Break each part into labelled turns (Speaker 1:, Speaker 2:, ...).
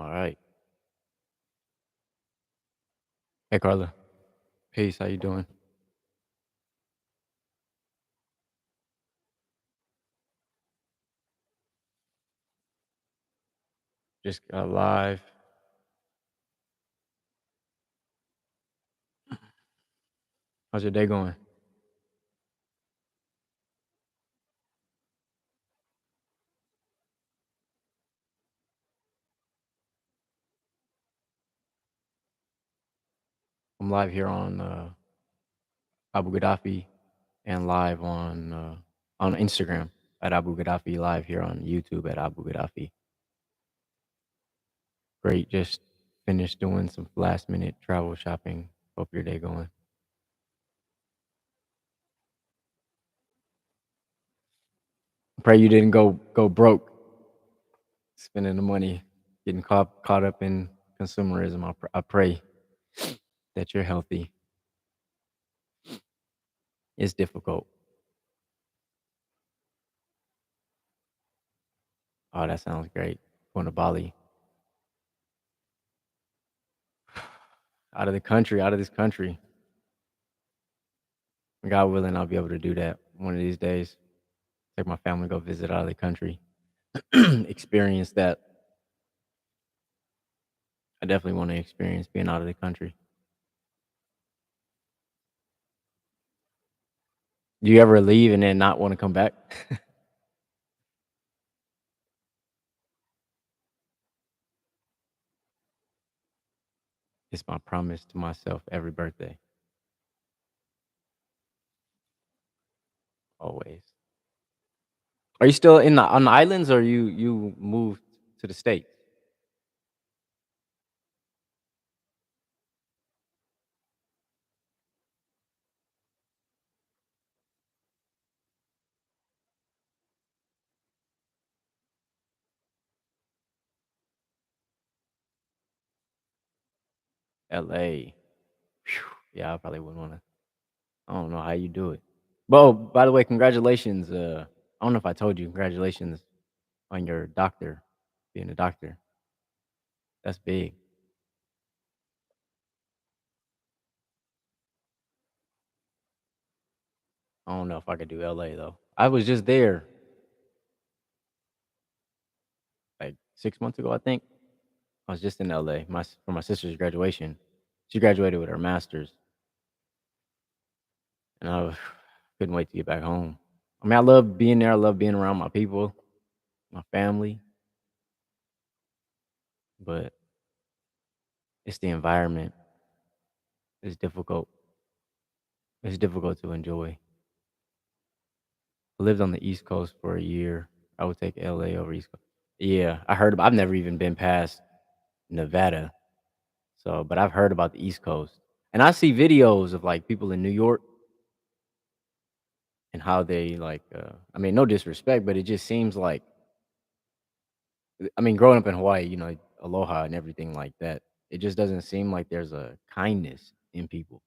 Speaker 1: All right. Hey, Carla. Peace. How you doing? Just got live. How's your day going? I'm live here on Abu Gaddafi and live on Instagram at Abu Gaddafi, live here on YouTube at Abu Gaddafi. Great. Just finished doing some last minute travel shopping. Hope your day going. Pray you didn't go broke spending the money, getting caught up in consumerism. I pray that you're healthy. It's difficult. Oh, that sounds great. Going to Bali. Out of the country, out of this country. God willing, I'll be able to do that one of these days. Take my family, go visit out of the country, experience that. I definitely want to experience being out of the country. Do you ever leave and then not want to come back? It's my promise to myself every birthday, always. Are you still in on the islands, or you moved to the states? L.A. Phew. Yeah, I probably wouldn't want to. I don't know how you do it. Well, by the way, congratulations. I don't know if I told you. Congratulations on your doctor, being a doctor. That's big. I don't know if I could do LA though. I was just there like 6 months ago, I think. I was just in LA for my sister's graduation. She graduated with her master's, and couldn't wait to get back home. I mean, I love being there. I love being around my people, my family, but it's the environment. It's difficult. It's difficult to enjoy. I lived on the East Coast for a year. I would take LA over East Coast. Yeah, I heard. I've never even been past Nevada, so but I've heard about the East Coast, and I see videos of like people in New York and how they like. I mean, no disrespect, but it just seems like. I mean, growing up in Hawaii, aloha and everything like that. It just doesn't seem like there's a kindness in people.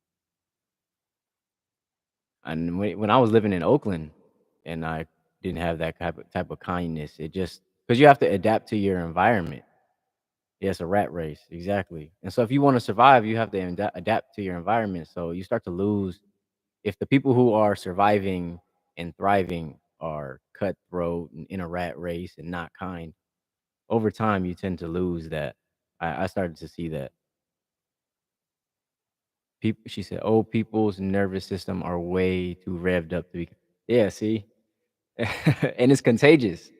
Speaker 1: And when I was living in Oakland, and I didn't have that type of kindness, it just because you have to adapt to your environment. Yeah, it's a rat race, exactly. And so if you want to survive, you have to adapt to your environment. So you start to lose if the people who are surviving and thriving are cutthroat and in a rat race and not kind. Over time, you tend to lose that. I started to see that. People, she said, old people's nervous system are way too revved up to be. Yeah, see, and it's contagious.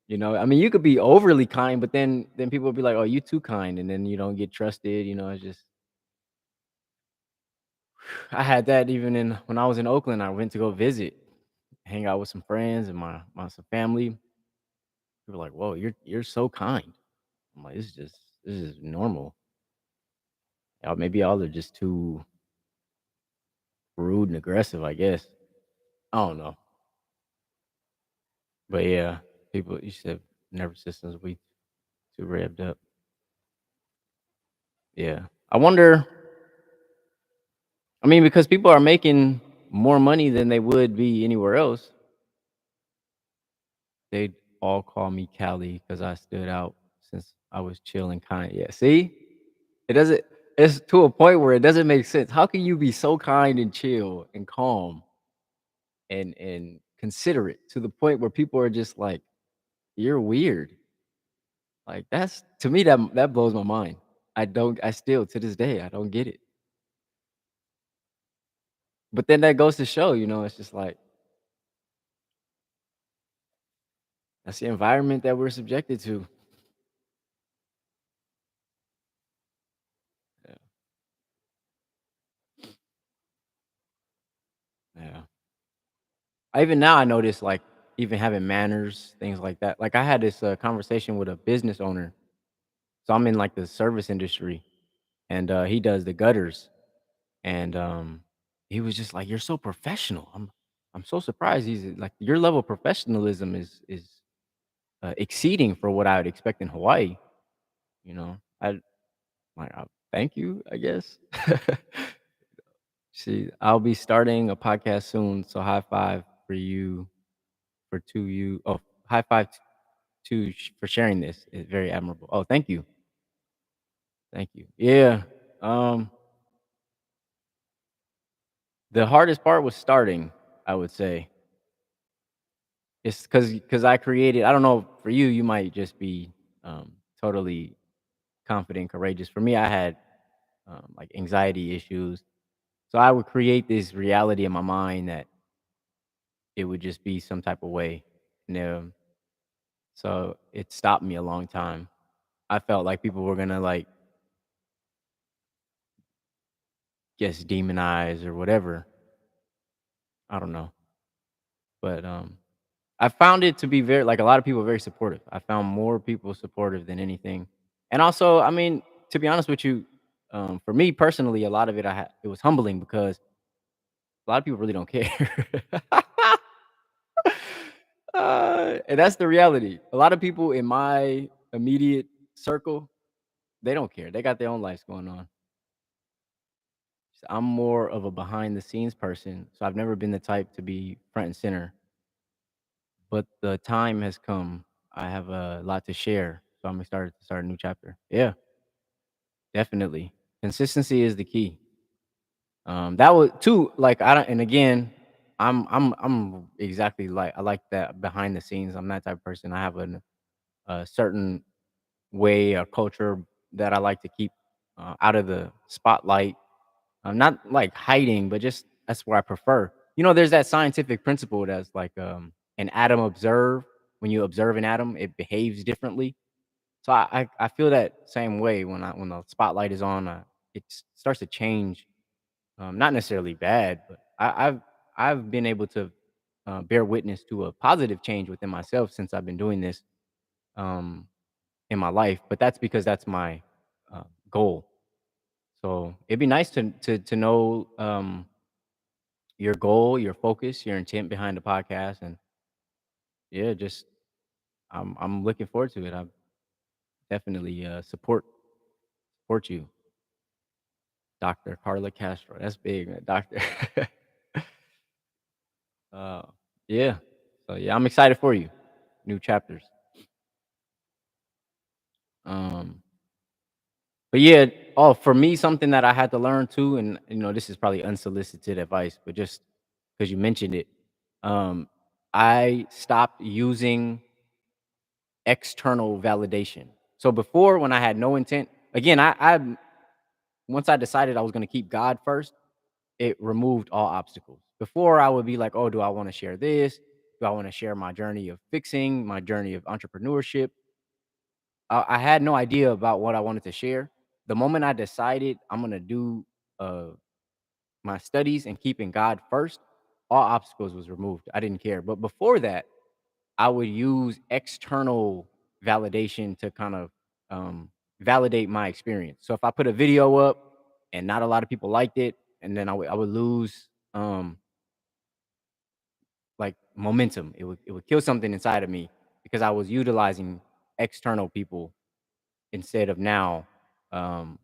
Speaker 1: I mean, you could be overly kind, but then people will be like, "Oh, you too kind," and then you don't get trusted. It's just I had that even in when I was in Oakland. I went to go visit, hang out with some friends and my some family. People were like, "Whoa, you're so kind." I'm like, this is normal. Maybe y'all are just too rude and aggressive, I guess. I don't know. But yeah, people you said nervous systems we too revved up. Yeah. I wonder, I mean, because people are making more money than they would be anywhere else, they'd all call me Cali because I stood out since I was chill and kind. Yeah, see? It doesn't it's to a point where it doesn't make sense. How can you be so kind and chill and calm and considerate to the point where people are just like, "You're weird." Like, that's to me, that blows my mind. I still to this day, I don't get it. But then that goes to show, it's just like, that's the environment that we're subjected to. Yeah, yeah. Even now I notice, like, even having manners, things like that. Like, I had this, conversation with a business owner. So I'm in, like, the service industry, and, he does the gutters, and, he was just like, "You're so professional." I'm so surprised. He's like, "Your level of professionalism is, exceeding for what I would expect in Hawaii," you know? Like, thank you, I guess. See, I'll be starting a podcast soon, so high five for you, for to you. Oh, high five for sharing this. It's very admirable. Oh, thank you. Thank you. Yeah. Um, the hardest part was starting, I would say. It's because I created, I don't know, for you, you might just be totally confident, courageous. For me, I had like anxiety issues. So I would create this reality in my mind that it would just be some type of way. And so it stopped me a long time. I felt like people were gonna like guess demonize or whatever. I don't know. But I found it to be very, like, a lot of people are very supportive. I found more people supportive than anything. And also, I mean, to be honest with you, for me personally, a lot of it it was humbling because a lot of people really don't care. And that's the reality. A lot of people in my immediate circle, they don't care. They got their own lives going on. I'm more of a behind the scenes person, so I've never been the type to be front and center. But the time has come. I have a lot to share, so I'm excited to start a new chapter. Yeah, definitely. Consistency is the key. That was too, like, I don't, and again, I'm exactly like, I like that behind the scenes. I'm that type of person. I have a certain way or culture that I like to keep out of the spotlight. Not like hiding, but just that's where I prefer. There's that scientific principle that's like, an atom observe. When you observe an atom, it behaves differently. So I feel that same way when the spotlight is on. It starts to change. Not necessarily bad, but I've been able to bear witness to a positive change within myself since I've been doing this um, in my life. But that's because that's my goal. So it'd be nice to know your goal, your focus, your intent behind the podcast, and yeah, just I'm looking forward to it. I definitely support you, Doctor Carla Castro. That's big, man, Doctor. uh, yeah. So yeah, I'm excited for you. New chapters. Um, but yeah, oh, for me, something that I had to learn too, and this is probably unsolicited advice, but just because you mentioned it, um, I stopped using external validation. So before, when I had no intent, again, I once I decided I was going to keep God first, it removed all obstacles. Before, I would be like, oh, do I want to share this? Do I want to share my journey of fixing, my journey of entrepreneurship? I had no idea about what I wanted to share. The moment I decided I'm going to do uh, my studies and keeping God first, all obstacles was removed. I didn't care. But before that, I would use external validation to kind of validate my experience. So if I put a video up and not a lot of people liked it, and then I would lose like momentum. It would kill something inside of me because I was utilizing external people instead of now um,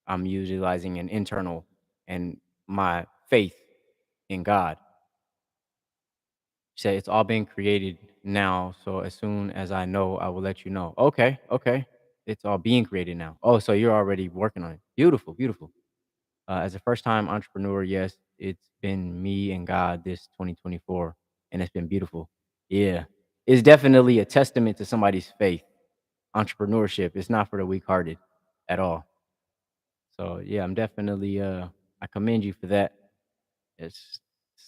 Speaker 1: I'm utilizing an internal and my faith in God. Say it's all been created now, so as soon as I know, I will let you know. Okay, okay. It's all being created now. Oh, so you're already working on it. Beautiful, beautiful. As a first time entrepreneur, yes, it's been me and God this 2024, and it's been beautiful. Yeah. It's definitely a testament to somebody's faith. Entrepreneurship. It's not for the weak hearted at all. So yeah, I'm definitely I commend you for that. It's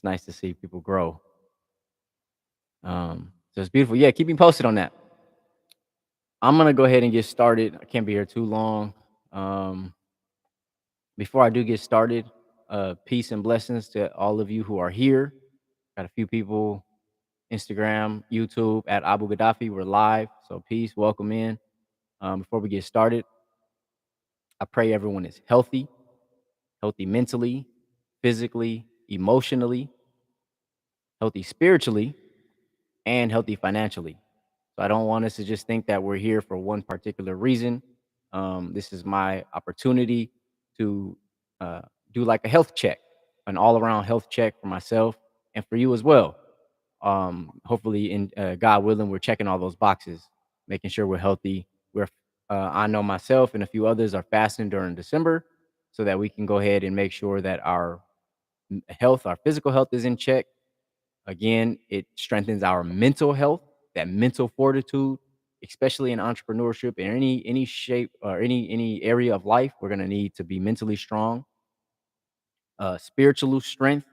Speaker 1: nice to see people grow. So it's beautiful. Yeah, keep me posted on that. I'm gonna go ahead and get started. I can't be here too long. Um, Before I do get started, peace and blessings to all of you who are here. Got a few people, Instagram, YouTube at Abu Gaddafi. We're live. So peace, welcome in. Before we get started, I pray everyone is healthy, healthy mentally, physically, emotionally, healthy spiritually, and healthy financially. So I don't want us to just think that we're here for one particular reason. This is my opportunity to uh, do like a health check, an all around health check for myself and for you as well. Hopefully, in God willing, we're checking all those boxes, making sure we're healthy. I know myself and a few others are fasting during December, so that we can go ahead and make sure that our health, our physical health, is in check. Again, it strengthens our mental health, that mental fortitude, especially in entrepreneurship in any shape or any area of life. We're gonna need to be mentally strong, spiritual strength,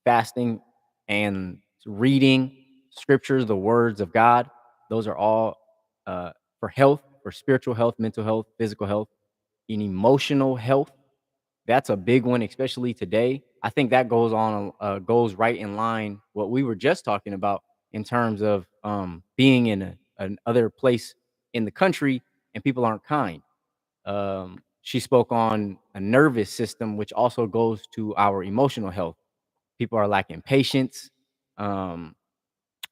Speaker 1: fasting, and reading scriptures, the words of God. Those are all for health, for spiritual health, mental health, physical health, and emotional health. That's a big one, especially today. I think that goes right in line what we were just talking about in terms of being in another place in the country and people aren't kind. She spoke on a nervous system, which also goes to our emotional health. People are lacking patience. Um,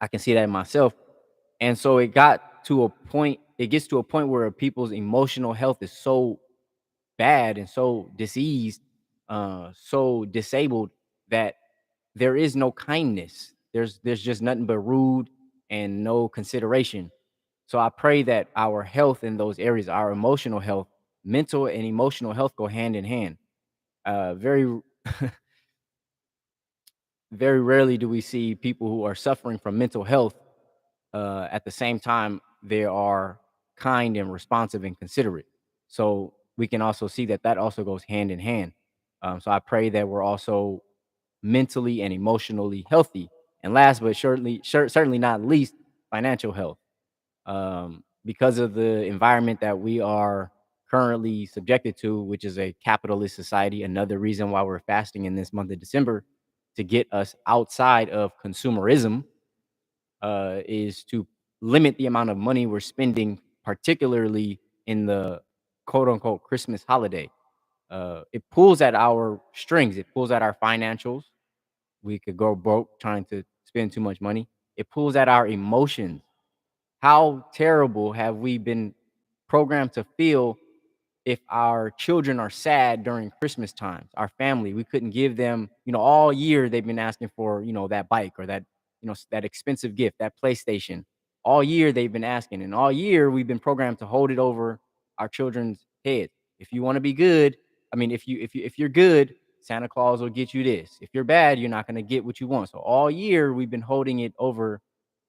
Speaker 1: I can see that in myself, and so it got to a point. It gets to a point where people's emotional health is so bad and so diseased, so disabled that there is no kindness. There's just nothing but rude and no consideration. So I pray that our health in those areas, our emotional health, mental and emotional health go hand in hand. Very very rarely do we see people who are suffering from mental health at the same time they are kind and responsive and considerate. So we can also see that that also goes hand in hand. So I pray that we're also mentally and emotionally healthy. And last but certainly not least, financial health. Because of the environment that we are currently subjected to, which is a capitalist society. Another reason why we're fasting in this month of December to get us outside of consumerism is to limit the amount of money we're spending, particularly in the quote unquote Christmas holiday. It pulls at our strings, it pulls at our financials. We could go broke trying to spend too much money. It pulls at our emotions. How terrible have we been programmed to feel if our children are sad during Christmas times, our family, we couldn't give them, all year they've been asking for, that bike or that, that expensive gift, that PlayStation. All year they've been asking, and all year we've been programmed to hold it over our children's heads. If you want to be good, I mean, if you're good, Santa Claus will get you this. If you're bad, you're not going to get what you want. So all year we've been holding it over.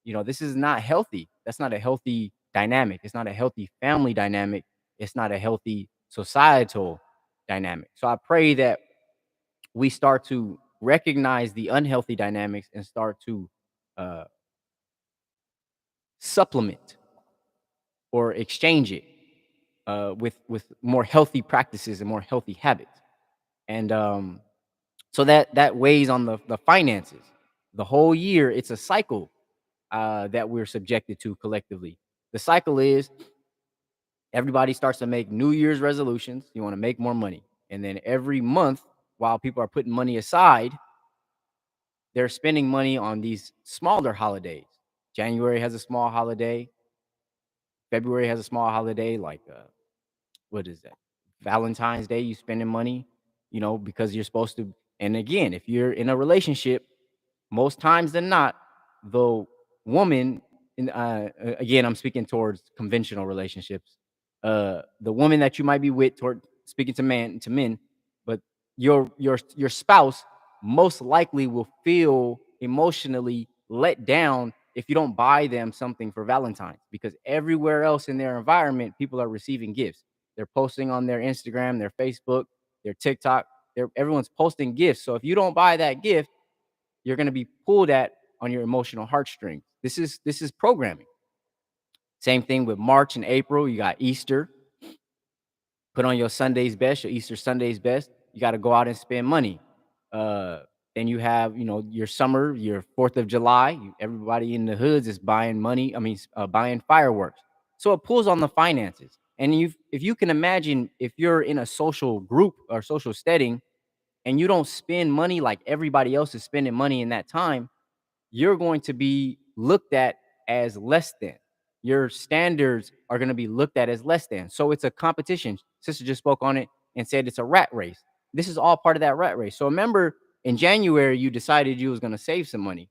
Speaker 1: This is not healthy. That's not a healthy dynamic. It's not a healthy family dynamic. It's not a healthy societal dynamic. So I pray that we start to recognize the unhealthy dynamics and start to uh, supplement or exchange it with more healthy practices and more healthy habits. And so that weighs on the finances. The whole year, it's a cycle that we're subjected to collectively. The cycle is everybody starts to make New Year's resolutions. You want to make more money. And then every month, while people are putting money aside, they're spending money on these smaller holidays. January has a small holiday. February has a small holiday, like what is that? Valentine's Day. You spending money, because you're supposed to. And again, if you're in a relationship, most times than not, the woman, again, I'm speaking towards conventional relationships. The woman that you might be with, toward speaking to men, but your spouse most likely will feel emotionally let down if you don't buy them something for Valentine's, because everywhere else in their environment, people are receiving gifts. They're posting on their Instagram, their Facebook, their TikTok. Everyone's posting gifts. So if you don't buy that gift, you're going to be pulled at on your emotional heartstrings. This is programming. Same thing with March and April. You got Easter. Put on your Sunday's best, your Easter Sunday's best. You got to go out and spend money. Uh, then you have, your summer, your 4th of July. Everybody in the hoods is buying money. I mean, buying fireworks. So it pulls on the finances. And if you can imagine, if you're in a social group or social setting and you don't spend money like everybody else is spending money in that time, you're going to be looked at as less than. Your standards are going to be looked at as less than. So it's a competition. Sister just spoke on it and said it's a rat race. This is all part of that rat race. So remember, in January, you decided you was going to save some money,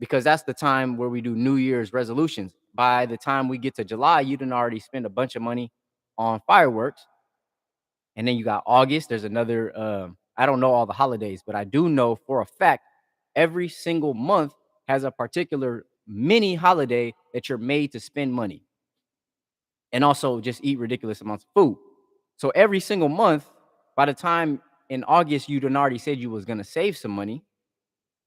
Speaker 1: because that's the time where we do New Year's resolutions. By the time we get to July, you done already spend a bunch of money on fireworks. And then you got August. There's another, I don't know all the holidays, but I do know for a fact every single month has a particular mini holiday that you're made to spend money and also just eat ridiculous amounts of food. So every single month, by the time in August you done already said you was gonna save some money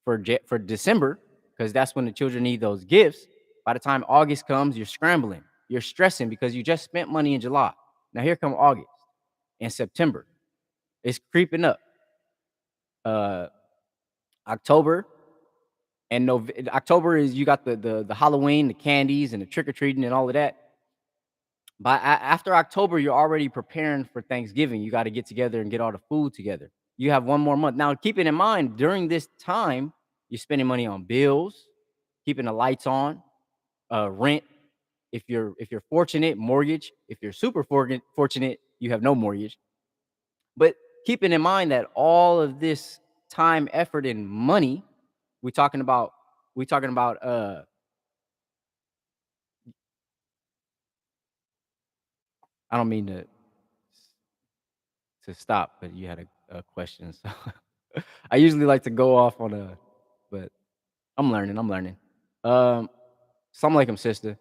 Speaker 1: for December, because that's when the children need those gifts. By the time August comes, you're scrambling, you're stressing because you just spent money in July. Now here come August and September. It's creeping up. Uh, October and October is, you got the Halloween, the candies, and the trick or treating and all of that. But after October, you're already preparing for Thanksgiving. You got to get together and get all the food together. You have one more month. Now, keeping in mind, during this time, you're spending money on bills, keeping the lights on, rent. If you're fortunate, mortgage. If you're super fortunate, you have no mortgage. But keeping in mind that all of this time, effort, and money, we're talking about, we're talking about. I don't mean to stop, but you had a question. So I usually like to go off on a, but I'm learning. I'm learning. Um, Assalamu alaikum, sister.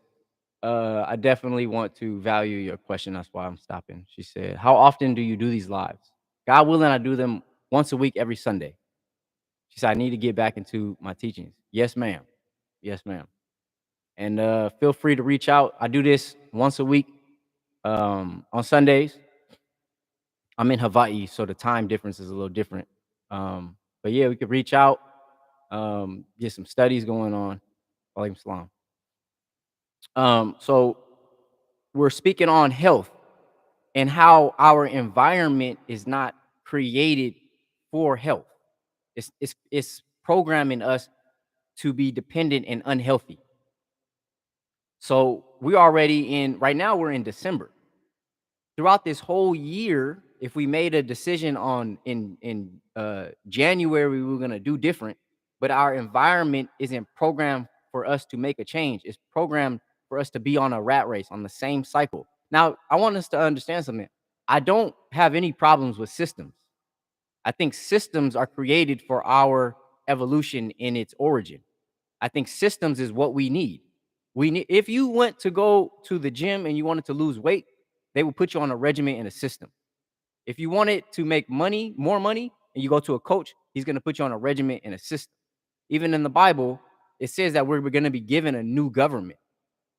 Speaker 1: I definitely want to value your question. That's why I'm stopping. She said, "How often do you do these lives?" God willing, I do them once a week, every Sunday. She said, "I need to get back into my teachings." Yes, ma'am. Yes, ma'am. And feel free to reach out. I do this once a week on Sundays. I'm in Hawaii, so the time difference is a little different. But yeah, we could reach out, get some studies going on. Walaikum salam. So we're speaking on health and how our environment is not created for health. It's programming us to be dependent and unhealthy. So we already in right now. We're in December. Throughout this whole year, if we made a decision on in January, we were gonna do different, but our environment isn't programmed for us to make a change. It's programmed for us to be on a rat race on the same cycle. Now, I want us to understand something. I don't have any problems with systems. I think systems are created for our evolution in its origin. I think systems is what we need. We need, if you went to go to the gym and you wanted to lose weight, they will put you on a regimen and a system. If you wanted to make money, more money, and you go to a coach, he's going to put you on a regimen and a system. Even in the Bible, it says that we're going to be given a new government.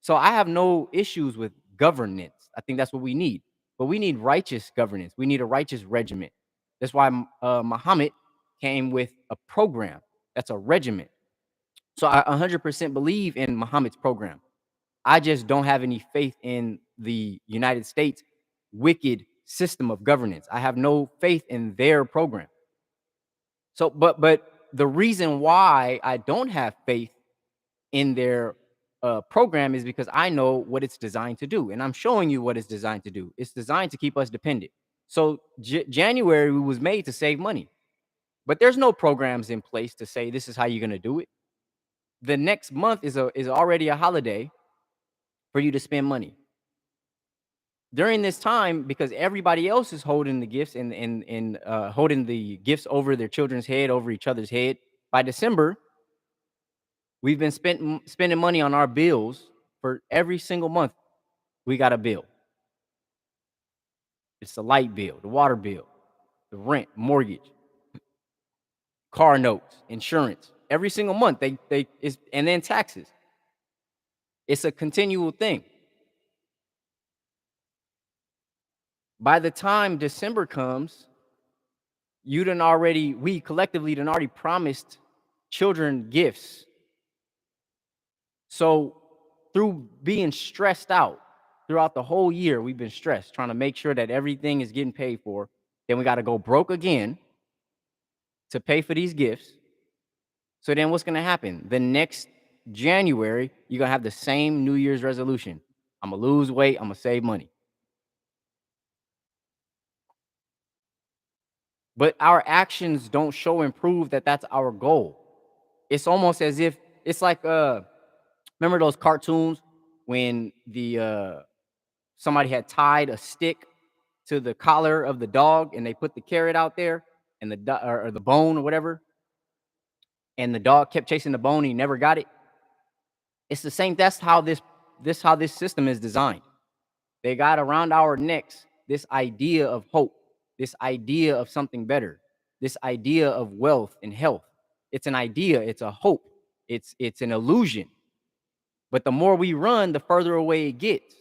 Speaker 1: So I have no issues with governance. I think that's what we need. But we need righteous governance. We need a righteous regiment. That's why Muhammad came with a program. That's a regiment. So I 100% believe in Muhammad's program. I just don't have any faith in the United States wicked system of governance. I have no faith in their program. So, but the reason why I don't have faith in their program is because I know what it's designed to do, and I'm showing you what it's designed to do. It's designed to keep us dependent. So January was made to save money, but there's no programs in place to say this is how you're going to do it. The next month is already a holiday for you to spend money. During this time, because everybody else is holding the gifts and holding the gifts over their children's head, over each other's head, by December, we've been spending money on our bills for every single month. We got a bill. It's the light bill, the water bill, the rent, mortgage, car notes, insurance. Every single month, they is and then taxes. It's a continual thing. By the time December comes, we collectively done already promised children gifts. So through being stressed out throughout the whole year, we've been stressed trying to make sure that everything is getting paid for. Then we got to go broke again to pay for these gifts. So then what's going to happen? The next January, you're going to have the same New Year's resolution. I'm going to lose weight. I'm going to save money. But our actions don't show and prove that that's our goal. It's almost as if it's like remember those cartoons when the somebody had tied a stick to the collar of the dog and they put the carrot out there and or the bone or whatever, and the dog kept chasing the bone and he never got it. It's the same. That's how this system is designed. They got around our necks this idea of hope, this idea of something better, this idea of wealth and health. It's an idea, it's a hope, it's an illusion. But the more we run, the further away it gets.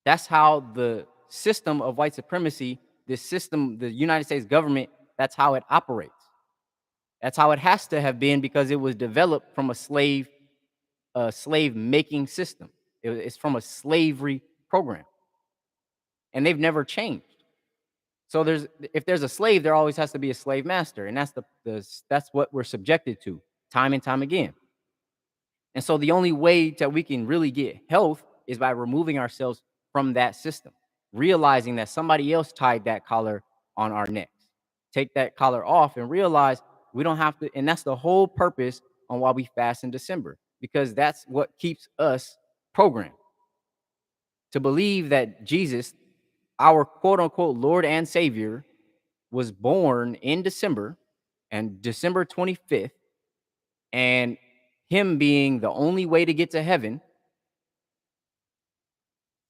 Speaker 1: That's how the system of white supremacy, this system, the United States government, that's how it operates. That's how it has to have been, because it was developed from a slave making system. It's from a slavery program. And they've never changed. So if there's a slave, there always has to be a slave master. And that's what we're subjected to time and time again. And so the only way that we can really get health is by removing ourselves from that system, realizing that somebody else tied that collar on our necks. Take that collar off and realize we don't have to. And that's the whole purpose on why we fast in December, because that's what keeps us programmed to believe that Jesus, our quote unquote Lord and Savior, was born in December, and December 25th, and him being the only way to get to heaven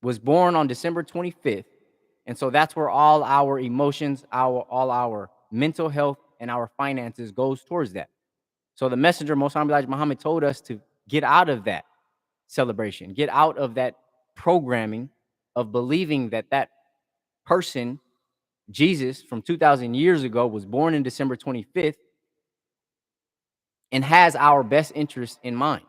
Speaker 1: was born on December 25th. And so that's where all our emotions, all our mental health and our finances goes towards that. So the messenger, Most High Elijah Muhammad, told us to get out of that celebration, get out of that programming of believing that that person, Jesus from 2,000 years ago, was born in December 25th and has our best interest in mind.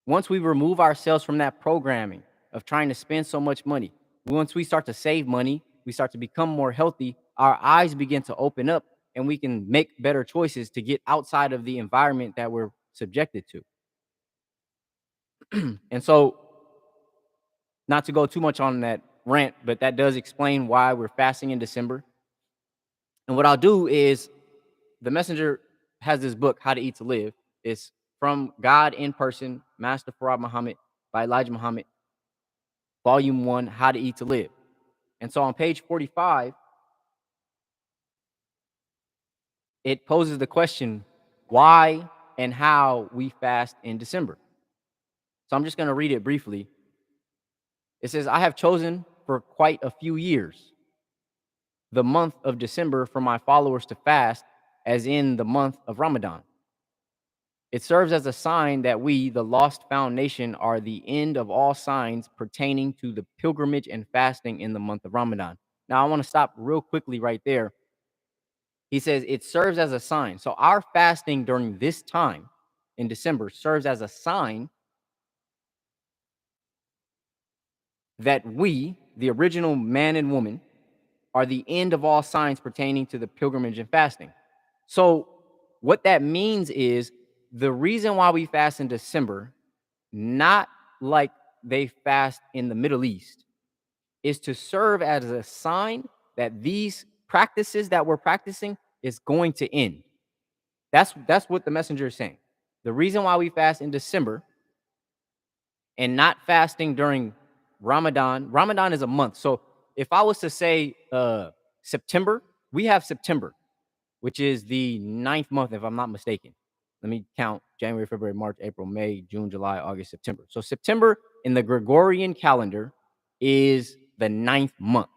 Speaker 1: Once we remove ourselves from that programming of trying to spend so much money, once we start to save money, we start to become more healthy, our eyes begin to open up and we can make better choices to get outside of the environment that we're subjected to. And so, not to go too much on that rant, but that does explain why we're fasting in December. And what I'll do is, the messenger has this book, How to Eat to Live. It's from God in Person, Master Farad Muhammad, by Elijah Muhammad, Volume 1, How to Eat to Live. And so on page 45, it poses the question, why and how we fast in December. So I'm just going to read it briefly. It says, I have chosen for quite a few years the month of December for my followers to fast, as in the month of Ramadan. It serves as a sign that we, the lost found nation, are the end of all signs pertaining to the pilgrimage and fasting in the month of Ramadan. Now, I want to stop real quickly right there. He says it serves as a sign. So our fasting during this time in December serves as a sign that we, the original man and woman, are the end of all signs pertaining to the pilgrimage and fasting. So what that means is, the reason why we fast in December, not like they fast in the Middle East, is to serve as a sign that these practices that we're practicing is going to end. That's what the messenger is saying. The reason why we fast in December and not fasting during Ramadan is a month. So if I was to say September, we have September, which is the ninth month, if I'm not mistaken. Let me count: January, February, March, April, May, June, July, August, September. So September in the Gregorian calendar is the ninth month.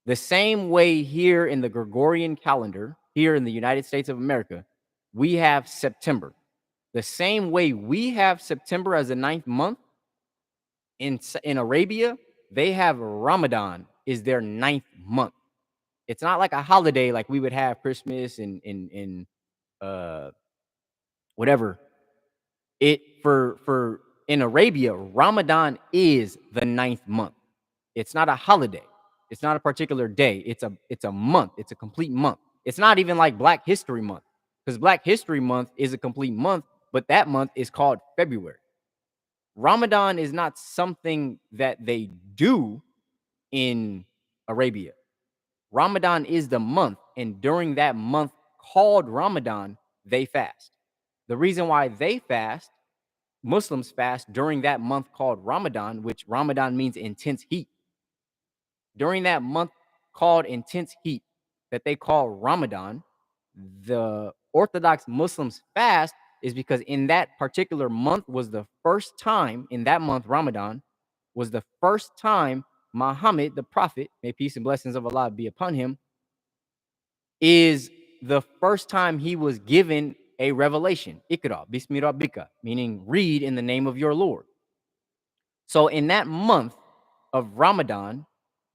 Speaker 1: The same way here in the Gregorian calendar, here in the United States of America, we have September. The same way we have September as the ninth month, in Arabia, they have Ramadan is their ninth month. It's not like a holiday like we would have Christmas and uh whatever. It for in Arabia, Ramadan is the ninth month. It's not a holiday. It's not a particular day. It's a month. It's a complete month. It's not even like Black History Month, because Black History Month is a complete month, but that month is called February. Ramadan is not something that they do in Arabia. Ramadan is the month, and during that month called Ramadan, they fast. The reason why they fast, Muslims fast during that month called Ramadan, which Ramadan means intense heat. During that month called intense heat that they call Ramadan, the Orthodox Muslims fast is because in that particular month was the first time, in that month, Ramadan, was the first time Muhammad, the prophet, may peace and blessings of Allah be upon him, is the first time he was given a revelation. Ikra, bismi rabbika, meaning read in the name of your Lord. So in that month of Ramadan,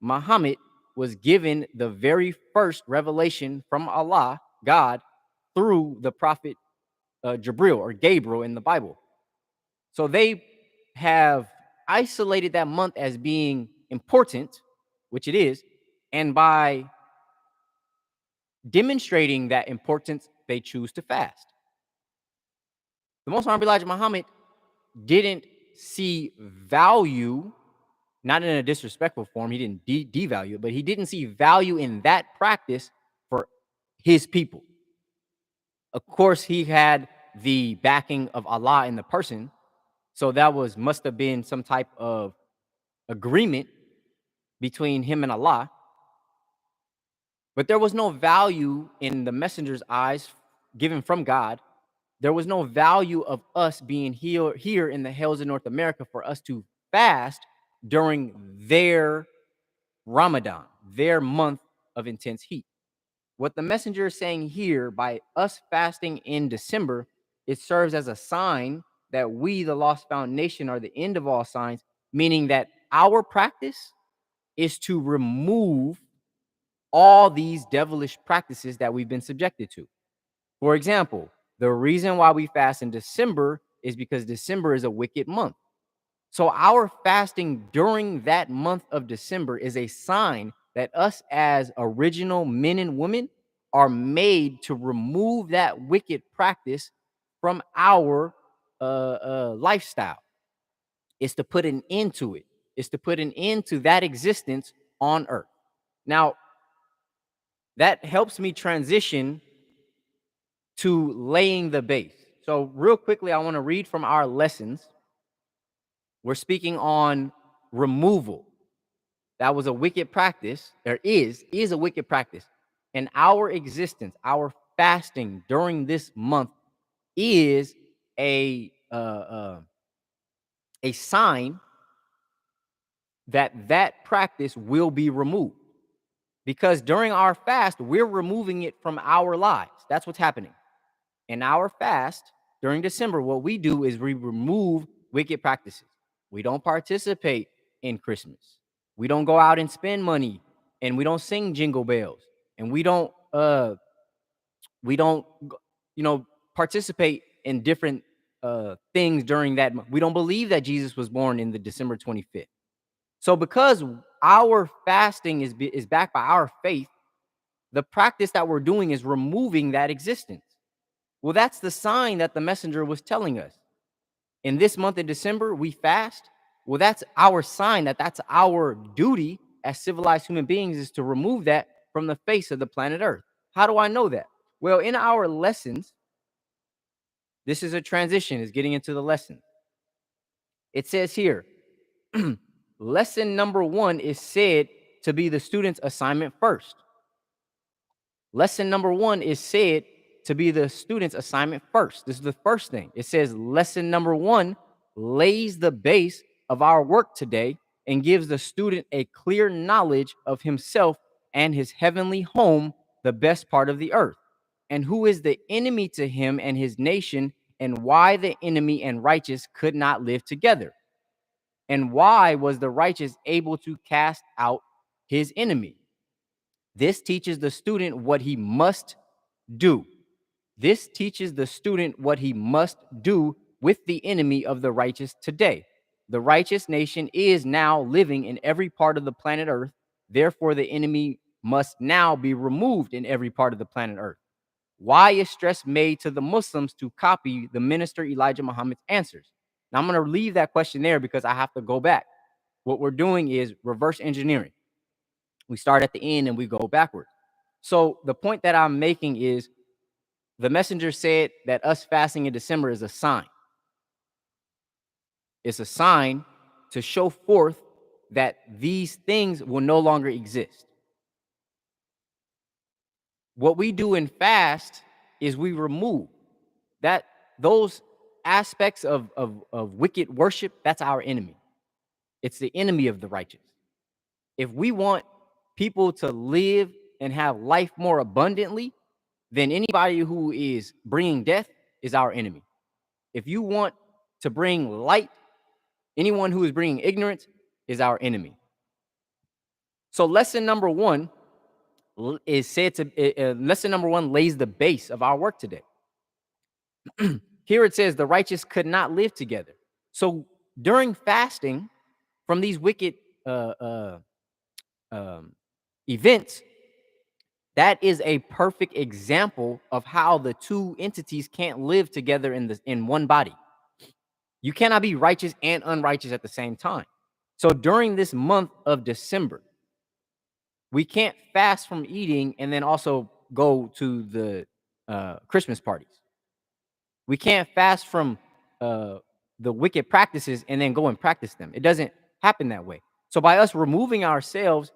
Speaker 1: Muhammad was given the very first revelation from Allah, God, through the prophet Jibril or Gabriel in the Bible. So they have isolated that month as being important, which it is, and by demonstrating that importance, they choose to fast. The Most Honorable Elijah Muhammad didn't see value, not in a disrespectful form, he didn't devalue it, but he didn't see value in that practice for his people. Of course, he had the backing of Allah in the person, so that must have been some type of agreement between him and Allah. But there was no value in the messenger's eyes given from God. There was no value of us being here in the hills of North America for us to fast during their Ramadan, their month of intense heat. What the messenger is saying here, by us fasting in December, it serves as a sign that we, the lost found nation, are the end of all signs, meaning that our practice is to remove all these devilish practices that we've been subjected to. For example, the reason why we fast in December is because December is a wicked month. So our fasting during that month of December is a sign that us as original men and women are made to remove that wicked practice from our lifestyle. It's to put an end to it. It's to put an end to that existence on earth. Now, that helps me transition to laying the base. So real quickly, I want to read from our lessons. We're speaking on removal. That was a wicked practice. There is a wicked practice. And our existence, our fasting during this month is a sign that that practice will be removed. Because during our fast, we're removing it from our lives. That's what's happening. In our fast during December, what we do is we remove wicked practices. We don't participate in Christmas. We don't go out and spend money, and we don't sing jingle bells, and we don't participate in different things during that month. We don't believe that Jesus was born in the December 25th. So because our fasting is backed by our faith, the practice that we're doing is removing that existence. Well, that's the sign that the messenger was telling us. In this month of December, we fast. Well, that's our sign that that's our duty as civilized human beings, is to remove that from the face of the planet Earth. How do I know that? Well, in our lessons, this is a transition, is getting into the lesson. It says here, Lesson number one is said to be the student's assignment first. Lesson number one is said to be the student's assignment first. This is the first thing. It says lesson number one lays the base of our work today and gives the student a clear knowledge of himself and his heavenly home, the best part of the earth, and who is the enemy to him and his nation, and why the enemy and righteous could not live together, and why was the righteous able to cast out his enemy. This teaches the student what he must do. This teaches the student what he must do with the enemy of the righteous today. The righteous nation is now living in every part of the planet Earth. Therefore, the enemy must now be removed in every part of the planet Earth. Why is stress made to the Muslims to copy the minister Elijah Muhammad's answers? Now, I'm going to leave that question there because I have to go back. What we're doing is reverse engineering. We start at the end and we go backwards. So the point that I'm making is the messenger said that us fasting in December is a sign. It's a sign to show forth that these things will no longer exist. What we do in fast is we remove that those aspects of wicked worship. That's our enemy. It's the enemy of the righteous. If we want people to live and have life more abundantly, then anybody who is bringing death is our enemy. If you want to bring light, anyone who is bringing ignorance is our enemy. So lesson number one is said to, lesson number one lays the base of our work today. Here it says the righteous could not live together. So during fasting from these wicked events, that is a perfect example of how the two entities can't live together in one body. You cannot be righteous and unrighteous at the same time. So during this month of December, we can't fast from eating and then also go to the Christmas parties. We can't fast from the wicked practices and then go and practice them. It doesn't happen that way. So by us removing ourselves,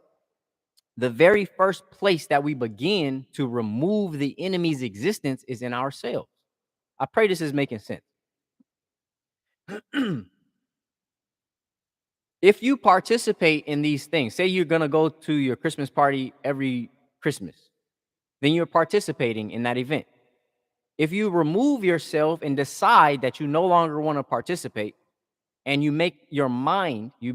Speaker 1: the very first place that we begin to remove the enemy's existence is in ourselves. I pray this is making sense. If you participate in these things, say you're going to go to your Christmas party every Christmas, then you're participating in that event. If you remove yourself and decide that you no longer want to participate, and you make your mind, you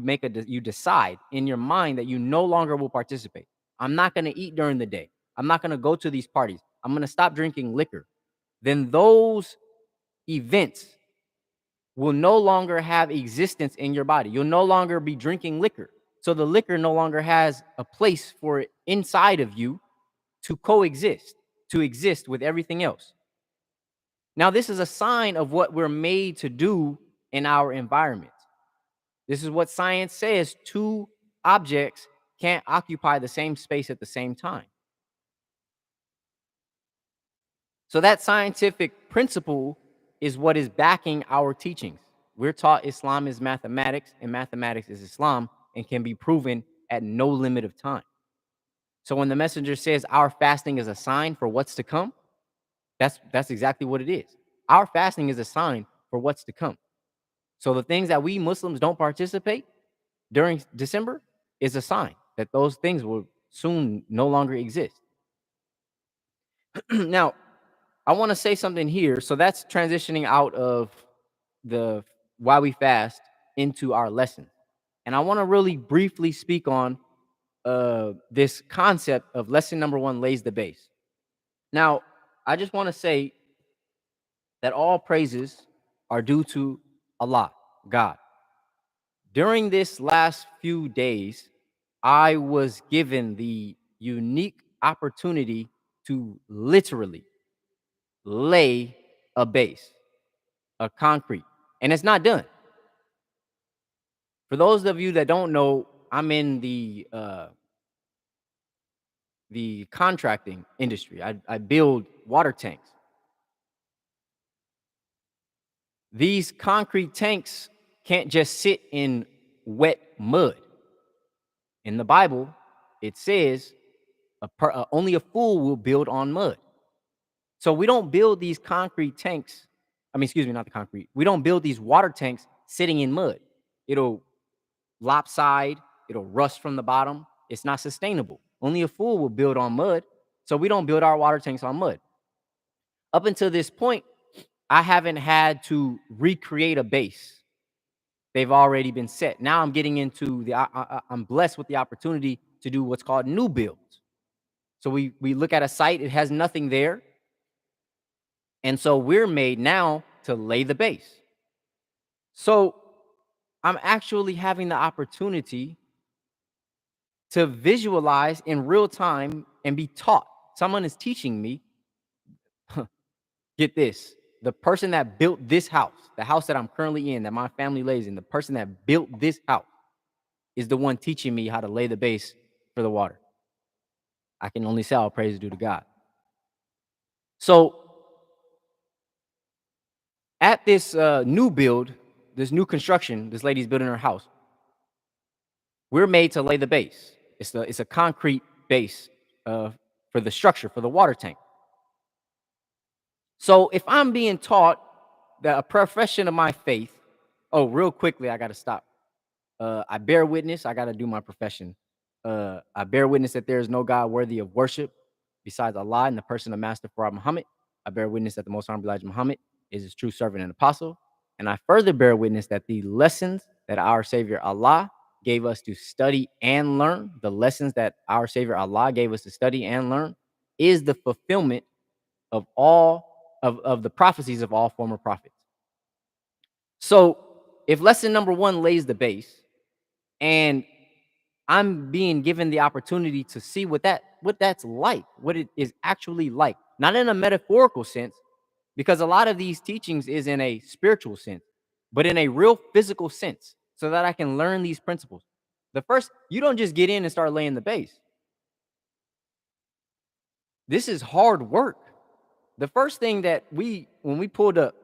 Speaker 1: decide in your mind that you no longer will participate. I'm not going to eat during the day. I'm not going to go to these parties. I'm going to stop drinking liquor. Then those events will no longer have existence in your body. You'll no longer be drinking liquor. So the liquor no longer has a place for it inside of you to coexist, to exist with everything else. Now, this is a sign of what we're made to do in our environment. This is what science says. Two objects can't occupy the same space at the same time. So that scientific principle is what is backing our teachings. We're taught Islam is mathematics and mathematics is Islam and can be proven at no limit of time. So when the messenger says our fasting is a sign for what's to come, that's exactly what it is. Our fasting is a sign for what's to come. So the things that we Muslims don't participate during December is a sign that those things will soon no longer exist. Now, I want to say something here. So that's transitioning out of the why we fast into our lesson. And I want to really briefly speak on this concept of lesson number one lays the base. Now, I just want to say that all praises are due to Allah, God. During this last few days, I was given the unique opportunity to literally lay a base, a concrete, and it's not done. For those of you that don't know, I'm in the contracting industry. I build water tanks. These concrete tanks can't just sit in wet mud. In the Bible, it says only a fool will build on mud. So we don't build these concrete tanks. I mean, excuse me, not the concrete. We don't build these water tanks sitting in mud. It'll lopside, it'll rust from the bottom. It's not sustainable. Only a fool will build on mud. So we don't build our water tanks on mud. Up until this point, I haven't had to recreate a base. They've already been set. Now I'm getting into I'm blessed with the opportunity to do what's called new builds. So we look at a site, it has nothing there. And so we're made now to lay the base. So I'm actually having the opportunity to visualize in real time and be taught. Someone is teaching me. Get this. The person that built this house, the house that I'm currently in, that my family lays in, the person that built this house is the one teaching me how to lay the base for the water. I can only say all praise due to God. So at this new build, this new construction, this lady's building her house, we're made to lay the base. It's a concrete base for the structure, for the water tank. So if I'm being taught that a profession of my faith, oh, real quickly, I got to stop. I bear witness. I got to do my profession. I bear witness that there is no God worthy of worship besides Allah in the person of Master Farad Muhammad. I bear witness that the Most Honorable Elijah Muhammad is his true servant and apostle. And I further bear witness that the lessons that our Savior Allah gave us to study and learn, the lessons that our Savior Allah gave us to study and learn, is the fulfillment of all of the prophecies of all former prophets. So if lesson number one lays the base, and I'm being given the opportunity to see what that's like, what it is actually like, not in a metaphorical sense, because a lot of these teachings is in a spiritual sense, but in a real physical sense, so that I can learn these principles. The first, you don't just get in and start laying the base. This is hard work. The first thing that when we pulled up,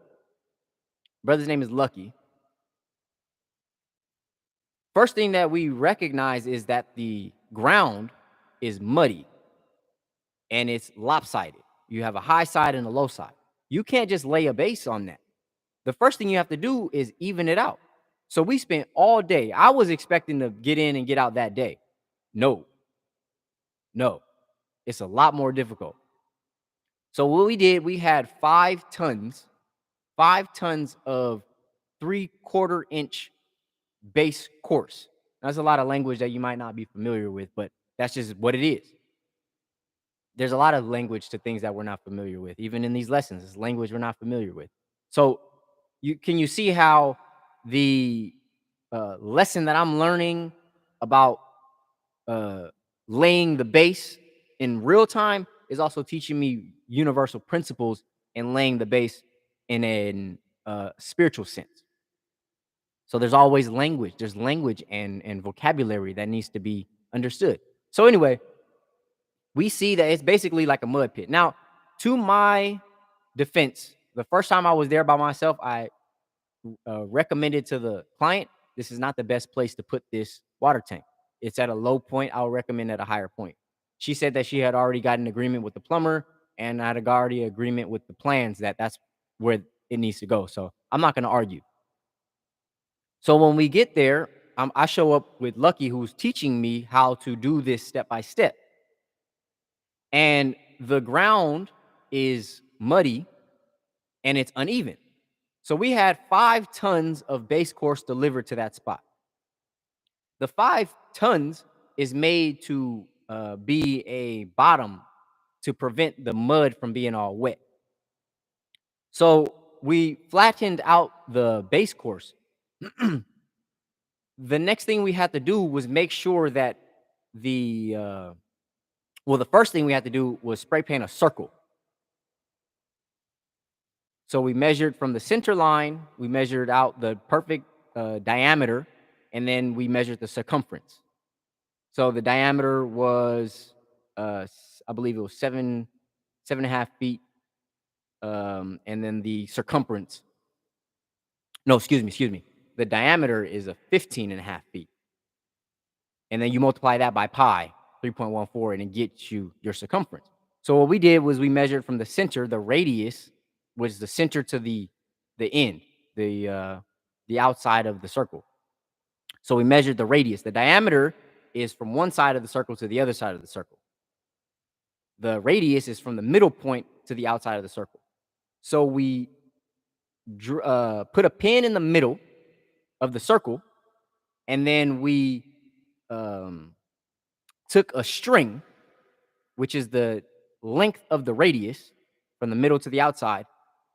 Speaker 1: brother's name is Lucky. First thing that we recognize is that the ground is muddy and it's lopsided. You have a high side and a low side. You can't just lay a base on that. The first thing you have to do is even it out. So we spent all day. I was expecting to get in and get out that day. No, it's a lot more difficult. So what we did, we had 5 tons of 3/4 inch base course. That's a lot of language that you might not be familiar with, but that's just what it is. There's a lot of language to things that we're not familiar with. Even in these lessons, it's language we're not familiar with. So you see how the lesson that I'm learning about laying the base in real time is also teaching me universal principles and laying the base in a spiritual sense. So there's always language. There's language and vocabulary that needs to be understood. So anyway, we see that it's basically like a mud pit. Now, to my defense, the first time I was there by myself, I recommended to the client, this is not the best place to put this water tank. It's at a low point. I'll recommend at a higher point. She said that she had already got an agreement with the plumber and I had already agreement with the plans that that's where it needs to go. So I'm not going to argue. So when we get there, I show up with Lucky, who's teaching me how to do this step by step. And the ground is muddy and it's uneven. So we had 5 tons of base course delivered to that spot. The 5 tons is made to be a bottom to prevent the mud from being all wet. So we flattened out the base course. The next thing we had to do was make sure that the first thing we had to do was spray paint a circle. So we measured from the center line, we measured out the perfect diameter, and then we measured the circumference. So the diameter was, I believe it was 7.5 feet, and then the circumference. No, excuse me. the diameter is a 15.5 feet. And then you multiply that by pi, 3.14, and it gets you your circumference. So what we did was we measured from the center, the radius was the center to the end, the outside of the circle. So we measured the radius. The diameter is from one side of the circle to the other side of the circle. The radius is from the middle point to the outside of the circle. So we put a pin in the middle of the circle, and then we took a string, which is the length of the radius from the middle to the outside,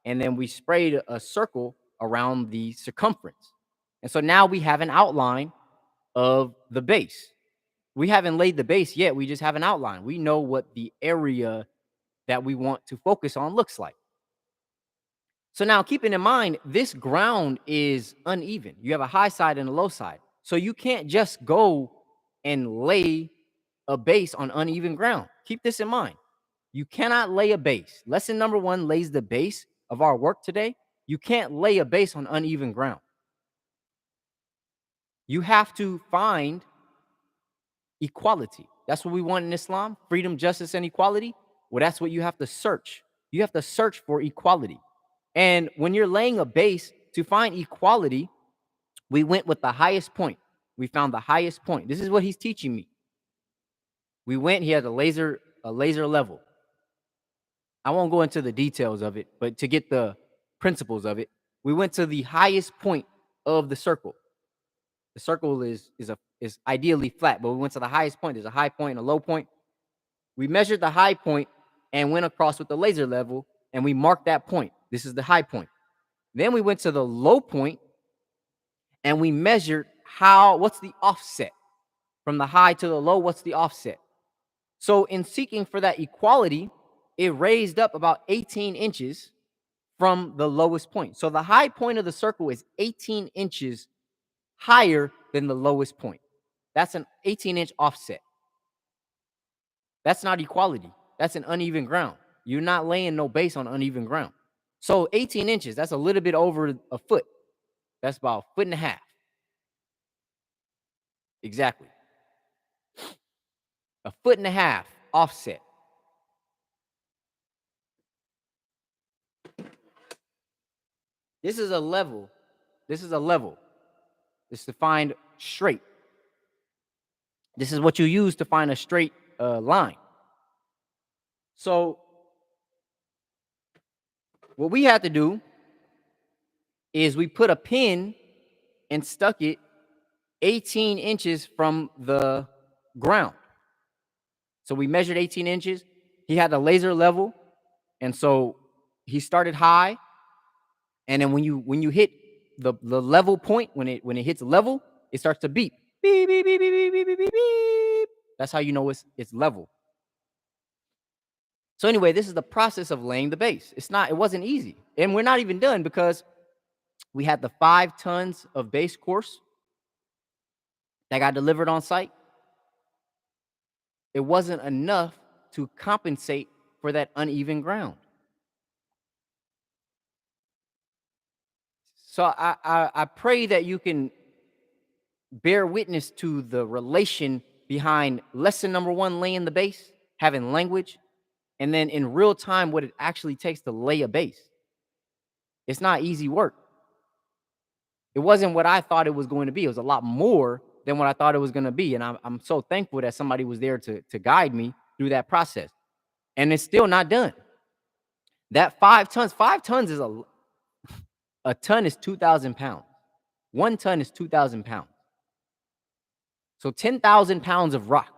Speaker 1: and then we sprayed a circle around the circumference. And so now we have an outline of the base. We haven't laid the base yet. We just have an outline. We know what the area that we want to focus on looks like. So now keeping in mind, this ground is uneven. You have a high side and a low side. So you can't just go and lay a base on uneven ground. Keep this in mind. You cannot lay a base. Lesson number 1 lays the base of our work today. You can't lay a base on uneven ground. You have to find equality. That's what we want in Islam: freedom, justice, and equality. Well, that's what you have to search. You have to search for equality. And when you're laying a base, to find equality, we went with the highest point. We found the highest point. This is what he's teaching me. He has a laser level. I won't go into the details of it, but to get the principles of it, we went to the highest point of the circle. The circle is ideally flat, but we went to the highest point. There's a high point and a low point. We measured the high point and went across with the laser level, and we marked that point. This is the high point. Then we went to the low point, and we measured what's the offset from the high to the low. What's the offset? So in seeking for that equality, it raised up about 18 inches from the lowest point. So the high point of the circle is 18 inches higher than the lowest point. That's an 18-inch offset. That's not equality. That's an uneven ground. You're not laying no base on uneven ground. So 18 inches, that's a little bit over a foot. That's about a foot and a half. Exactly. A foot and a half offset. This is a level. This is a level. This is to find straight. This is what you use to find a straight line. So what we had to do is we put a pin and stuck it 18 inches from the ground. So we measured 18 inches. He had the laser level, and so he started high. And then when you hit the level point, when it hits level, it starts to beep. Beep, beep, beep, beep, beep, beep, beep, beep. That's how you know it's level. So anyway, this is the process of laying the base. It wasn't easy. And we're not even done, because we had the 5 tons of base course that got delivered on site. It wasn't enough to compensate for that uneven ground. So I pray that you can bear witness to the relation behind lesson number 1, laying the base, having language, and then in real time what it actually takes to lay a base. It's not easy work. It wasn't what I thought it was going to be. It was a lot more than what I thought it was going to be. And I'm so thankful that somebody was there to guide me through that process. And it's still not done. That 5 tons is a ton is 2,000 pounds. 1 ton is 2,000 pounds. So 10,000 pounds of rock.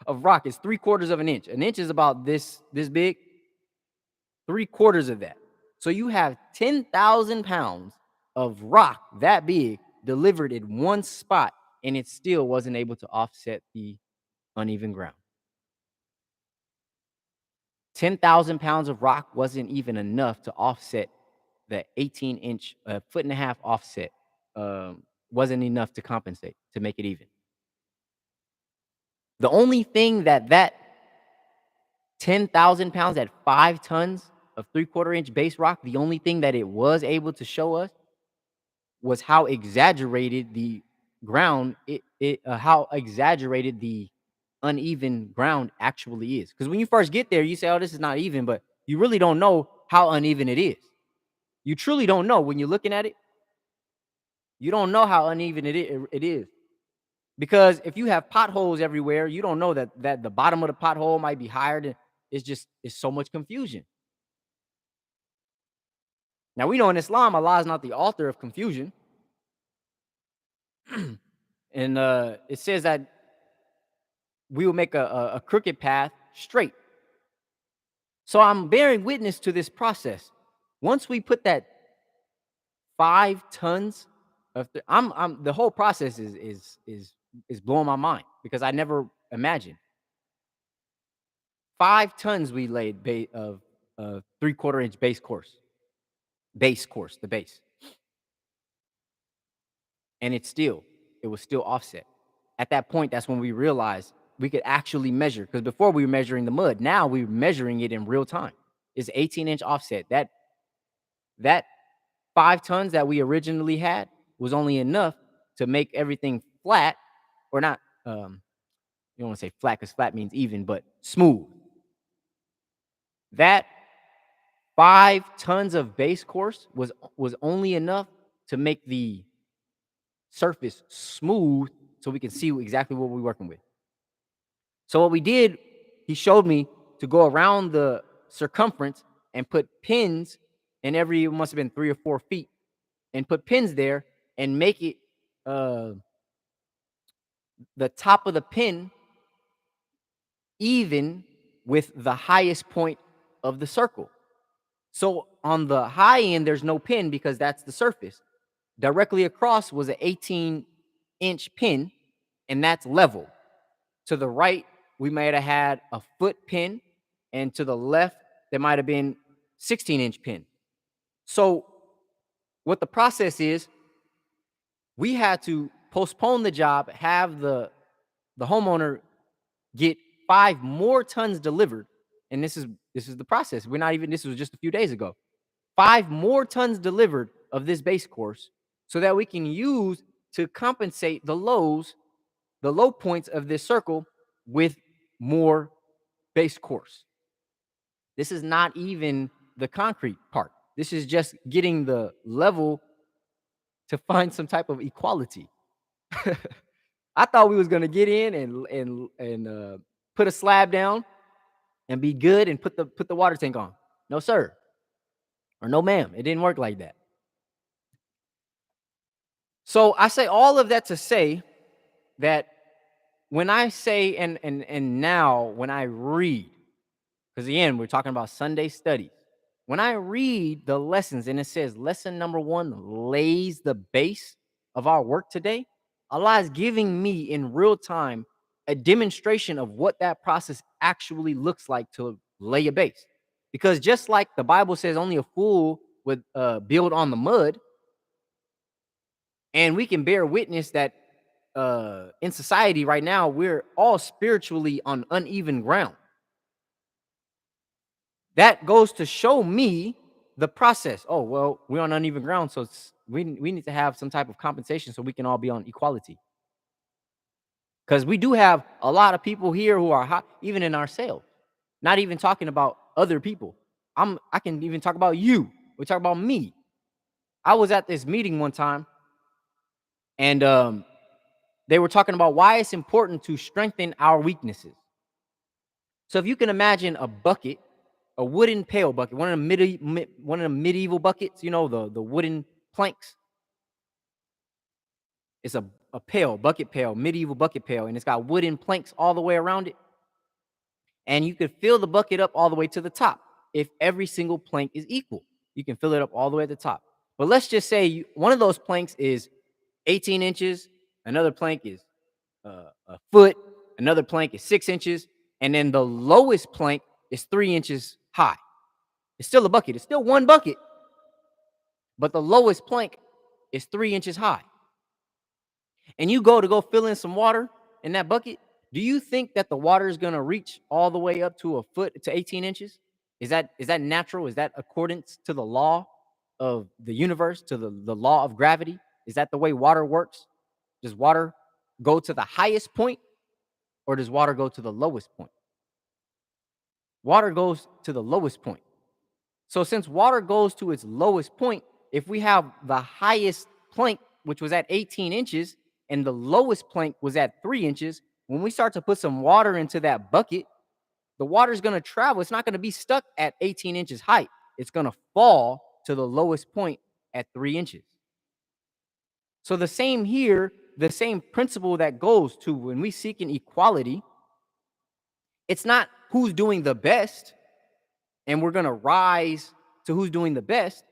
Speaker 1: Of rock is 3/4 of an inch. An inch is about this big. 3/4 of that. So you have 10,000 pounds of rock that big delivered in one spot, and it still wasn't able to offset the uneven ground. 10,000 pounds of rock wasn't even enough to offset the 18-inch, foot and a half offset. Wasn't enough to compensate, to make it even. The only thing that 10,000 pounds, at 5 tons of 3/4 inch base rock, the only thing that it was able to show us was how exaggerated the ground how exaggerated the uneven ground actually is. Because when you first get there, you say, "Oh, this is not even," but you really don't know how uneven it is. You truly don't know when you're looking at it. You don't know how uneven it is. Because if you have potholes everywhere, you don't know that the bottom of the pothole might be higher than it's so much confusion. Now we know in Islam, Allah is not the author of confusion. And it says that we will make a crooked path straight. So I'm bearing witness to this process. Once we put that 5 tons of I'm the whole process is blowing my mind because I never imagined 5 tons we laid of 3/4 inch base course, the base, and it was still offset. At that point, that's when we realized we could actually measure because before we were measuring the mud, now we're measuring it in real time. It's 18-inch offset. That 5 tons that we originally had was only enough to make everything flat, or not. You don't want to say flat because flat means even, but smooth. That 5 tons of base course was only enough to make the surface smooth, so we can see exactly what we're working with. So what we did, he showed me to go around the circumference and put pins in every, it must have been 3 or 4 feet, and put pins there and make it uh, the top of the pin even with the highest point of the circle. So on the high end, there's no pin because that's the surface. Directly across was an 18-inch pin, and that's level. To the right, we might have had a foot pin, and to the left, there might have been 16-inch pin. So what the process is, we had to postpone the job, have the homeowner get 5 more tons delivered, and this is the process. We're not even this was just a few days ago. 5 more tons delivered of this base course so that we can use to compensate the low points of this circle with more base course. This is not even the concrete part. This is just getting the level to find some type of equality. I thought we was gonna get in and put a slab down and be good and put the water tank on. No, sir, or no, ma'am. It didn't work like that. So I say all of that to say that when I say and now when I read, because again we're talking about Sunday studies. When I read the lessons and it says lesson number 1 lays the base of our work today, Allah is giving me in real time a demonstration of what that process actually looks like to lay a base. Because just like the Bible says only a fool would build on the mud, and we can bear witness that in society right now, we're all spiritually on uneven ground. That goes to show me the process. Oh, well, we're on uneven ground, so we need to have some type of compensation so we can all be on equality. Because we do have a lot of people here who are hot, even in ourselves. Not even talking about other people. I can even talk about you. We talk about me. I was at this meeting one time, and they were talking about why it's important to strengthen our weaknesses. So if you can imagine a bucket, a wooden pail bucket, one of the medieval buckets, the wooden planks. It's a pail, bucket pail, medieval bucket pail, and it's got wooden planks all the way around it. And you can fill the bucket up all the way to the top if every single plank is equal. You can fill it up all the way at the top. But let's just say one of those planks is 18 inches, another plank is a foot, another plank is 6 inches, and then the lowest plank is 3 inches high. It's still a bucket. It's still one bucket, but the lowest plank is 3 inches high. And you go fill in some water in that bucket. Do you think that the water is going to reach all the way up to a foot to 18 inches? Is that natural? Is that accordance to the law of the universe, to the law of gravity? Is that the way water works? Does water go to the highest point or does water go to the lowest point? Water goes to the lowest point. So since water goes to its lowest point, if we have the highest plank, which was at 18 inches, and the lowest plank was at 3 inches, when we start to put some water into that bucket, the water is going to travel. It's not going to be stuck at 18 inches height. It's going to fall to the lowest point at 3 inches. So the same here, the same principle that goes to when we seek an equality, it's not who's doing the best and we're going to rise to who's doing the best.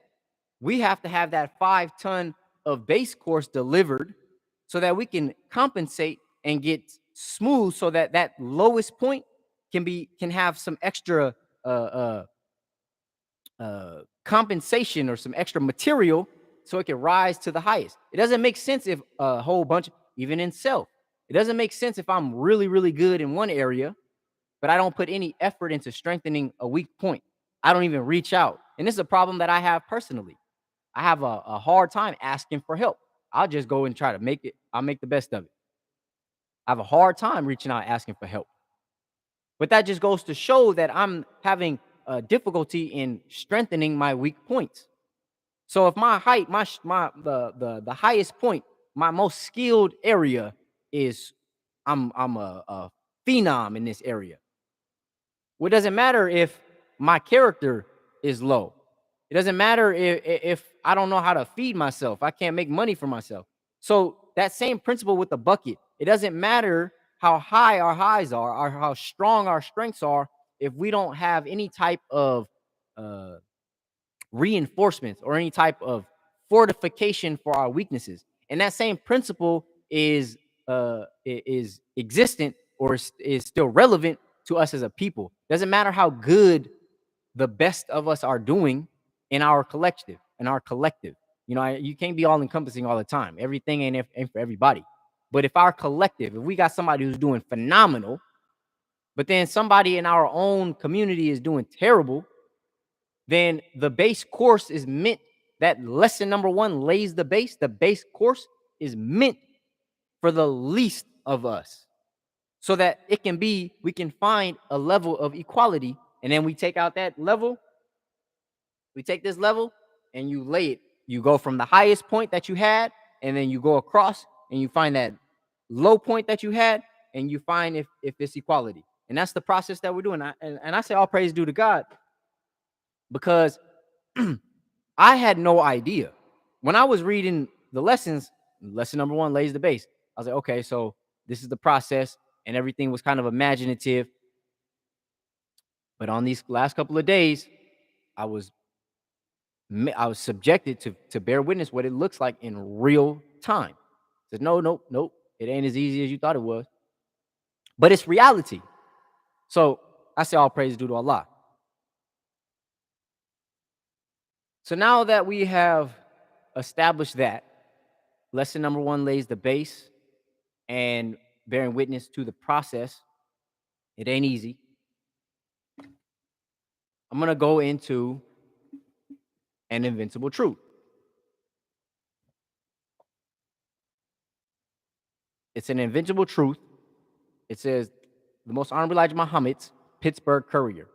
Speaker 1: We have to have that 5 ton of base course delivered so that we can compensate and get smooth so that that lowest point can have some extra uh, uh, compensation or some extra material so it can rise to the highest. It doesn't make sense if a whole bunch, even in self, it doesn't make sense if I'm really, really good in one area, but I don't put any effort into strengthening a weak point. I don't even reach out. And this is a problem that I have personally. I have a hard time asking for help. I'll just go and try to make it. I'll make the best of it. I have a hard time reaching out asking for help. But that just goes to show that I'm having difficulty in strengthening my weak points. So if my height, my the highest point, my most skilled area is I'm a phenom in this area. Well, it doesn't matter if my character is low. It doesn't matter if I don't know how to feed myself. I can't make money for myself. So that same principle with the bucket. It doesn't matter how high our highs are or how strong our strengths are if we don't have any type of uh, reinforcements or any type of fortification for our weaknesses. And that same principle is existent or is still relevant to us as a people. Doesn't matter how good the best of us are doing in our collective. You can't be all encompassing all the time. Everything ain't for everybody. But if our collective, if we got somebody who's doing phenomenal, but then somebody in our own community is doing terrible, then the base course is meant, that lesson number one lays the base. The base course is meant for the least of us so that we can find a level of equality. And then we take out that level, we take this level and you lay it. You go from the highest point that you had, and then you go across and you find that low point that you had, and you find if it's equality. And that's the process that we're doing. And I say all praise due to God, because I had no idea. When I was reading the lessons, lesson number one lays the base. I was like, okay, so this is the process, and everything was kind of imaginative. But on these last couple of days, I was subjected to bear witness what it looks like in real time. Says, no, nope, nope. It ain't as easy as you thought it was. But it's reality. So I say all praise due to Allah. So now that we have established that, lesson number one lays the base and bearing witness to the process. It ain't easy. I'm going to go into an invincible truth. It's an invincible truth. It says the Most Honorable Elijah Muhammad's Pittsburgh Courier.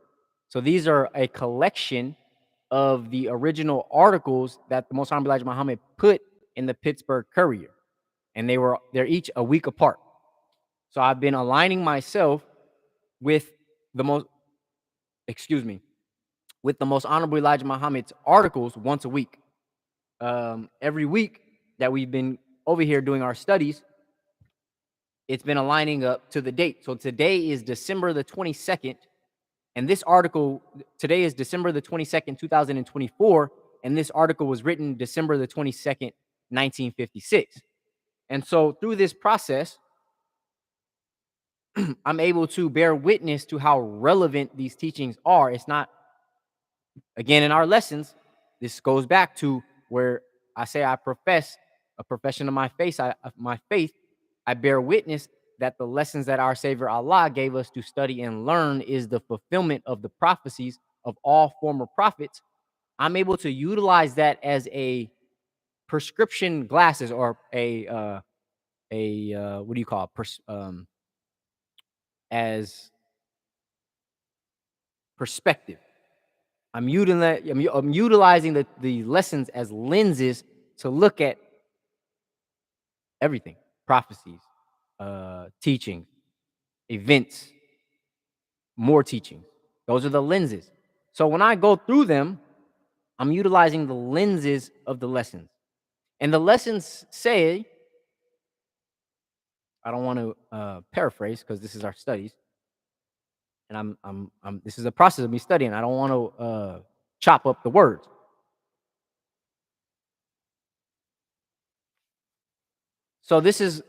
Speaker 1: So these are a collection of the original articles that the Most Honorable Elijah Muhammad put in the Pittsburgh Courier. And they're each a week apart. So I've been aligning myself with the most Honorable Elijah Muhammad's articles once a week. Every week that we've been over here doing our studies, it's been aligning up to the date. So today is December the 22nd, and this article today is December the 22nd, 2024, and this article was written December the 22nd, 1956. And so through this process, I'm able to bear witness to how relevant these teachings are. It's not, again, in our lessons, this goes back to where I say I profess a profession of my faith. I bear witness that the lessons that our Savior Allah gave us to study and learn is the fulfillment of the prophecies of all former prophets. I'm able to utilize that as a prescription glasses or what do you call it? As perspective. I'm utilizing the lessons as lenses to look at everything, prophecies, teaching, events, more teaching. Those are the lenses. So when I go through them, I'm utilizing the lenses of the lessons. And the lessons say, I don't want to paraphrase because this is our studies, and this is a process of me studying. I don't want to chop up the words. So this is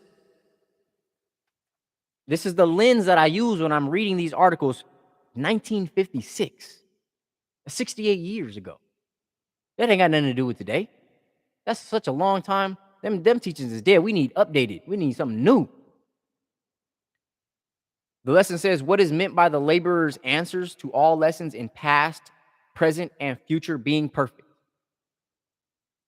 Speaker 1: the lens that I use when I'm reading these articles. 1956, 68 years ago. That ain't got nothing to do with today. That's such a long time. Them teachings is dead. We need updated. We need something new. The lesson says, what is meant by the laborer's answers to all lessons in past, present, and future being perfect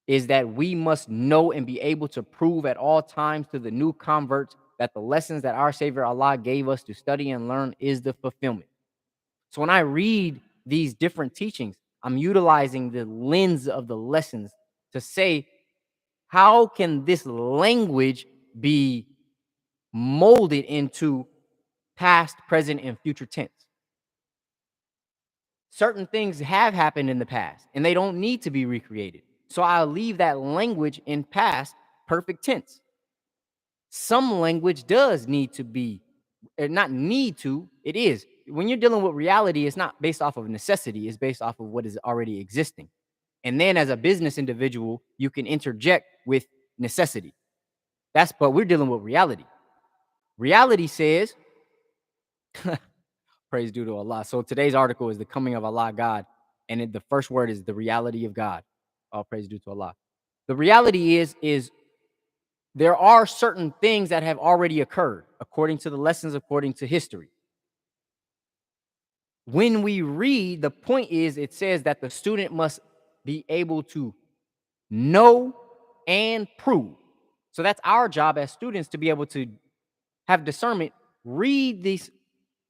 Speaker 1: is that we must know and be able to prove at all times to the new converts that the lessons that our Savior Allah gave us to study and learn is the fulfillment. So when I read these different teachings, I'm utilizing the lens of the lessons to say, how can this language be molded into past, present, and future tense? Certain things have happened in the past and they don't need to be recreated. So I'll leave that language in past perfect tense. Some language does need to be, not need to, it is. When you're dealing with reality, it's not based off of necessity, it's based off of what is already existing. And then as a business individual, you can interject with necessity. But we're dealing with reality. Reality says, praise due to Allah. So today's article is the coming of Allah God. And the first word is the reality of God. All praise due to Allah. The reality is there are certain things that have already occurred according to the lessons, according to history. When we read, the point is it says that the student must be able to know and prove. So that's our job as students, to be able to have discernment, read these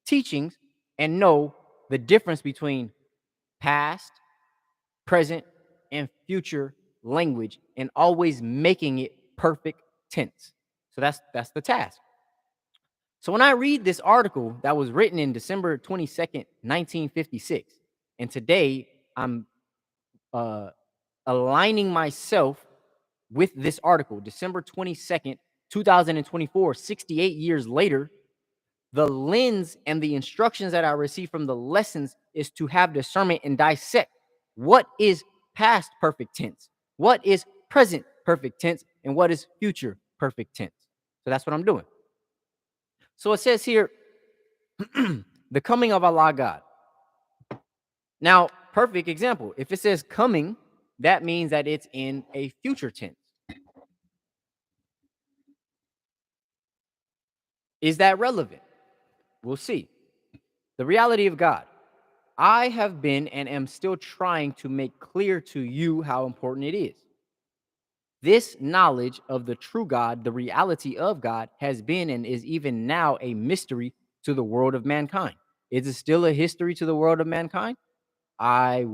Speaker 1: teachings, and know the difference between past, present, and future language, and always making it perfect tense. So that's the task. So when I read this article that was written in December 22nd, 1956, and today I'm uh, aligning myself with this article, December 22nd, 2024, 68 years later, the lens and the instructions that I receive from the lessons is to have discernment and dissect what is past perfect tense, what is present perfect tense, and what is future perfect tense. So that's what I'm doing. So it says here, the coming of Allah God. Now, perfect example. If it says coming, that means that it's in a future tense. Is that relevant? We'll see. The reality of God. I have been and am still trying to make clear to you how important it is. This knowledge of the true God, the reality of God, has been and is even now a mystery to the world of mankind. Is it still a history to the world of mankind? I'd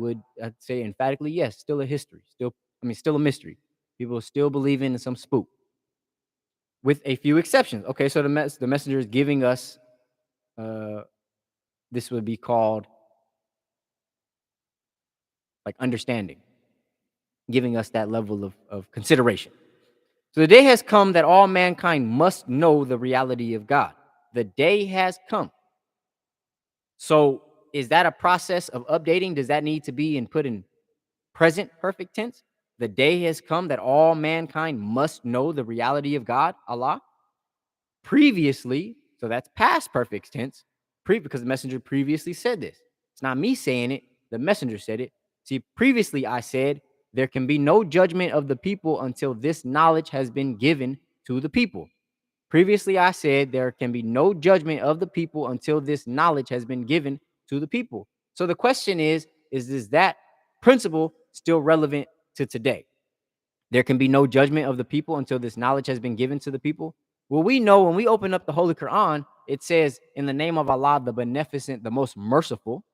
Speaker 1: say emphatically yes, still a history. Still a mystery. People still believe in some spook, with a few exceptions. Okay, so the messenger is giving us this would be called like understanding, giving us that level of consideration. So the day has come that all mankind must know the reality of God. The day has come. So is that a process of updating? Does that need to be put in present perfect tense? The day has come that all mankind must know the reality of God, Allah. Previously, so that's past perfect tense, because the messenger previously said this. It's not me saying it, the messenger said it. See, previously I said, there can be no judgment of the people until this knowledge has been given to the people. Previously I said, there can be no judgment of the people until this knowledge has been given to the people. So the question is that principle still relevant to today? There can be no judgment of the people until this knowledge has been given to the people. Well, we know when we open up the Holy Quran, it says, in the name of Allah, the beneficent, the most merciful.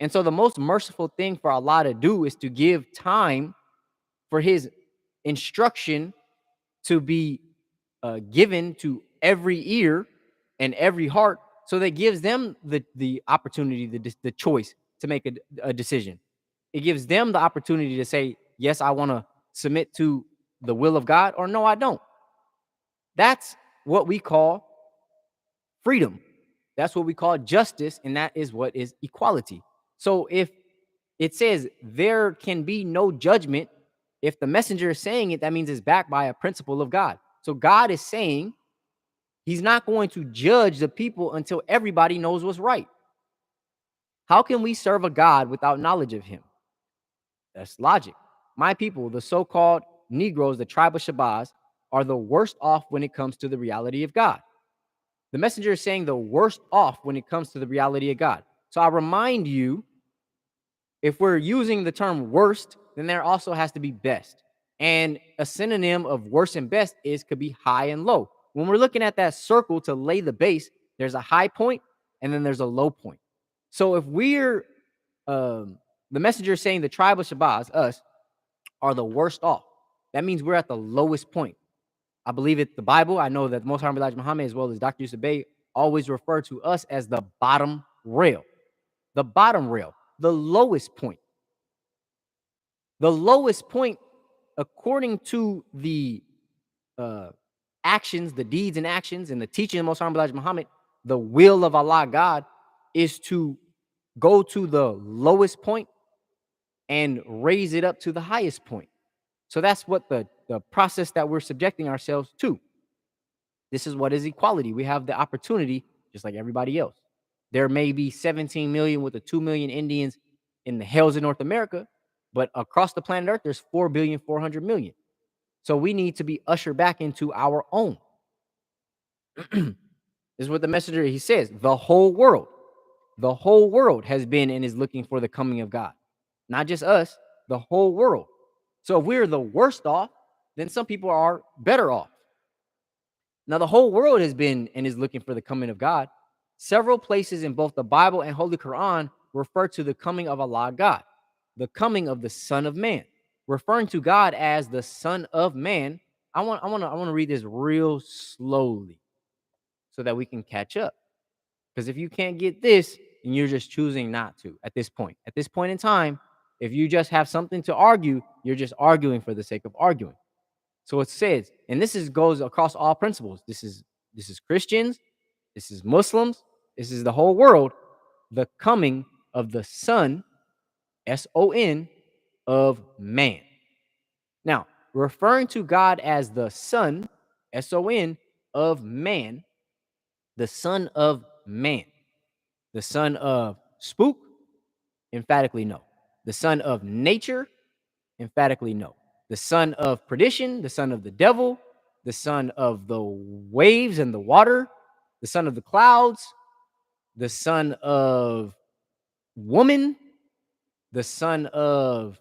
Speaker 1: And so the most merciful thing for Allah to do is to give time for his instruction to be given to every ear and every heart. So that gives them the opportunity, the choice to make a decision. It gives them the opportunity to say, yes, I want to submit to the will of God, or no, I don't. That's what we call freedom. That's what we call justice, and that is what is equality. So if it says there can be no judgment, if the messenger is saying it, that means it's backed by a principle of God. So God is saying he's not going to judge the people until everybody knows what's right. How can we serve a God without knowledge of him? That's logic. My people, the so-called Negroes, the tribe of Shabazz, are the worst off when it comes to the reality of God. The messenger is saying the worst off when it comes to the reality of God. So I remind you, if we're using the term worst, then there also has to be best. And a synonym of worst and best could be high and low. When we're looking at that circle to lay the base, there's a high point and then there's a low point. So if we're the messenger is saying the tribe of Shabazz, us, are the worst off, that means we're at the lowest point. I believe it. The Bible, I know that Most High Elijah Muhammad, as well as Dr. Yusuf Bey, always refer to us as the bottom rail. The bottom rail, the lowest point. The lowest point, according to the actions, the deeds and actions, and the teaching of Most High Elijah Muhammad, the will of Allah God is to go to the lowest point and raise it up to the highest point. So that's what the process that we're subjecting ourselves to. This is what is equality. We have the opportunity, just like everybody else. There may be 17 million with the 2 million Indians in the hills of North America, but across the planet Earth, there's 4,400,000,000. So we need to be ushered back into our own. This is what the messenger, he says, the whole world has been and is looking for the coming of God. Not just us, the whole world. So if we're the worst off, then some people are better off. Now, the whole world has been and is looking for the coming of God. Several places in both the Bible and Holy Quran refer to the coming of Allah God, the coming of the Son of Man, referring to God as the Son of Man. I want to read this real slowly so that we can catch up. Because if you can't get this, then you're just choosing not to at this point. At this point in time, if you just have something to argue, you're just arguing for the sake of arguing. So it says, and goes across all principles. This is Christians, this is Muslims, this is the whole world. The coming of the Son, S-O-N, of man. Now, referring to God as the Son, S-O-N, of man, the Son of man, the son of spook, emphatically no. The son of nature, emphatically no. The son of perdition, the son of the devil, the son of the waves and the water, the son of the clouds, the son of woman, the son of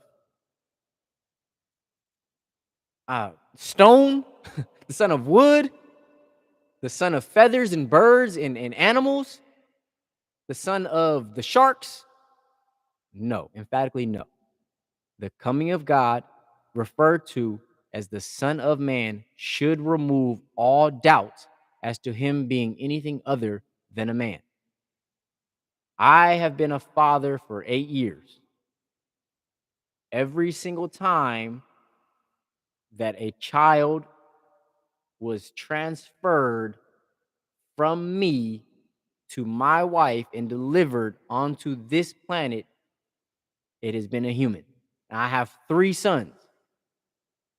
Speaker 1: stone, the son of wood, the son of feathers and birds and animals, the son of the sharks. No, emphatically no. The coming of God, referred to as the Son of Man, should remove all doubt as to him being anything other than a man. I have been a father for 8 years. Every single time that a child was transferred from me to my wife and delivered onto this planet, it has been a human. And I have 3 sons.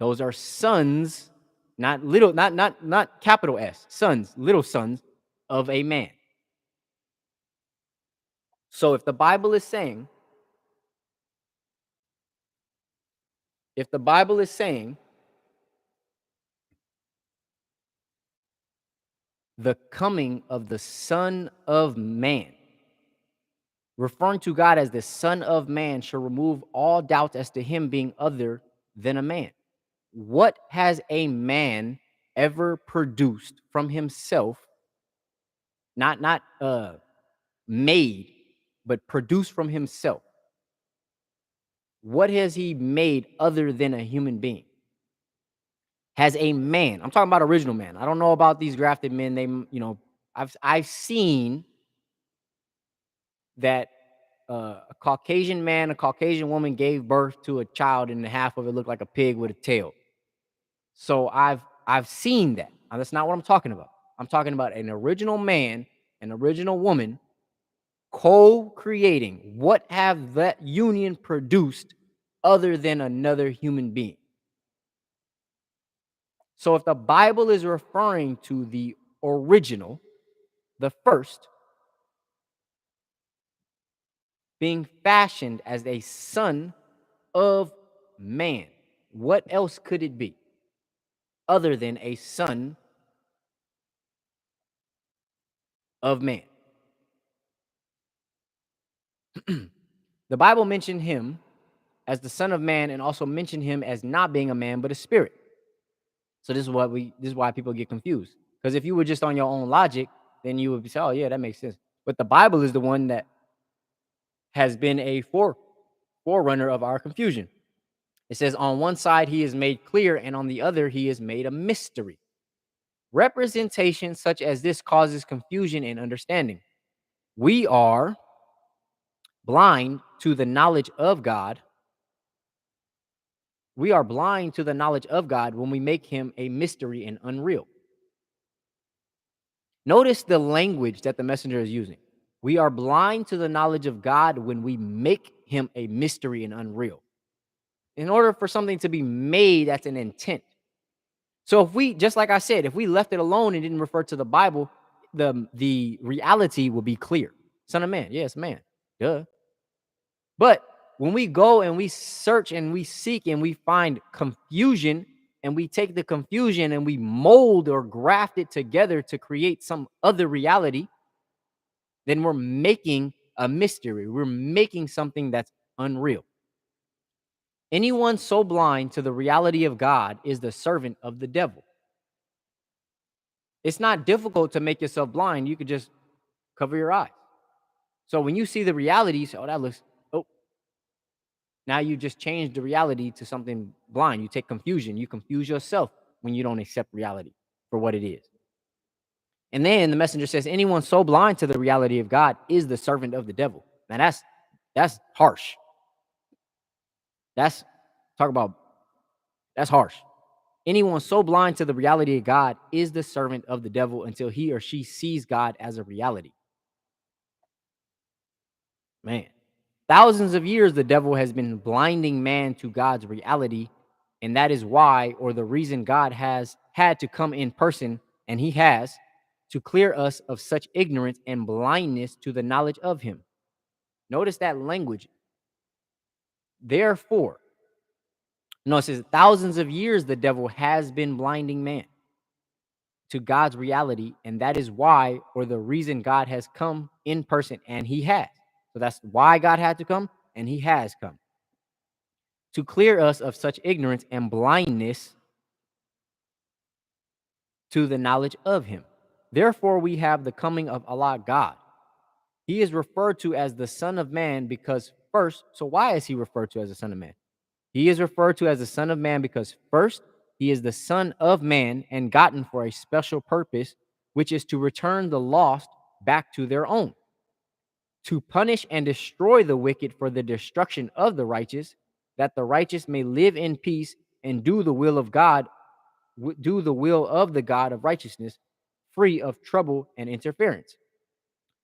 Speaker 1: Those are sons, not little, not capital S, sons, little sons of a man. So if the Bible is saying, the coming of the Son of Man, referring to God as the Son of Man, shall remove all doubt as to him being other than a man. What has a man ever produced from himself, not made, but produced from himself? What has he made other than a human being? Has a man, I'm talking about original man. I don't know about these grafted men. I've seen that a Caucasian man, a Caucasian woman gave birth to a child, and the half of it looked like a pig with a tail. So I've seen that. Now, that's not what I'm talking about. I'm talking about an original man, an original woman co-creating. What have that union produced other than another human being? So if the Bible is referring to the original, the first, being fashioned as a son of man, what else could it be other than a son of man? The Bible mentioned him as the son of man and also mentioned him as not being a man but a spirit. So this is why people get confused. Because if you were just on your own logic, then you would say, "Oh yeah, that makes sense." But the Bible is the one that has been a forerunner of our confusion. It says, "On one side he is made clear, and on the other he is made a mystery." Representation such as this causes confusion in understanding. We are blind to the knowledge of God. We are blind to the knowledge of God when we make him a mystery and unreal. Notice the language that the messenger is using. We are blind to the knowledge of God when we make him a mystery and unreal. In order for something to be made, that's an intent. So if we, just like I said, if we left it alone and didn't refer to the Bible, the reality will be clear. Son of man, yes, man. Duh. But when we go and we search and we seek and we find confusion, and we take the confusion and we mold or graft it together to create some other reality, then we're making a mystery. We're making something that's unreal. Anyone so blind to the reality of God is the servant of the devil. It's not difficult to make yourself blind. You could just cover your eyes. So when you see the reality, you say, "Oh, that looks, oh," now you just change the reality to something blind. You take confusion. You confuse yourself when you don't accept reality for what it is. And then the messenger says, "Anyone so blind to the reality of God is the servant of the devil." Now that's harsh. That's talk about that's harsh. Anyone so blind to the reality of God is the servant of the devil until he or she sees God as a reality. Man, thousands of years the devil has been blinding man to God's reality, and that is why, or the reason, God has had to come in person, and he has, to clear us of such ignorance and blindness to the knowledge of him. Notice that language. Therefore, no, it says thousands of years the devil has been blinding man to God's reality, and that is why, or the reason, God has come in person, and he has. So that's why God had to come, and he has come to clear us of such ignorance and blindness to the knowledge of him. Therefore, we have the coming of Allah God. He is referred to as the Son of Man because first, so why is he referred to as the Son of Man? He is referred to as the Son of Man because first, he is the Son of Man and gotten for a special purpose, which is to return the lost back to their own, to punish and destroy the wicked for the destruction of the righteous, that the righteous may live in peace and do the will of God, do the will of the God of righteousness, free of trouble and interference.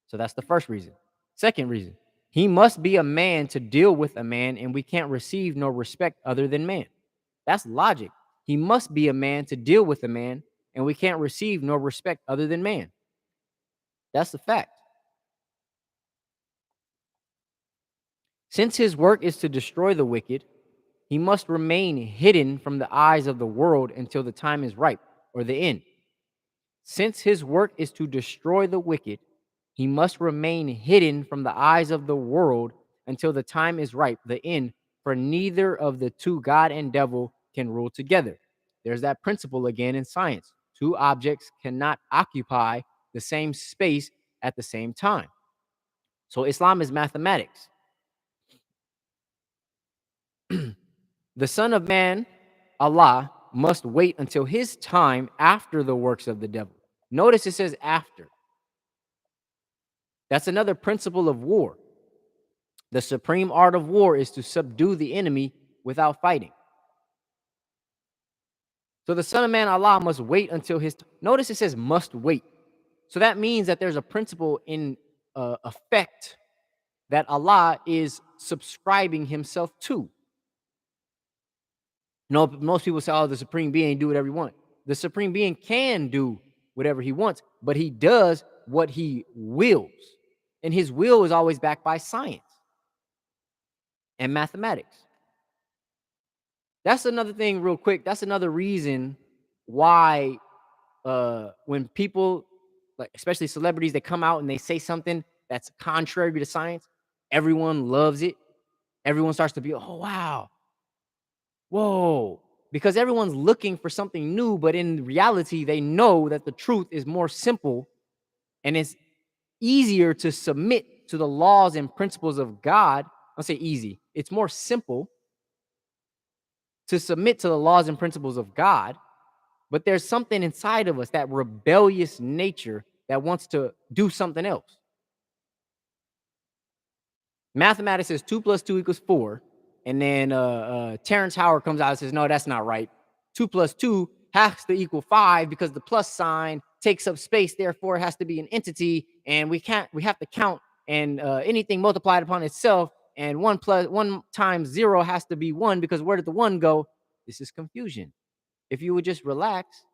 Speaker 1: So that's the first reason. Second reason, he must be a man to deal with a man, and we can't receive nor respect other than man. That's logic. He must be a man to deal with a man, and we can't receive nor respect other than man. That's the fact. Since his work is to destroy the wicked, he must remain hidden from the eyes of the world until the time is ripe, or the end. Since his work is to destroy the wicked, he must remain hidden from the eyes of the world until the time is ripe, the end, for neither of the two, God and devil, can rule together. There's that principle again in science. Two objects cannot occupy the same space at the same time. So Islam is mathematics. The Son of Man, Allah, must wait until his time after the works of the devil. Notice it says after. That's another principle of war. The supreme art of war is to subdue the enemy without fighting. So the Son of Man, Allah, must wait until his. Notice it says must wait. So that means that there's a principle in effect that Allah is subscribing himself to. No, most people say, "Oh, the Supreme Being do whatever he wants." The Supreme Being can do whatever he wants, but he does what he wills, and his will is always backed by science and mathematics. That's another thing, real quick. That's another reason why when people, like especially celebrities, they come out and they say something that's contrary to science, everyone loves it. Everyone starts to be, oh wow, whoa, because everyone's looking for something new, but in reality, they know that the truth is more simple and it's easier to submit to the laws and principles of God. I'll say easy. It's more simple to submit to the laws and principles of God, but there's something inside of us, that rebellious nature that wants to do something else. Mathematics says 2 plus 2 equals 4. And then Terrence Howard comes out and says, no, that's not right. 2 plus 2 has to equal 5 because the plus sign takes up space. Therefore, it has to be an entity. And we have to count, and anything multiplied upon itself. And 1 times 0 has to be 1, because where did the 1 go? This is confusion. If you would just relax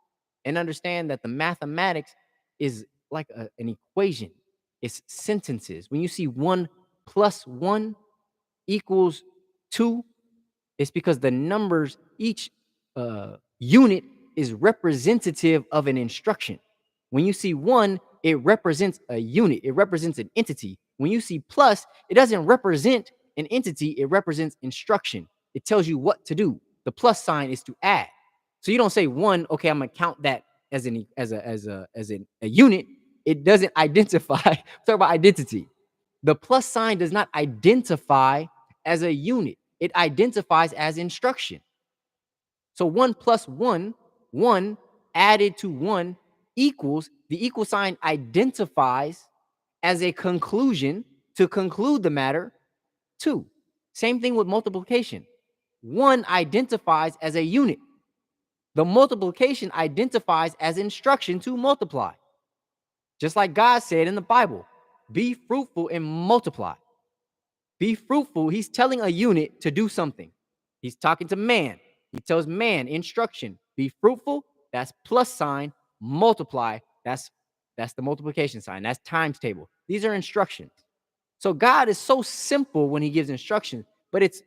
Speaker 1: and understand that the mathematics is like an equation, it's sentences. When you see 1 plus 1 equals 2, it's because the numbers, each unit is representative of an instruction. When you see 1, it represents a unit, it represents an entity. When you see plus, it doesn't represent an entity, it represents instruction. It tells you what to do. The plus sign is to add. So you don't say 1, okay, I'm gonna count that as a unit. It doesn't identify. Talk about identity. The plus sign does not identify as a unit. It identifies as instruction. So 1 plus 1, 1 added to 1 equals, the equal sign identifies as a conclusion to conclude the matter, 2. Same thing with multiplication. 1 identifies as a unit. The multiplication identifies as instruction to multiply. Just like God said in the Bible, be fruitful and multiply. Be fruitful. He's telling a unit to do something. He's talking to man. He tells man instruction. Be fruitful. That's plus sign. Multiply. That's the multiplication sign. That's times table. These are instructions. So God is so simple when he gives instructions, but it's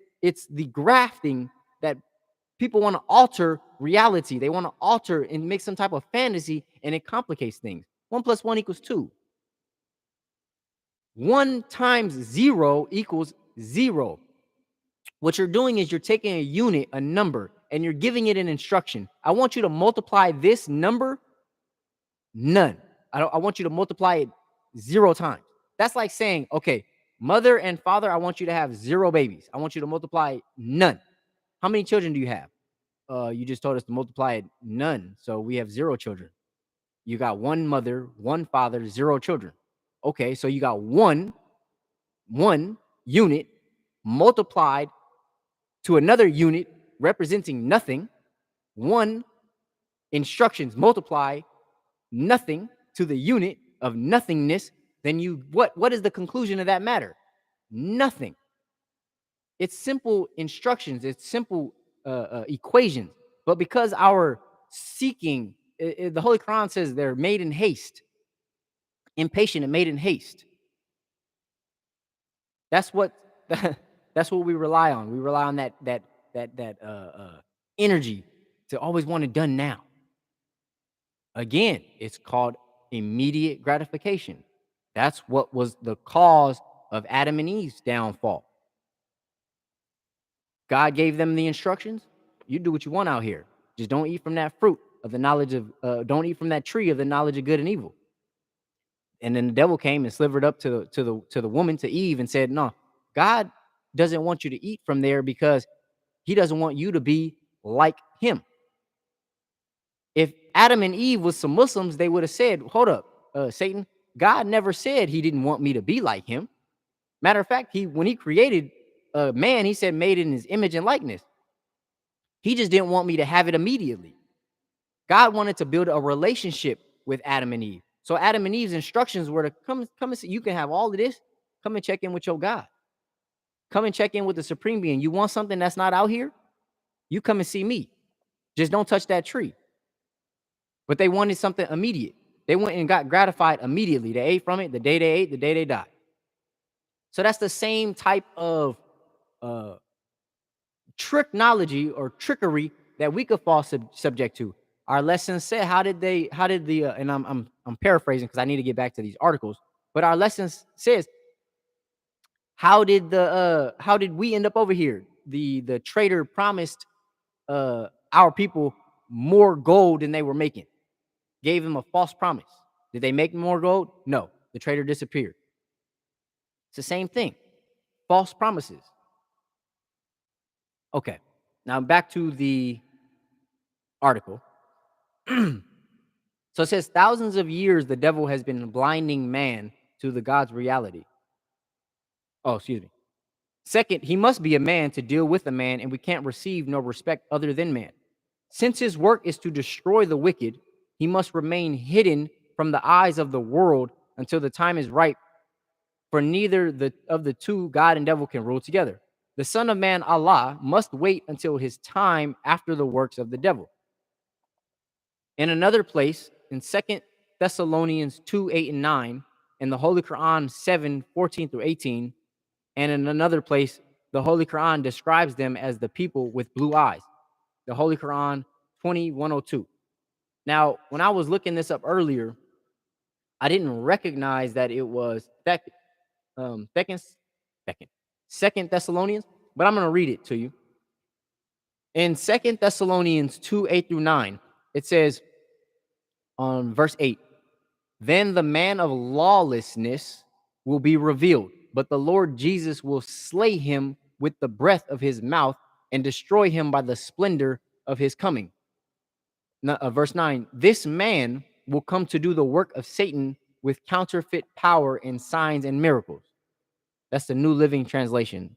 Speaker 1: the grafting that people want to alter reality. They want to alter and make some type of fantasy, and it complicates things. 1 plus 1 equals 2. 1 times 0 equals 0. What you're doing is you're taking a unit, a number, and you're giving it an instruction. I want you to multiply this number, none. I want you to multiply it 0 times. That's like saying, okay, mother and father, I want you to have 0 babies. I want you to multiply none. How many children do you have? You just told us to multiply it none. So we have 0 children. You got 1 mother, 1 father, 0 children. Okay, so you got one unit multiplied to another unit representing nothing. 1 instructions multiply nothing to the unit of nothingness. Then what is the conclusion of that matter? Nothing. It's simple instructions. It's simple equations. But because our seeking, the Holy Quran says they're made in haste, impatient and made in haste. That's what we rely on. We rely on that energy to always want it done now. Again, it's called immediate gratification. That's what was the cause of Adam and Eve's downfall. God gave them the instructions. You do what you want out here. Just don't eat from that fruit of the knowledge of, don't eat from that tree of the knowledge of good and evil. And then the devil came and slivered up to the woman, to Eve, and said, no, God doesn't want you to eat from there because he doesn't want you to be like him. If Adam and Eve was some Muslims, they would have said, hold up, Satan, God never said he didn't want me to be like him. Matter of fact, when he created man, he said made in his image and likeness. He just didn't want me to have it immediately. God wanted to build a relationship with Adam and Eve. So Adam and Eve's instructions were to come and see, you can have all of this. Come and check in with your God. Come and check in with the supreme being. You want something that's not out here? You come and see me. Just don't touch that tree. But they wanted something immediate. They went and got gratified immediately. They ate from it the day they ate, the day they died. So that's the same type of technology or trickery that we could fall subject to. Our lesson said, how did the and I'm paraphrasing because I need to get back to these articles, but our lesson says, how did we end up over here? The trader promised our people more gold than they were making. Gave him a false promise. Did they make more gold? No. The trader disappeared. It's the same thing. False promises. Okay. Now back to the article. So it says, thousands of years the devil has been blinding man to the God's reality. Oh, excuse me. Second, he must be a man to deal with a man, and we can't receive nor respect other than man. Since his work is to destroy the wicked, he must remain hidden from the eyes of the world until the time is ripe, for neither of the two, God and devil, can rule together. The Son of Man, Allah, must wait until his time after the works of the devil. In another place, in 2 Thessalonians 2, 8, and 9, and the Holy Quran 7, 14 through 18, and in another place, the Holy Quran describes them as the people with blue eyes. The Holy Quran 20, 102. Now, when I was looking this up earlier, I didn't recognize that it was Second Thessalonians, but I'm going to read it to you. In 2 Thessalonians 2, 8 through 9, it says on verse 8, then the man of lawlessness will be revealed, but the Lord Jesus will slay him with the breath of his mouth and destroy him by the splendor of his coming. Verse 9, this man will come to do the work of Satan with counterfeit power and signs and miracles. That's the New Living Translation.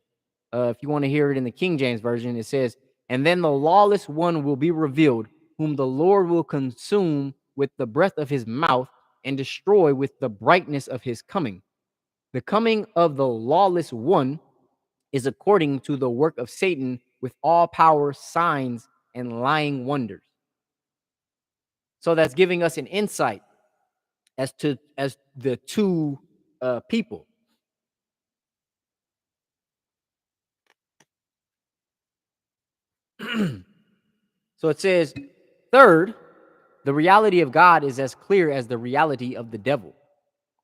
Speaker 1: If you want to hear it in the King James Version, it says, and then the lawless one will be revealed, whom the Lord will consume with the breath of his mouth and destroy with the brightness of his coming. The coming of the lawless one is according to the work of Satan with all power, signs, and lying wonders. So that's giving us an insight as the two people. So it says, third, the reality of God is as clear as the reality of the devil,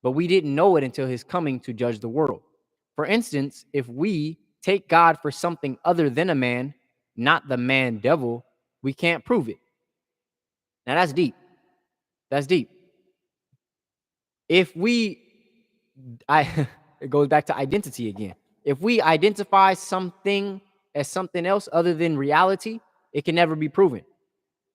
Speaker 1: but we didn't know it until his coming to judge the world. For instance, if we take God for something other than a man, not the man devil, we can't prove it. Now that's deep. That's deep. If it goes back to identity again. If we identify something as something else other than reality, it can never be proven.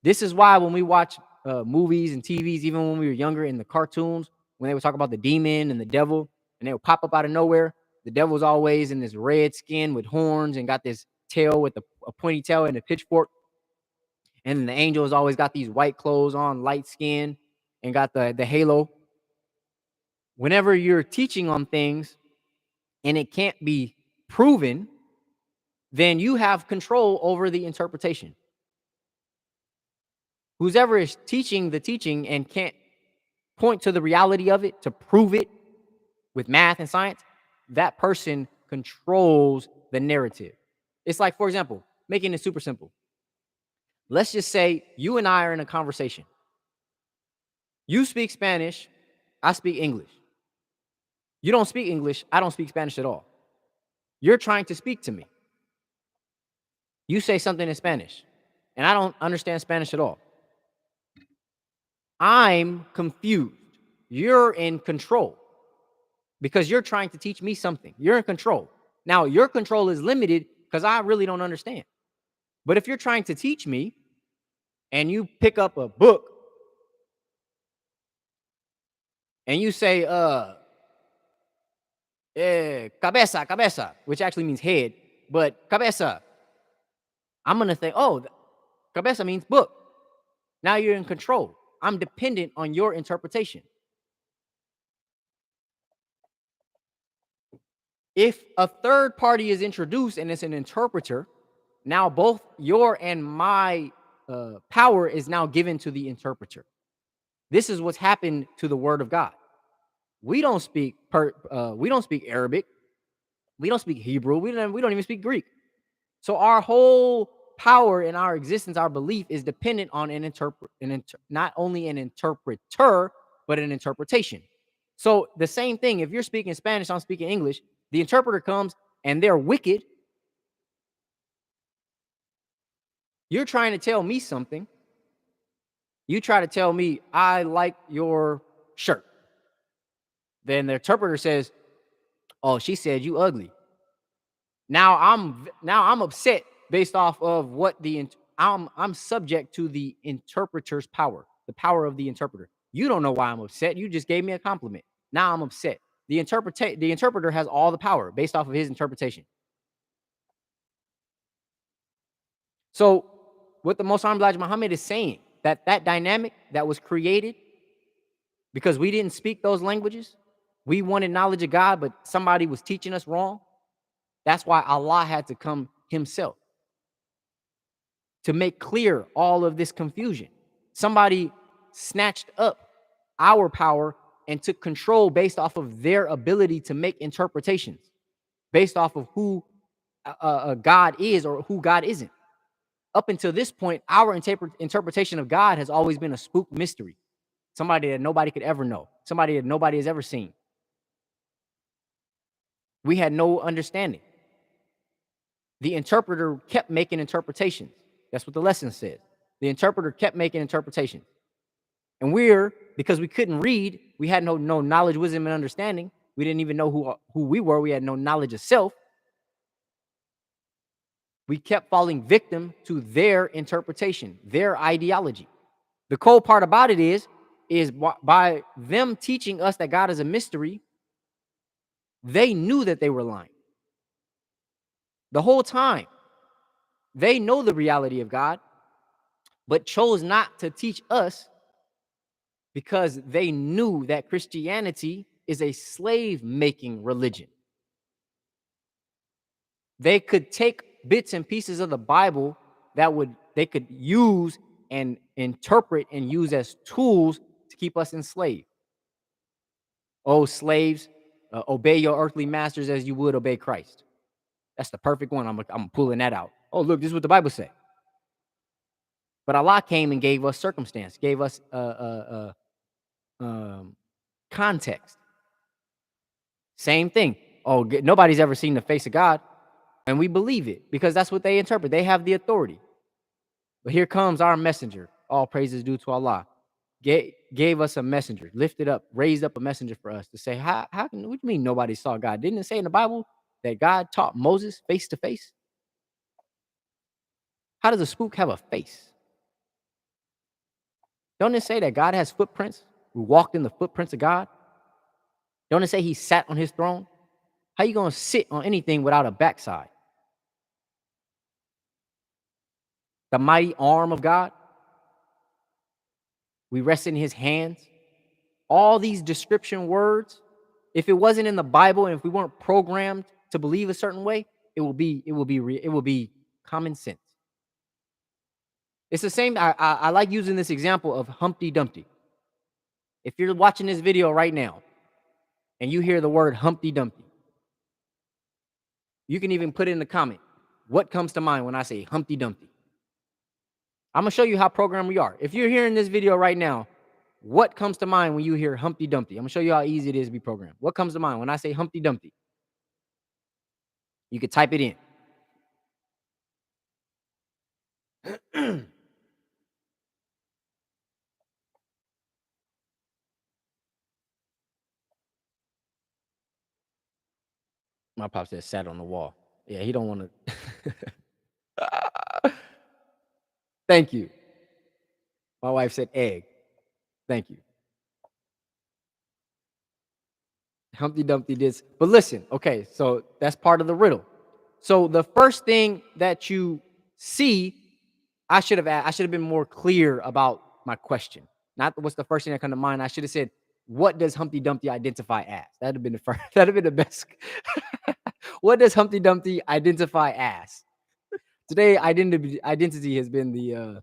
Speaker 1: This is why when we watch movies and TVs, even when we were younger, in the cartoons, when they would talk about the demon and the devil, and they would pop up out of nowhere, the devil's always in this red skin with horns and got this tail with a pointy tail and a pitchfork. And then the angels always got these white clothes on, light skin, and got the halo. Whenever you're teaching on things and it can't be proven, then you have control over the interpretation. Whoever is teaching the teaching and can't point to the reality of it to prove it with math and science, that person controls the narrative. It's like, for example, making it super simple. Let's just say you and I are in a conversation. You speak Spanish, I speak English. You don't speak English, I don't speak Spanish at all. You're trying to speak to me. You say something in Spanish. and I don't understand Spanish at all. I'm confused. You're in control because you're trying to teach me something. You're in control. Now, your control is limited because I really don't understand. But if you're trying to teach me and you pick up a book and you say, cabeza, cabeza, which actually means head, but cabeza, I'm going to think, oh, cabeza means book. Now you're in control. I'm dependent on your interpretation. If a third party is introduced and it's an interpreter, now both your and my power is now given to the interpreter. This is what's happened to the word of God. We don't speak we don't speak Arabic. We don't speak Hebrew. We don't even speak Greek. So our whole power in our existence, our belief is dependent on not only an interpreter, but an interpretation. So the same thing, if you're speaking Spanish, I'm speaking English, the interpreter comes and they're wicked. You're trying to tell me something. You try to tell me, I like your shirt. Then the interpreter says, oh, she said you ugly. Now I'm upset based off of what I'm subject to the interpreter's power, the power of the interpreter. You don't know why I'm upset. You just gave me a compliment. Now I'm upset. The interpreter has all the power based off of his interpretation. So what the Most High Elijah Muhammad is saying, that dynamic that was created because we didn't speak those languages, we wanted knowledge of God, but somebody was teaching us wrong. That's why Allah had to come himself to make clear all of this confusion. Somebody snatched up our power and took control based off of their ability to make interpretations based off of who God is or who God isn't. Up until this point, our interpretation of God has always been a spook mystery. Somebody that nobody could ever know. Somebody that nobody has ever seen. We had no understanding. The interpreter kept making interpretations. That's what the lesson says. The interpreter kept making interpretations. And because we couldn't read, we had no knowledge, wisdom, and understanding. We didn't even know who we were. We had no knowledge of self. We kept falling victim to their interpretation, their ideology. The cold part about it is by them teaching us that God is a mystery, they knew that they were lying. The whole time. They know the reality of God, but chose not to teach us because they knew that Christianity is a slave-making religion. They could take bits and pieces of the Bible they could use and interpret and use as tools to keep us enslaved. Oh, slaves, obey your earthly masters as you would obey Christ. That's the perfect one. I'm pulling that out. Oh, look, this is what the Bible says. But Allah came and gave us circumstance, gave us context. Same thing. Oh, nobody's ever seen the face of God, and we believe it because that's what they interpret. They have the authority. But here comes our messenger. All praises due to Allah. Gave us a messenger, lifted up, raised up a messenger for us to say, how what do you mean nobody saw God? Didn't it say in the Bible that God taught Moses face to face? How does a spook have a face? Don't it say that God has footprints? We walked in the footprints of God. Don't it say he sat on his throne? How you going to sit on anything without a backside? The mighty arm of God. We rest in his hands. All these description words, if it wasn't in the Bible and if we weren't programmed to believe a certain way, it will be common sense. It's the same. I like using this example of Humpty Dumpty. If you're watching this video right now and you hear the word Humpty Dumpty, you can even put it in the comment. What comes to mind when I say Humpty Dumpty? I'm going to show you how programmed we are. If you're hearing this video right now, what comes to mind when you hear Humpty Dumpty? I'm going to show you how easy it is to be programmed. What comes to mind when I say Humpty Dumpty? You could type it in. My pop said sat on the wall. Yeah, he don't want to. Thank you. My wife said egg. Thank you. Humpty Dumpty did. But listen, okay, so that's part of the riddle. So the first thing that you see, I should have been more clear about my question. Not what's the first thing that come to mind. I should have said, what does Humpty Dumpty identify as? That'd have been the first. That'd have been the best. What does Humpty Dumpty identify as? Today, identity has been the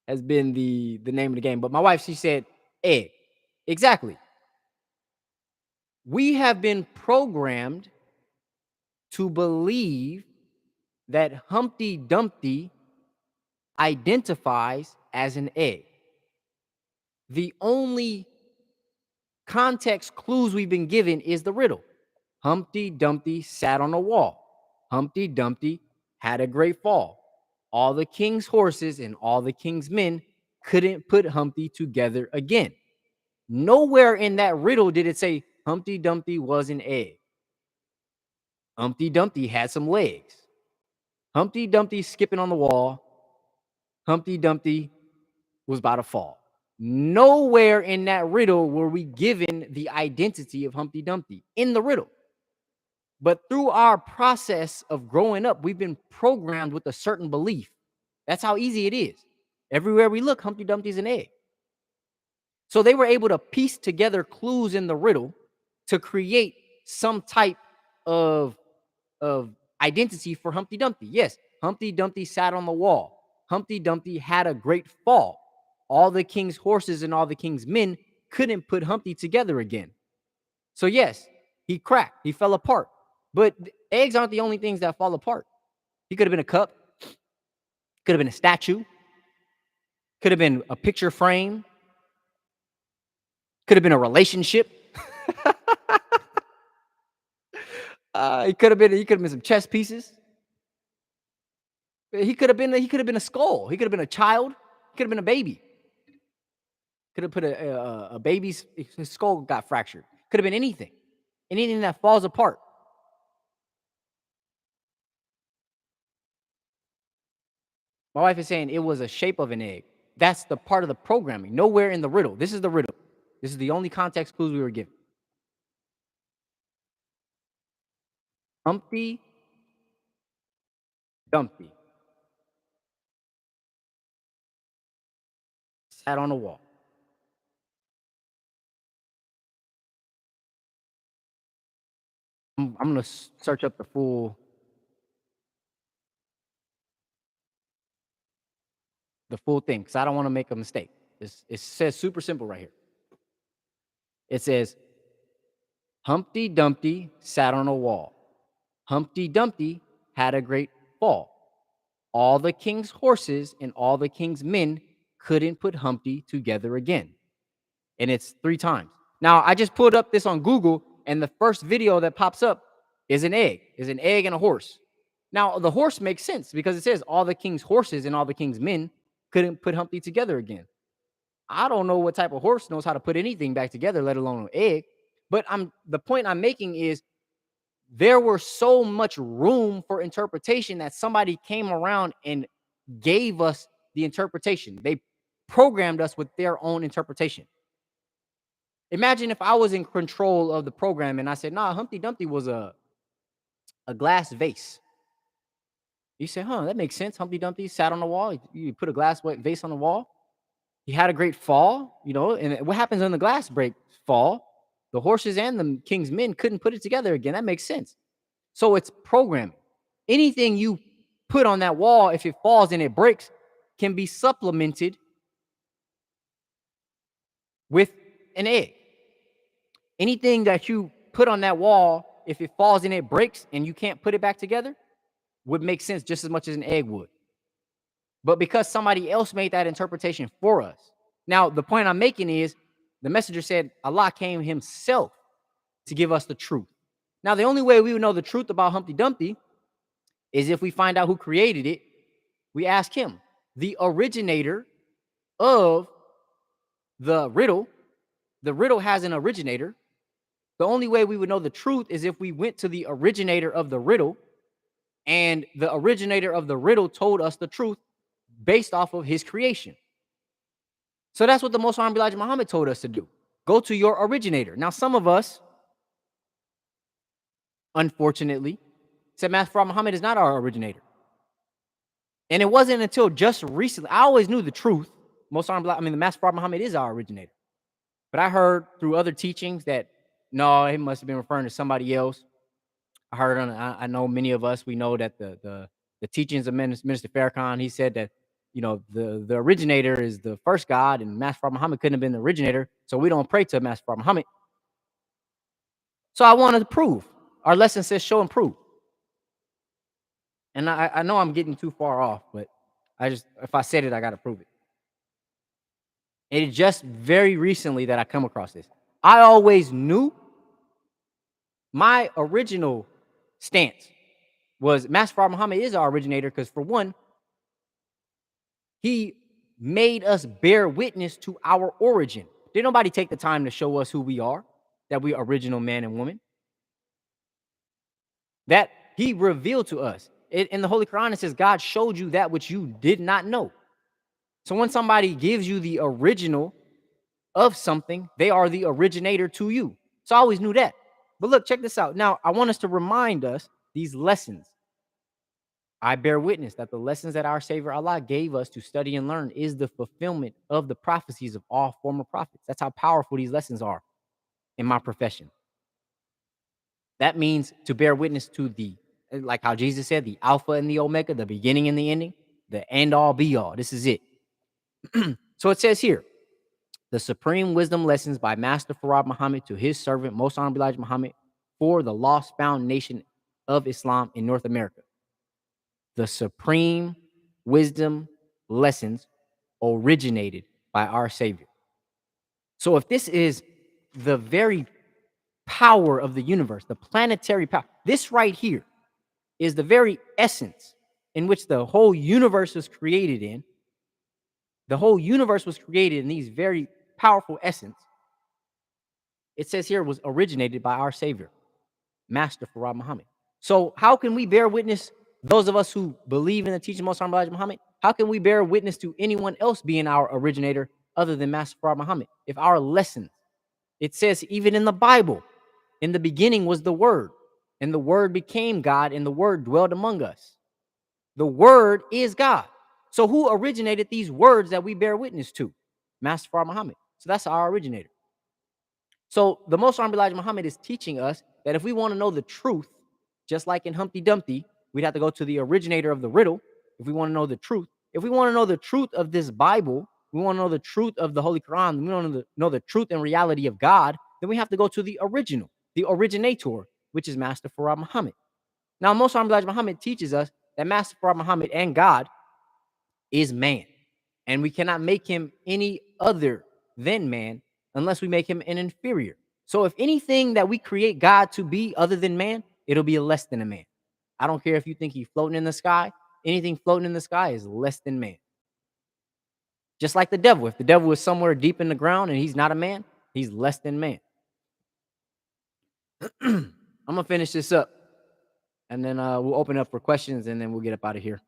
Speaker 1: name of the game. But my wife, she said egg. Exactly. We have been programmed to believe that Humpty Dumpty identifies as an egg. The only context clues we've been given is the riddle. Humpty Dumpty sat on a wall. Humpty Dumpty had a great fall. All the king's horses and all the king's men couldn't put Humpty together again. Nowhere in that riddle did it say Humpty Dumpty was an egg. Humpty Dumpty had some legs. Humpty Dumpty skipping on the wall. Humpty Dumpty was about to fall. Nowhere in that riddle were we given the identity of Humpty Dumpty in the riddle. But through our process of growing up, we've been programmed with a certain belief. That's how easy it is. Everywhere we look, Humpty Dumpty's an egg. So they were able to piece together clues in the riddle to create some type of identity for Humpty Dumpty. Yes, Humpty Dumpty sat on the wall. Humpty Dumpty had a great fall. All the king's horses and all the king's men couldn't put Humpty together again. So yes, he cracked. He fell apart. But eggs aren't the only things that fall apart. He could have been a cup. Could have been a statue. Could have been a picture frame. Could have been a relationship. He could have been some chess pieces. He could have been a skull. He could have been a child. He could have been a baby. Could have put a baby's his skull got fractured. Could have been anything. Anything that falls apart. My wife is saying it was a shape of an egg. That's the part of the programming. Nowhere in the riddle. This is the riddle. This is the only context clues we were given. Humpty Dumpty sat on a wall. I'm gonna search up the full thing because I don't want to make a mistake. It says super simple right here. It says Humpty Dumpty sat on a wall. Humpty Dumpty had a great fall. All the king's horses and all the king's men couldn't put Humpty together again. And it's 3 times. Now, I just pulled up this on Google, and the first video that pops up is an egg and a horse. Now, the horse makes sense because it says all the king's horses and all the king's men couldn't put Humpty together again. I don't know what type of horse knows how to put anything back together, let alone an egg. But the point I'm making is there were so much room for interpretation that somebody came around and gave us the interpretation. They programmed us with their own interpretation. Imagine if I was in control of the program and I said, nah, Humpty Dumpty was a glass vase. You say, huh, that makes sense. Humpty Dumpty sat on the wall. You put a glass vase on the wall. He had a great fall, and what happens when the glass break fall? The horses and the king's men couldn't put it together again. That makes sense. So it's programming. Anything you put on that wall, if it falls and it breaks, can be supplemented with an egg. Anything that you put on that wall, if it falls and it breaks and you can't put it back together, would make sense just as much as an egg would. But because somebody else made that interpretation for us. Now, the point I'm making is the messenger said Allah came himself to give us the truth. Now, the only way we would know the truth about Humpty Dumpty is if we find out who created it We ask him, the originator of the riddle. The riddle has an originator. The only way we would know the truth is if we went to the originator of the riddle, and the originator of the riddle told us the truth based off of his creation. So that's what the Most Honorable Elijah Muhammad told us to do. Go to your originator. Now, some of us, unfortunately, said Master Farah Muhammad is not our originator. And it wasn't until just recently. I always knew the truth. The Master Farah Muhammad is our originator. But I heard through other teachings that no, he must have been referring to somebody else. I know many of us, we know that the teachings of Minister Farrakhan, he said that, the originator is the first God, and Master Farah Muhammad couldn't have been the originator, so we don't pray to Master Farah Muhammad. So I wanted to prove. Our lesson says show and prove. And I know I'm getting too far off, but if I said it, I got to prove it. It's just very recently that I come across this. I always knew my original stance was Master Farah Muhammad is our originator because, for one, he made us bear witness to our origin. Did nobody take the time to show us who we are, that we are original man and woman? That he revealed to us. In the Holy Quran, it says God showed you that which you did not know. So when somebody gives you the original of something, they are the originator to you. So I always knew that. But look, check this out. Now, I want us to remind us these lessons. I bear witness that the lessons that our Savior Allah gave us to study and learn is the fulfillment of the prophecies of all former prophets. That's how powerful these lessons are in my profession. That means to bear witness to like how Jesus said, the Alpha and the Omega, the beginning and the ending, the end all be all. This is it. So it says here, the Supreme Wisdom Lessons by Master Farah Muhammad to his servant, Most Honorable Elijah Muhammad, for the lost found nation of Islam in North America. The Supreme Wisdom Lessons originated by our Savior. So if this is the very power of the universe, the planetary power, this right here is the very essence in which the whole universe was created in. The whole universe was created in these very powerful essence. It says here was originated by our Savior, Master Farah Muhammad. So how can we bear witness, those of us who believe in the teaching of Most Honorable Elijah Muhammad, how can we bear witness to anyone else being our originator other than Master Farah Muhammad? If our lessons, it says even in the Bible, in the beginning was the Word, and the Word became God, and the Word dwelled among us. The Word is God. So who originated these words that we bear witness to? Master Farah Muhammad. So that's our originator. So the Most Honorable Elijah Muhammad is teaching us that if we want to know the truth, just like in Humpty Dumpty, we'd have to go to the originator of the riddle. If we want to know the truth, if we want to know the truth of this Bible, we want to know the truth of the Holy Quran, we want to know the truth and reality of God, then we have to go to the original, the originator, which is Master Farah Muhammad. Now, Most Honorable Elijah Muhammad teaches us that Master Farah Muhammad and God is man, and we cannot make him any other than man unless we make him an inferior. So if anything that we create God to be other than man, it'll be less than a man. I don't care if you think he's floating in the sky. Anything floating in the sky is less than man. Just like the devil. If the devil is somewhere deep in the ground and he's not a man, he's less than man. I'm going to finish this up, and then we'll open up for questions, and then we'll get up out of here.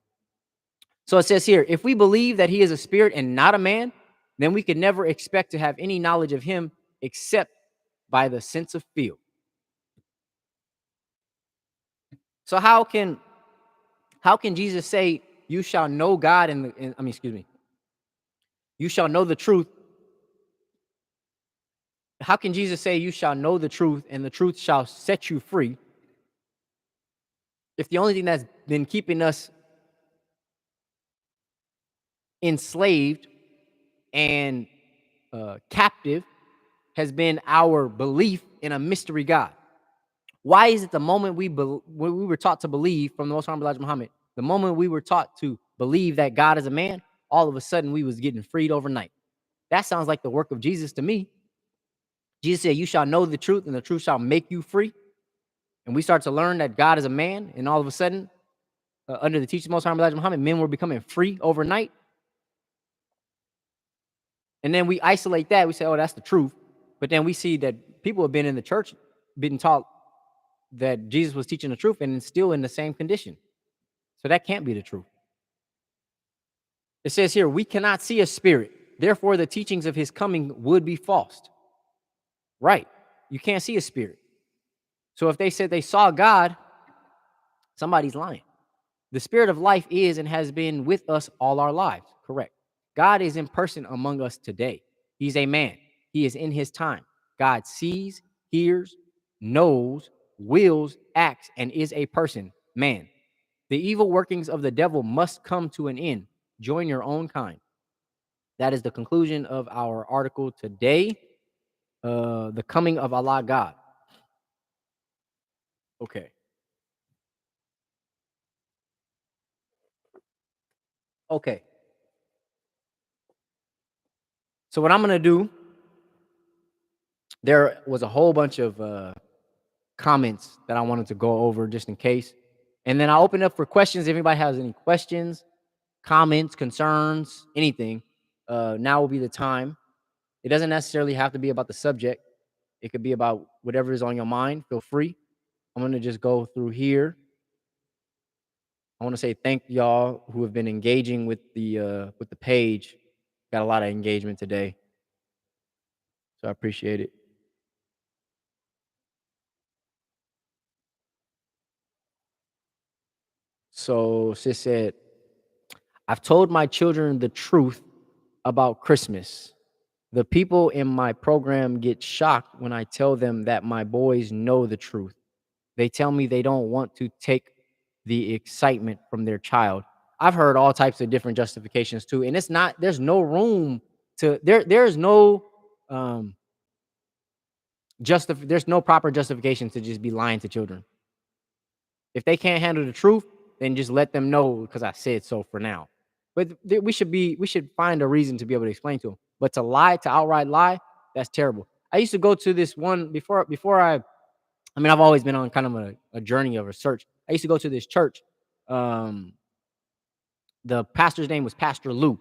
Speaker 1: So it says here, if we believe that he is a spirit and not a man, then we could never expect to have any knowledge of him except by the sense of feel. So how can Jesus say, you shall know God you shall know the truth? How can Jesus say you shall know the truth and the truth shall set you free, if the only thing that's been keeping us enslaved and captive has been our belief in a mystery God? Why is it the moment when we were taught to believe from the Most Honorable Elijah Muhammad, the moment we were taught to believe that God is a man, all of a sudden we was getting freed overnight? That sounds like the work of Jesus to me. Jesus said, you shall know the truth and the truth shall make you free. And we start to learn that God is a man, and all of a sudden under the teachings of Most High Elijah Muhammad, men were becoming free overnight. And then we isolate that. We say, oh, that's the truth. But then we see that people have been in the church, been taught that Jesus was teaching the truth and still in the same condition. So that can't be the truth. It says here, we cannot see a spirit. Therefore, the teachings of his coming would be false. Right. You can't see a spirit. So if they said they saw God, somebody's lying. The spirit of life is and has been with us all our lives. Correct. God is in person among us today. He's a man. He is in his time. God sees, hears, knows, wills, acts, and is a person, man. The evil workings of the devil must come to an end. Join your own kind. That is the conclusion of our article today. The coming of Allah God. Okay. Okay. So what I'm gonna do, there was a whole bunch of comments that I wanted to go over just in case. And then I'll open up for questions. If anybody has any questions, comments, concerns, anything, now will be the time. It doesn't necessarily have to be about the subject. It could be about whatever is on your mind. Feel free. I'm going to just go through here. I want to say thank y'all who have been engaging with the page. Got a lot of engagement today. So I appreciate it. So sis said, I've told my children the truth about Christmas. The people in my program get shocked when I tell them that my boys know the truth. They tell me they don't want to take the excitement from their child. I've heard all types of different justifications too, and it's not. There's no room to there. There's no um There's no proper justification to just be lying to children. If they can't handle the truth, then just let them know because I said so for now. But we should find a reason to be able to explain to them. But to lie, to outright lie, that's terrible. I used to go to this one before I mean, I've always been on kind of a journey of research. I used to go to this church. Um, the pastor's name was Pastor Lou,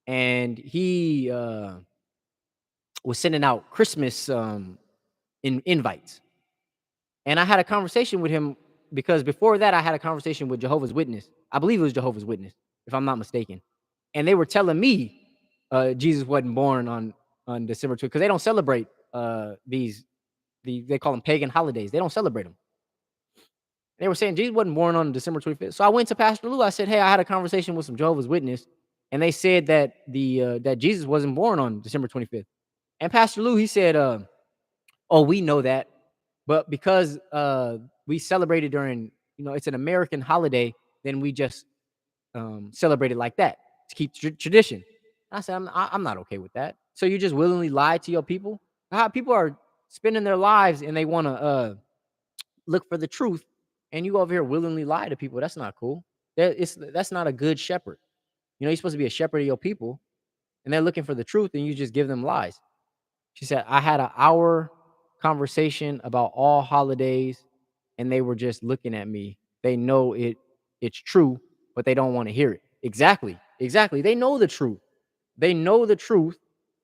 Speaker 1: and he was sending out Christmas invites. And I had a conversation with him because before that, I had a conversation with Jehovah's Witness. I believe it was Jehovah's Witness, if I'm not mistaken. And they were telling me Jesus wasn't born on December 12th because they don't celebrate they call them pagan holidays. They don't celebrate them. They were saying Jesus wasn't born on December 25th. So I went to Pastor Lou. I said, "Hey, I had a conversation with some Jehovah's Witness, and they said that that Jesus wasn't born on December 25th." And Pastor Lou, he said, "Oh, we know that, but because we celebrated during, it's an American holiday, then we just celebrate it like that to keep tradition." I said, I'm not okay with that. So you just willingly lie to your people? How people are spending their lives and they want to look for the truth, and you over here willingly lie to people. That's not cool. That's not a good shepherd. You're supposed to be a shepherd of your people, and they're looking for the truth, and you just give them lies. She said, I had an hour conversation about all holidays, and they were just looking at me. They know it's true, but they don't want to hear it. Exactly. Exactly. They know the truth. They know the truth,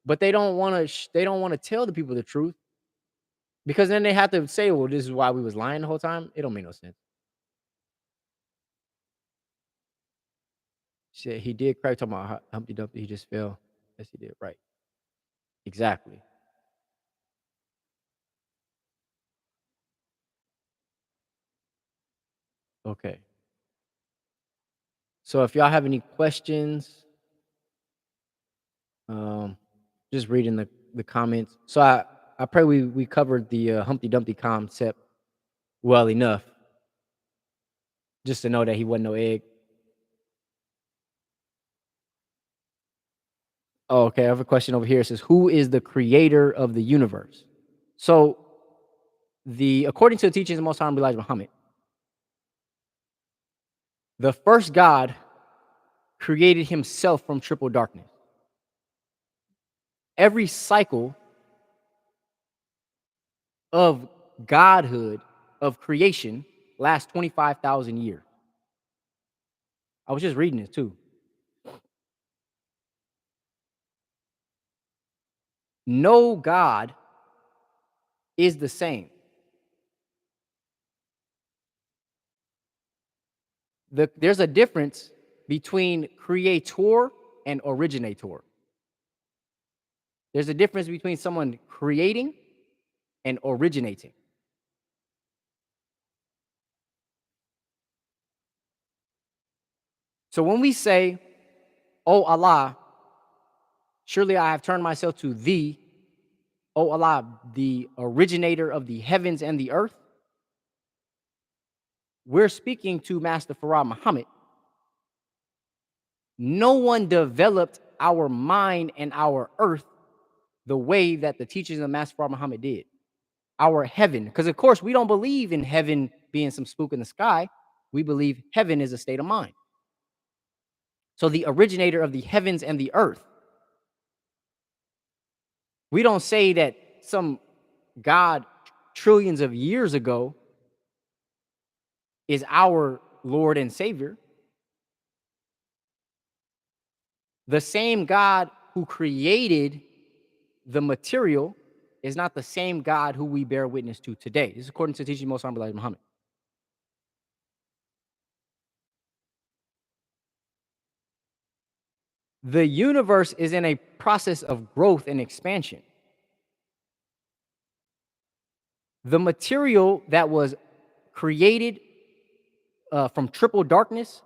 Speaker 1: but they don't want to they don't want to tell the people the truth because then they have to say, well, this is why we was lying the whole time. It don't make no sense. She said he did cry talking about Humpty Dumpty. He just fell. Yes, he did. Right. Exactly. Okay. So if y'all have any questions, um, just reading the comments. So I pray we covered the Humpty Dumpty concept well enough, just to know that he wasn't no egg. Oh, okay. I have a question over here. It says, "Who is the creator of the universe?" So the according to the teachings of Most High Elijah Muhammad, the first God created himself from triple darkness. Every cycle of godhood of creation lasts 25,000 years. I was just reading it too. No God is the same. There's a difference between creator and originator. There's a difference between someone creating and originating. So when we say, "Oh Allah, surely I have turned myself to thee, O Allah, the originator of the heavens and the earth," we're speaking to Master Farah Muhammad. No one developed our mind and our earth the way that the teachings of Master Farah Muhammad did. Our heaven, because of course we don't believe in heaven being some spook in the sky. We believe heaven is a state of mind. So the originator of the heavens and the earth, we don't say that some God trillions of years ago is our Lord and Savior. The same God who created the material is not the same God who we bear witness to today. This is according to teaching Most Honorable Elijah Muhammad. The universe is in a process of growth and expansion. The material that was created from triple darkness,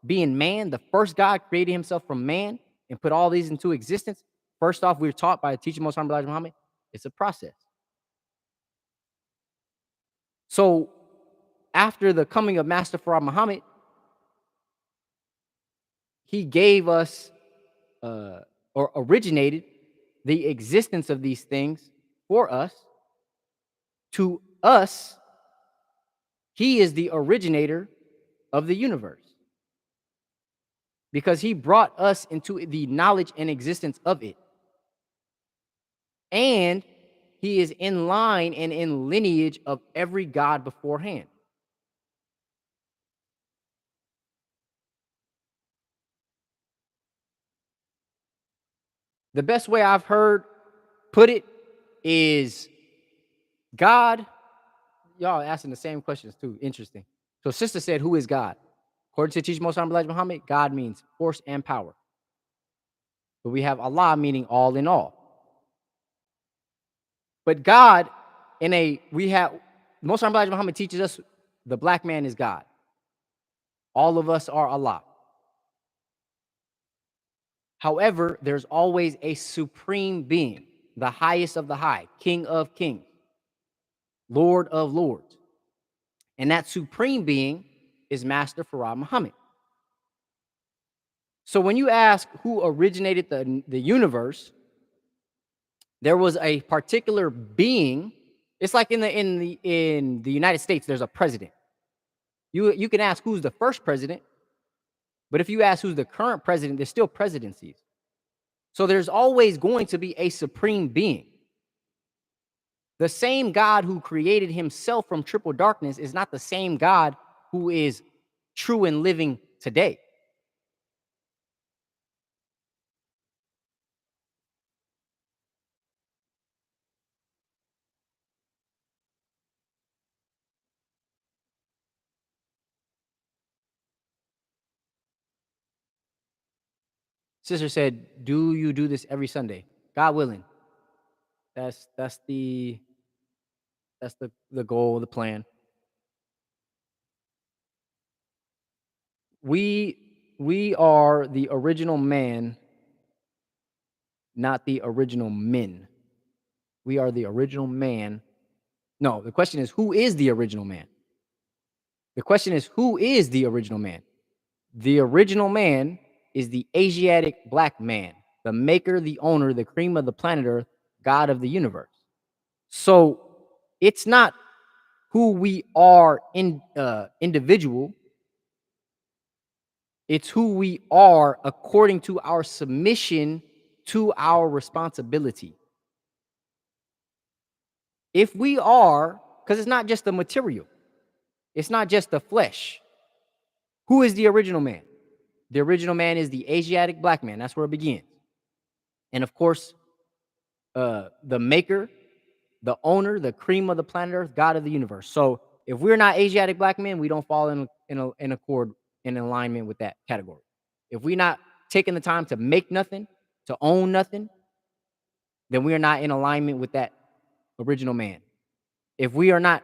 Speaker 1: being man, the first God created himself from man and put all these into existence. First off, we were taught by teaching Most Honorable Elijah Muhammad, it's a process. So after the coming of Master Farah Muhammad, he gave us or originated the existence of these things for us. To us, he is the originator of the universe because he brought us into the knowledge and existence of it. And he is in line and in lineage of every God beforehand. The best way I've heard put it is God. Y'all asking the same questions too. Interesting. So sister said, who is God? According to teaching Most Honorable Elijah Muhammad, God means force and power. But we have Allah meaning all in all. But God, we have, Most Honorable Elijah Muhammad teaches us the black man is God. All of us are Allah. However, there's always a supreme being, the highest of the high, King of kings, Lord of lords. And that supreme being is Master Farah Muhammad. So when you ask who originated the universe, there was a particular being. It's like in the United States, there's a president. You can ask who's the first president, but if you ask who's the current president, there's still presidencies. So there's always going to be a supreme being. The same God who created himself from triple darkness is not the same God who is true and living today. Sister said, "Do you do this every Sunday?" God willing. That's the goal, the plan. We are the original man, not the original men. We are the original man. No, the question is who is the original man? The question is who is the original man? The original man is the Asiatic black man, the maker, the owner, the cream of the planet Earth, God of the universe. So it's not who we are in individual. It's who we are according to our submission to our responsibility. If we are, because it's not just the material, it's not just the flesh. Who is the original man? The original man is the Asiatic black man. That's where it begins. And of course, the maker, the owner, the cream of the planet Earth, God of the universe. So if we're not Asiatic black men, we don't fall in accord in alignment with that category. If we're not taking the time to make nothing, to own nothing, then we are not in alignment with that original man. If we are not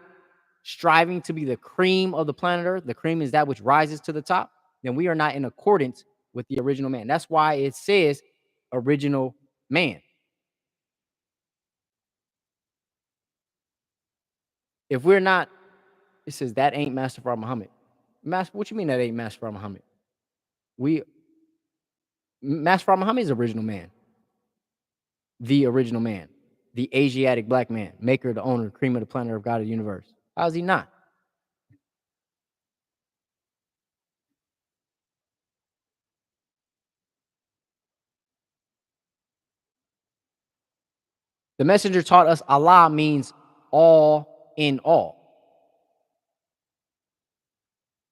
Speaker 1: striving to be the cream of the planet Earth, the cream is that which rises to the top, then we are not in accordance with the original man. That's why it says original man. If we're not, it says that ain't Master Fard Muhammad. Master, what you mean that ain't Master Fard Muhammad? We Master Fard Muhammad is original man, the original man, the Asiatic black man, maker, the owner, cream of the planet Earth, God of the universe. How is he not? The messenger taught us Allah means all in all.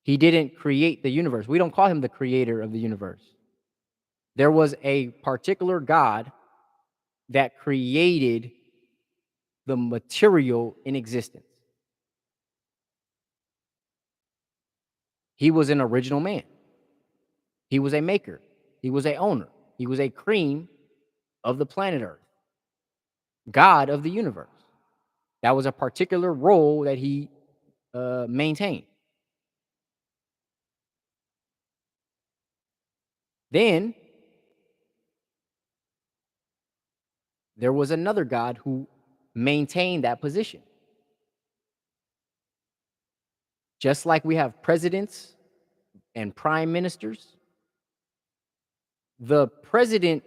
Speaker 1: He didn't create the universe. We don't call him the creator of the universe. There was a particular God that created the material in existence. He was an original man. He was a maker. He was a owner. He was a cream of the planet Earth, God of the universe. That was a particular role that he maintained. Then there was another God who maintained that position. Just like we have presidents and prime ministers, the president,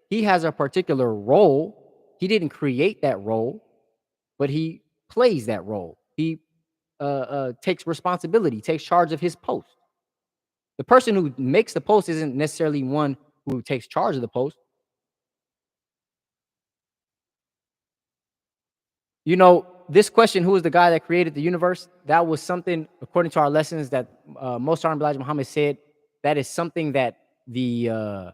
Speaker 1: he has a particular role. He didn't create that role, but he plays that role. He takes responsibility, takes charge of his post. The person who makes the post isn't necessarily one who takes charge of the post. You know, this question, who is the guy that created the universe? That was something, according to our lessons, that most Honorable Elijah Muhammad said. That is something that the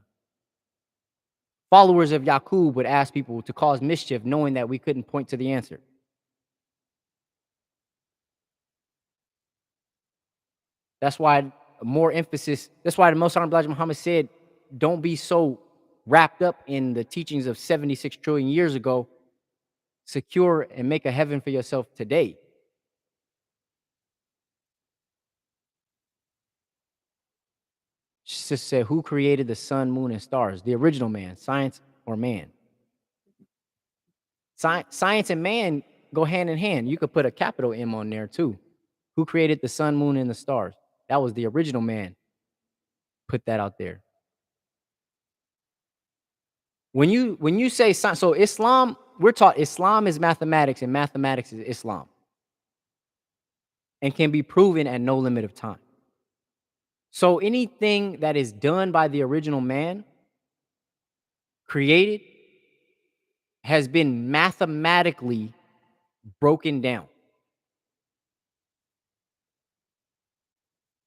Speaker 1: followers of Yaqub would ask people to cause mischief, knowing that we couldn't point to the answer. That's why more emphasis, that's why the most Honorable Elijah Muhammad said, don't be so wrapped up in the teachings of 76 trillion years ago. Secure and make a heaven for yourself today. Sister said, who created the sun, moon, and stars? The original man, science or man? Science and man go hand in hand. You could put a capital M on there too. Who created the sun, moon, and the stars? That was the original man. Put that out there. When you say science, so Islam, we're taught Islam is mathematics and mathematics is Islam, and can be proven at no limit of time. So anything that is done by the original man, created, has been mathematically broken down.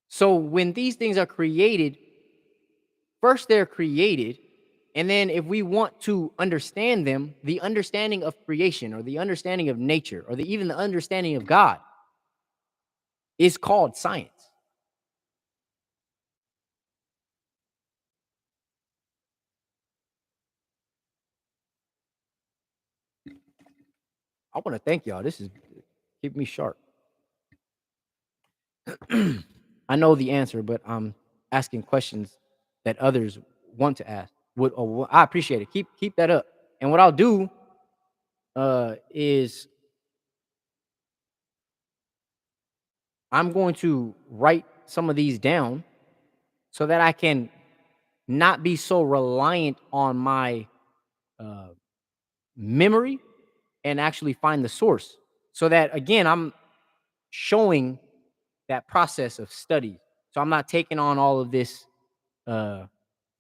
Speaker 1: So when these things are created, first they're created, and then if we want to understand them, the understanding of creation or the understanding of nature or even the understanding of God is called science. I want to thank y'all. This is keep me sharp. I know the answer, but I'm asking questions that others want to ask. I appreciate it. Keep that up. And what I'll do is I'm going to write some of these down so that I can not be so reliant on my uh, memory and actually find the source. So that again, I'm showing that process of study. So I'm not taking on all of this uh,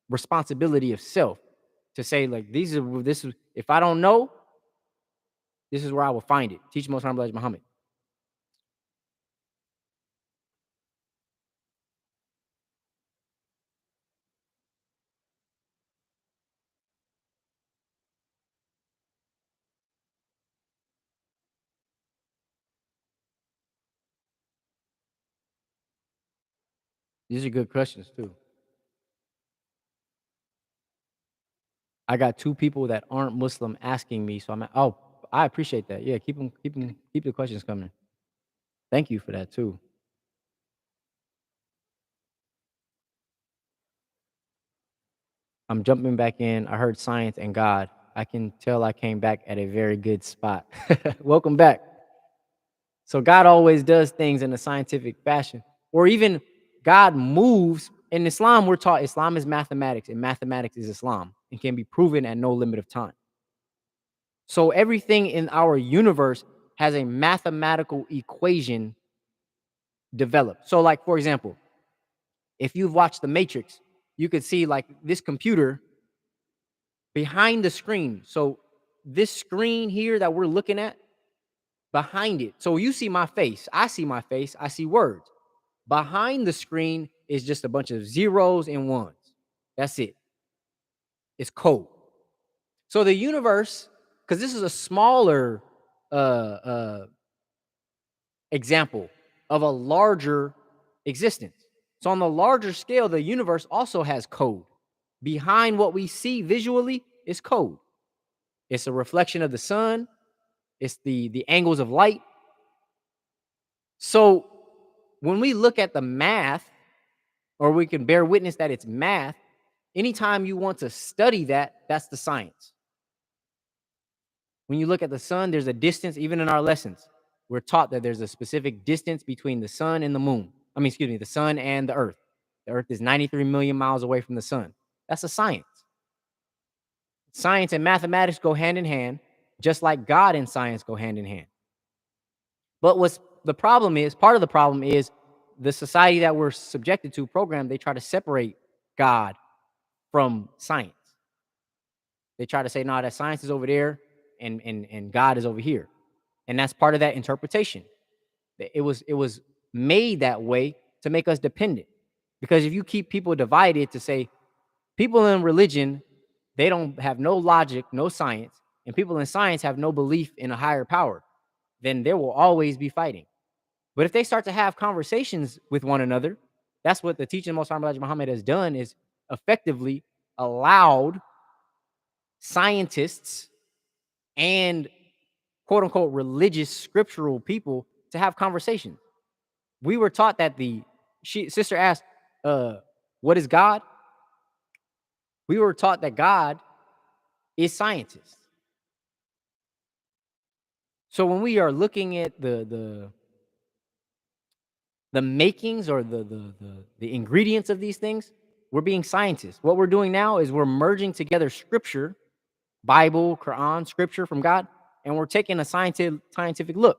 Speaker 1: responsibility of self to say like this is if I don't know, this is where I will find it. Teach Most Honorable Elijah Muhammad. These are good questions too. I got 2 people that aren't Muslim asking me, so oh, I appreciate that. Yeah, keep the questions coming. Thank you for that too. I'm jumping back in. I heard science and God. I can tell I came back at a very good spot. Welcome back. So God always does things in a scientific fashion, or even God moves. In Islam, we're taught Islam is mathematics, and mathematics is Islam, and can be proven at no limit of time. So everything in our universe has a mathematical equation developed. So, like for example, if you've watched The Matrix, you could see like this computer behind the screen. So this screen here that we're looking at, behind it. So you see my face, I see words. Behind the screen is just a bunch of zeros and ones. That's it. It's code. So the universe, because this is a smaller example of a larger existence. So on the larger scale, the universe also has code. Behind what we see visually is code. It's a reflection of the sun. It's the angles of light. So when we look at the math, or we can bear witness that it's math, anytime you want to study that, that's the science. When you look at the sun, there's a distance, even in our lessons. We're taught that there's a specific distance between the sun and the moon. I mean, excuse me, the sun and the earth. The earth is 93 million miles away from the sun. That's a science. Science and mathematics go hand in hand, just like God and science go hand in hand. But what's the problem is, part of the problem is the society that we're subjected to, program, they try to separate God from science. They try to say, no, that science is over there and God is over here. And that's part of that interpretation. It was made that way to make us dependent. Because if you keep people divided to say people in religion, they don't have no logic, no science, and people in science have no belief in a higher power, then there will always be fighting. But if they start to have conversations with one another, that's what the teaching of Most High Elijah Muhammad has done, is effectively allowed scientists and quote unquote religious scriptural people to have conversations. We were taught that sister asked, what is God? We were taught that God is scientists. So when we are looking at the makings, or the ingredients of these things, we're being scientists. What we're doing now is we're merging together scripture, Bible, Quran, scripture from God, and we're taking a scientific look.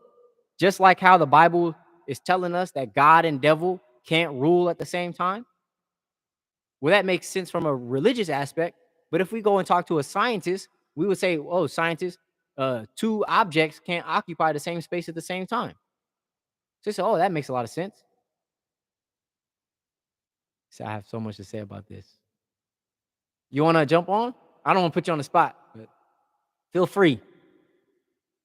Speaker 1: Just like how the Bible is telling us that God and devil can't rule at the same time. Well, that makes sense from a religious aspect. But if we go and talk to a scientist, we would say, oh, scientists, two objects can't occupy the same space at the same time. So they say, oh, that makes a lot of sense. So I have so much to say about this. You want to jump on? I don't want to put you on the spot, but feel free.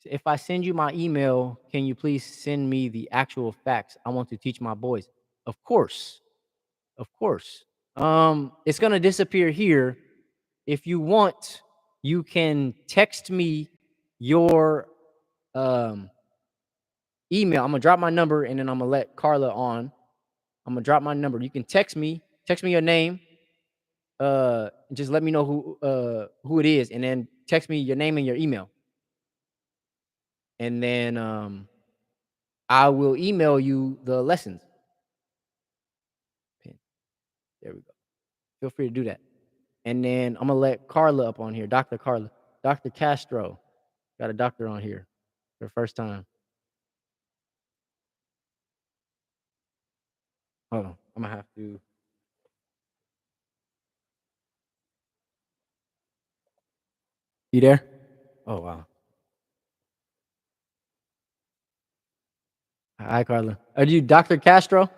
Speaker 1: If I send you my email, can you please send me the actual facts? I want to teach my boys. Of course. Of course. It's gonna disappear here. If you want, you can text me your email. I'm gonna drop my number, and then I'm gonna let Carla on. I'm gonna drop my number. You can text me your name. Just let me know who it is, and then text me your name and your email. And then I will email you the lessons. There we go. Feel free to do that. And then I'm gonna let Carla up on here, Dr. Carla, Dr. Castro. Got a doctor on here for the first time. Hold on, I'm gonna have to. You there? Oh wow. Hi, Carla. Are you Dr. Castro?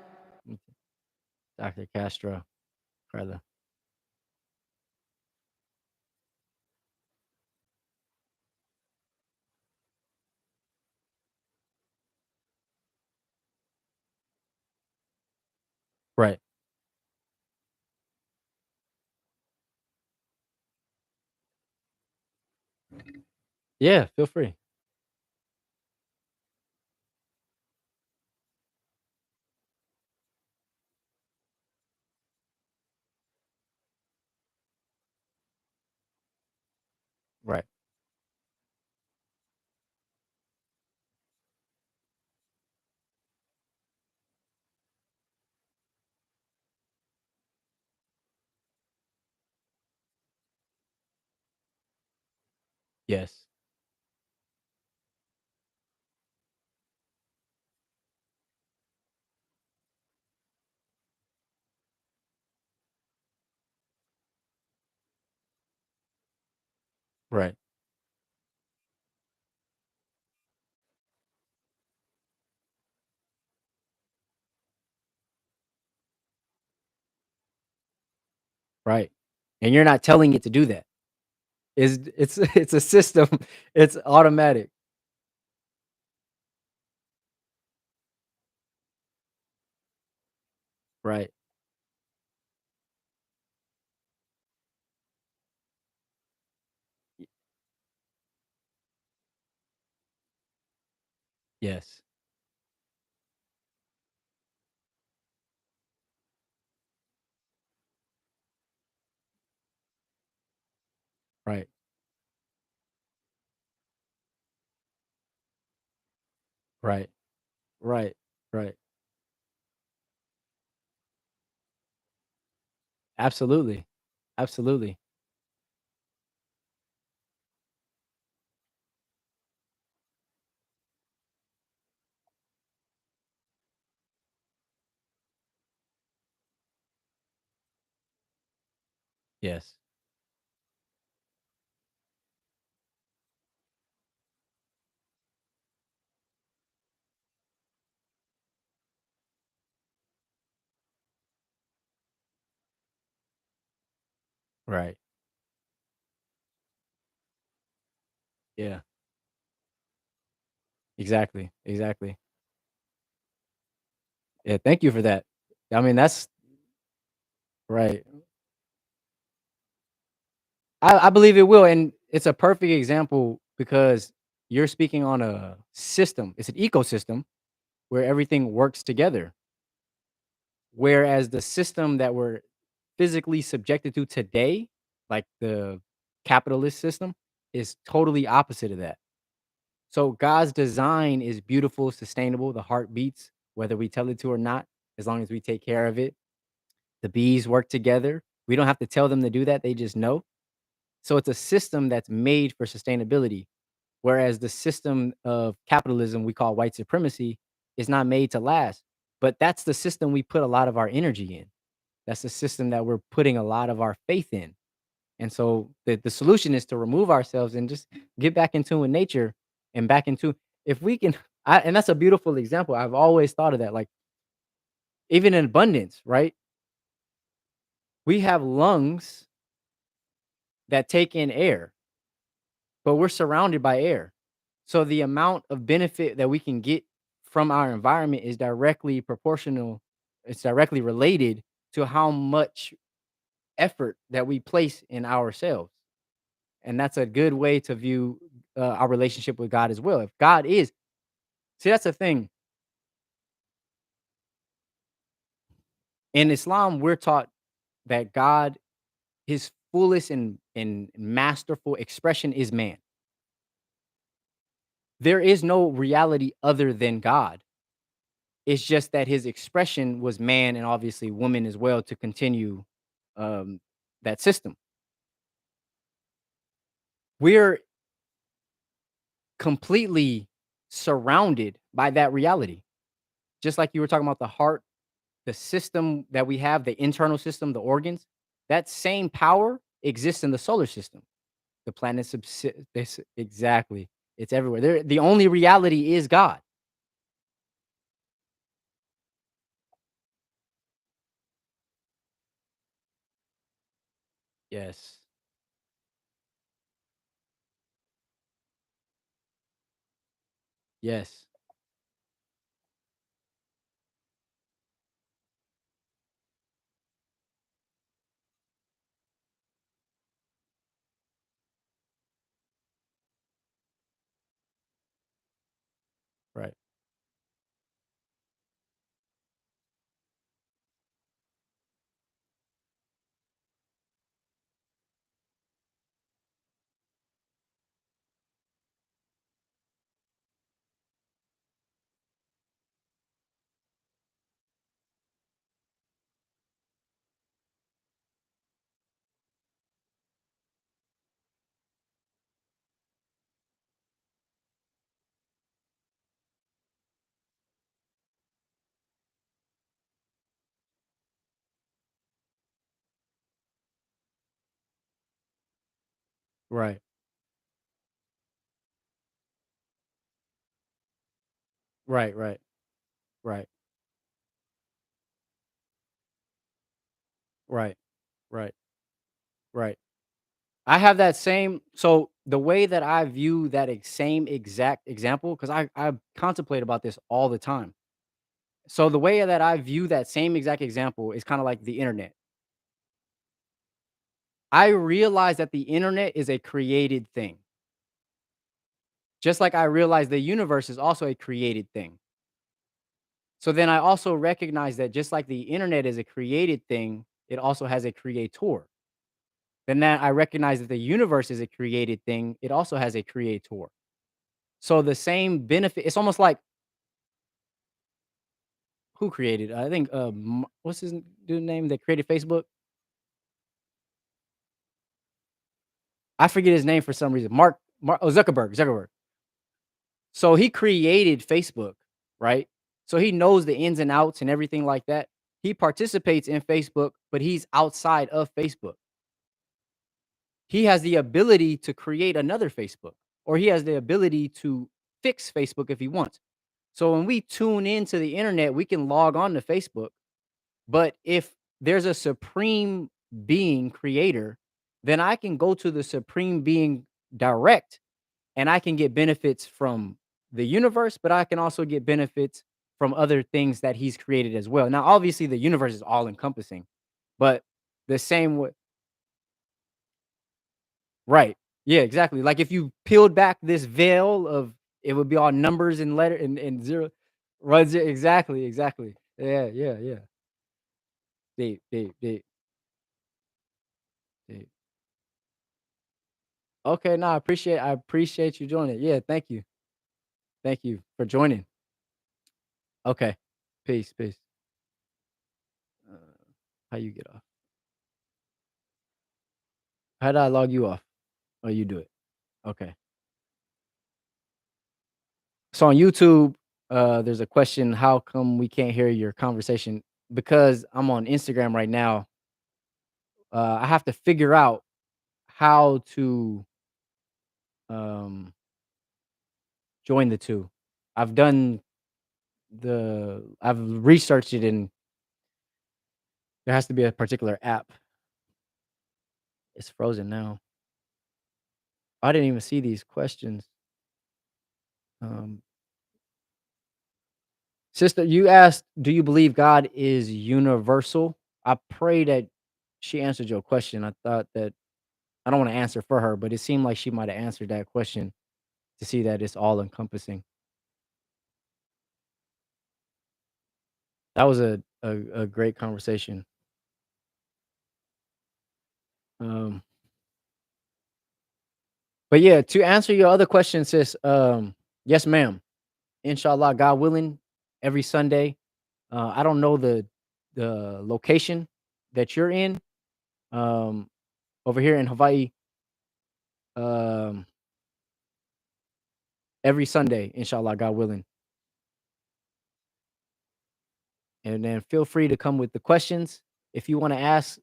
Speaker 1: Dr. Castro, Carla. Right. Yeah, feel free. Right. Yes. Right. Right. And you're not telling it to do that. It's it's a system. It's automatic. Right. Y Yes. Right. Right. Right. Right. Absolutely. Absolutely. Yes. Right. Yeah. Exactly. Exactly. Yeah, thank you for that. I mean, that's right. I believe it will, and it's a perfect example because you're speaking on a system. It's an ecosystem where everything works together. Whereas the system that we're physically subjected to today, like the capitalist system, is totally opposite of that. So God's design is beautiful, sustainable. The heart beats, whether we tell it to or not, as long as we take care of it. The bees work together. We don't have to tell them to do that. They just know. So it's a system that's made for sustainability. Whereas the system of capitalism we call white supremacy is not made to last. But that's the system we put a lot of our energy in. That's the system that we're putting a lot of our faith in. And so the solution is to remove ourselves and just get back in tune with nature and back into if we can and that's a beautiful example. I've always thought of that. Like even in abundance, right? We have lungs that take in air, but we're surrounded by air. So the amount of benefit that we can get from our environment is directly proportional. It's directly related to how much effort that we place in ourselves. And that's a good way to view our relationship with God as well. If God is, see, that's the thing. In Islam, we're taught that God, his fullest and masterful expression is man. There is no reality other than God. It's just that his expression was man and obviously woman as well to continue um, that system. We're completely surrounded by that reality. Just like you were talking about the heart, the system that we have, the internal system, the organs, that same power exists in the solar system. The planets this exactly. It's everywhere. The only reality is God. Yes. Yes. Right. Right, right, right, right, right, right. I have that same so the way that I view that same exact example, because I contemplate about this all the time. So the way that I view that same exact example is kind of like the internet. I realize that the internet is a created thing. Just like I realize the universe is also a created thing. So then I also recognize that just like the internet is a created thing, it also has a creator. Then that I recognize that the universe is a created thing, it also has a creator. So the same benefit, it's almost like who created? I think what's his dude name that created Facebook? I forget his name for some reason. Mark Zuckerberg. So he created Facebook, right? So he knows the ins and outs and everything like that. He participates in Facebook, but he's outside of Facebook. He has the ability to create another Facebook, or he has the ability to fix Facebook if he wants. So when we tune into the internet, we can log on to Facebook. But if there's a supreme being creator, then I can go to the supreme being direct and I can get benefits from the universe, but I can also get benefits from other things that he's created as well. Now, obviously, the universe is all encompassing, but the same way, right? Yeah, exactly. Like if you peeled back this veil of it would be all numbers and letter and zero runs it exactly, exactly. Yeah, yeah, yeah. Deep, deep, deep, deep. Okay, no, I appreciate you joining. Yeah, thank you. Thank you for joining. Okay. Peace, peace. Uh, how you get off? How did I log you off? Oh, you do it. Okay. So on YouTube, there's a question, how come we can't hear your conversation? Because I'm on Instagram right now, I have to figure out how to um join the two. I've done I've researched it and there has to be a particular app. It's frozen now. I didn't even see these questions. Um, Sister, you asked, "Do you believe God is universal?" I pray that she answered your question. I thought that I don't want to answer for her, but it seemed like she might have answered that question to see that it's all encompassing. That was a great conversation. Um, but yeah, to answer your other question, sis, yes, ma'am. Inshallah, God willing, every Sunday. I don't know the location that you're in. Um, over here in Hawaii, um, every Sunday, inshallah, God willing. And then feel free to come with the questions. If you want to ask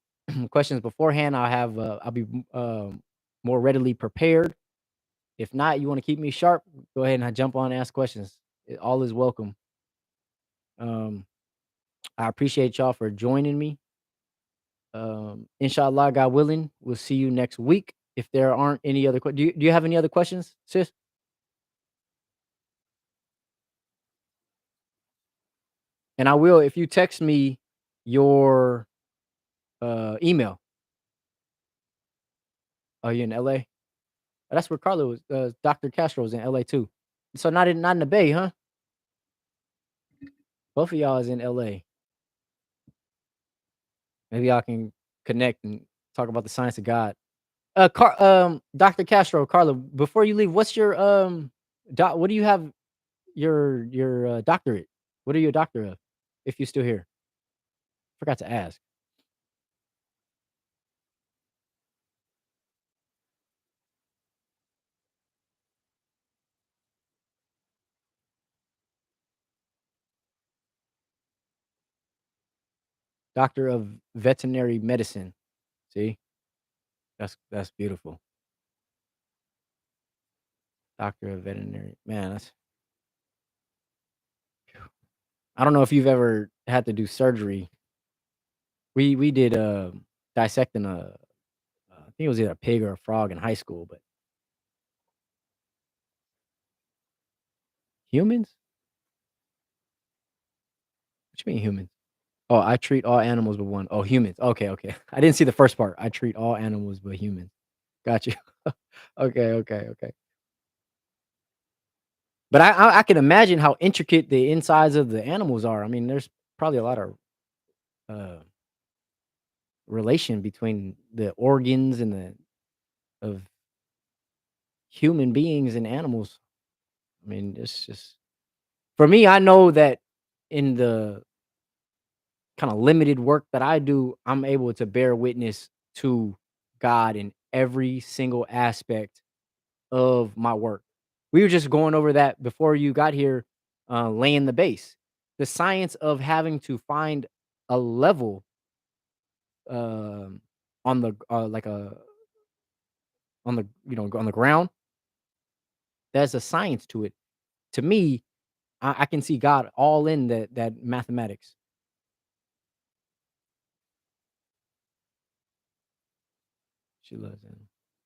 Speaker 1: questions beforehand, I'll be more readily prepared. If not, you want to keep me sharp, go ahead and jump on and ask questions. All is welcome. Um, I appreciate y'all for joining me. Inshallah, God willing, we'll see you next week. If there aren't any other do you have any other questions, sis? And I will if you text me your email. Are you in LA? That's where Carlo was. Dr. Castro was in LA too. So not in the Bay, huh? Both of y'all is in LA. Maybe y'all can connect and talk about the science of God. Dr. Castro, Carlo, before you leave, what's your what do you have your doctorate? What are you a doctor of? If you're still here. Forgot to ask. Doctor of veterinary medicine. See? That's beautiful. Doctor of veterinary. Man, that's I don't know if you've ever had to do surgery. We did, dissecting I think it was either a pig or a frog in high school, but humans? What you mean humans? Oh, I treat all animals but one. Oh, humans. Okay, okay. I didn't see the first part. I treat all animals but humans. Got you. Okay, okay, okay. But I can imagine how intricate the insides of the animals are. I mean, there's probably a lot of, uh, relation between the organs and the of human beings and animals. I mean, it's just for me, I know that in the kinda limited work that I do, I'm able to bear witness to God in every single aspect of my work. We were just going over that before you got here, laying the base. The science of having to find a level, um, on the like a on the on the ground, there's a science to it. To me, I can see God all in that mathematics. She loves it.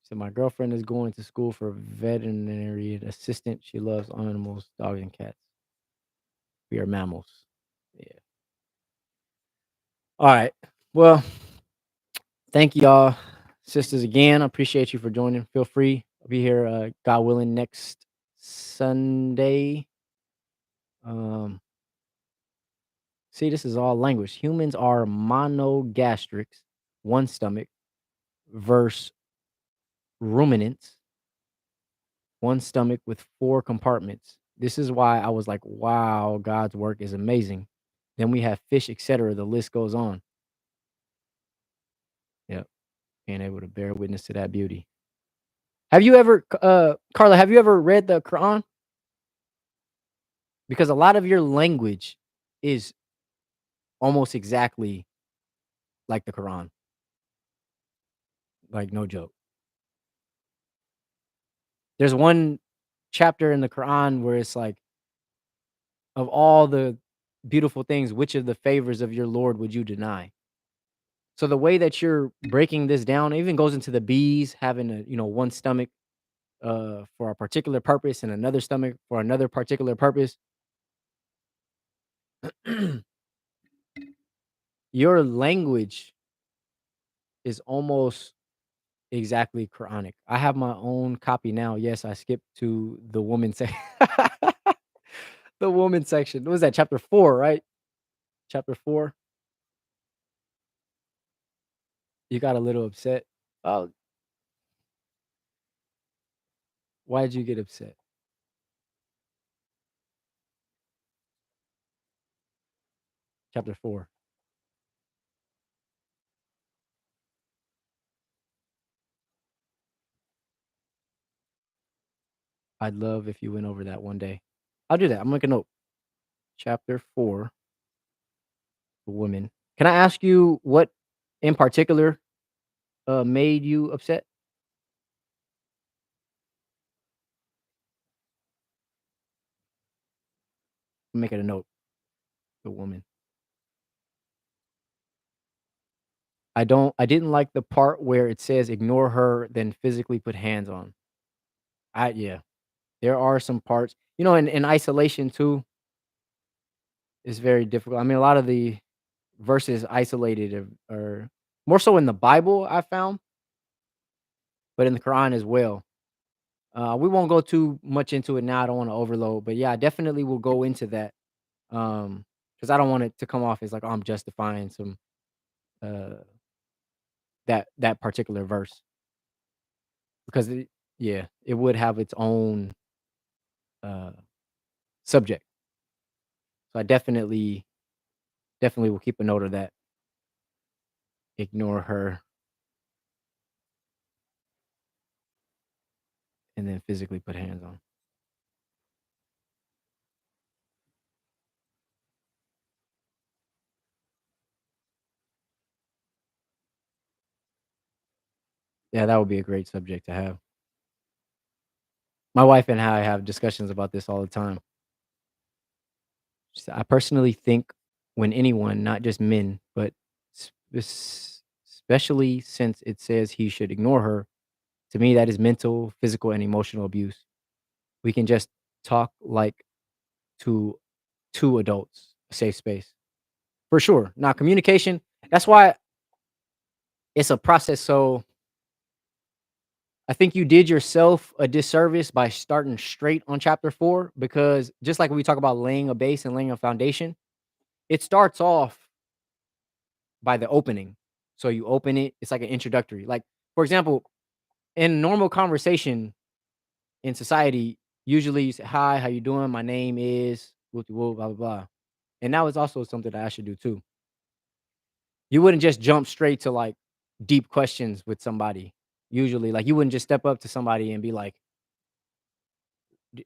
Speaker 1: So my girlfriend is going to school for veterinary assistant. She loves animals, dogs and cats. We are mammals. Yeah. All right. Well, thank y'all, sisters, again. I appreciate you for joining. Feel free. I'll be here, God willing, next Sunday. Um, see, this is all language. Humans are monogastrics, one stomach, versus ruminants, one stomach with four compartments. This is why I was like, wow, God's work is amazing. Then we have fish, etc. The list goes on. Yep. Being able to bear witness to that beauty. Have you ever, Carla, have you ever read the Quran? Because a lot of your language is almost exactly like the Quran. Like, no joke. There's one chapter in the Quran where it's like, of all the beautiful things, which of the favors of your Lord would you deny? So the way that you're breaking this down, it even goes into the bees having a, one stomach for a particular purpose and another stomach for another particular purpose. Your language is almost exactly Quranic. I have my own copy now. Yes, I skipped to the woman section. The woman section. What was that? Chapter 4, right? Chapter 4. You got a little upset. Oh, why did you get upset? Chapter 4. I'd love if you went over that one day. I'll do that. I'm making a note. Chapter 4, the woman. Can I ask you what in particular made you upset? Make it a note. The woman. I didn't like the part where it says ignore her, then physically put hands on. Yeah. There are some parts, in isolation too, is very difficult. I mean, a lot of the verses isolated are more so in the Bible, I found, but in the Quran as well. We won't go too much into it now. I don't want to overload, but yeah, I definitely will go into that. Because I don't want it to come off as like, oh, I'm justifying some uh that particular verse because yeah, it would have its own uh subject. So I definitely will keep a note of that. Ignore her and then physically put hands on. Yeah, that would be a great subject to have. My wife and I have discussions about this all the time. I personally think when anyone, not just men, but especially since it says he should ignore her, to me, that is mental, physical, and emotional abuse. We can just talk like to two adults, a safe space. For sure. Now, communication, that's why it's a process. So I think you did yourself a disservice by starting straight on chapter 4 because just like we talk about laying a base and laying a foundation, it starts off by the opening. So you open it, it's like an introductory. Like, for example, in normal conversation in society, usually you say, "Hi, how you doing? My name is whoop de whoop, blah blah blah." And that was also something that I should do too. You wouldn't just jump straight to like deep questions with somebody. Usually, like you wouldn't just step up to somebody and be like,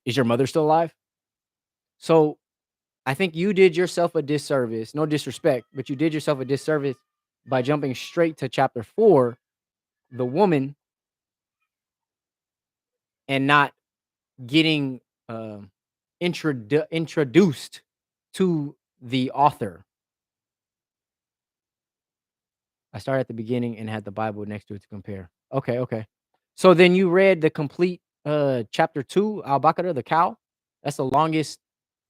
Speaker 1: Is your mother still alive?" So I think you did yourself a disservice. No disrespect, but you did yourself a disservice by jumping straight to chapter 4, the woman, and not getting, introduced to the author. I started at the beginning and had the Bible next to it to compare. Okay, okay. So then you read the complete, chapter 2, Al-Baqarah, the cow? That's the longest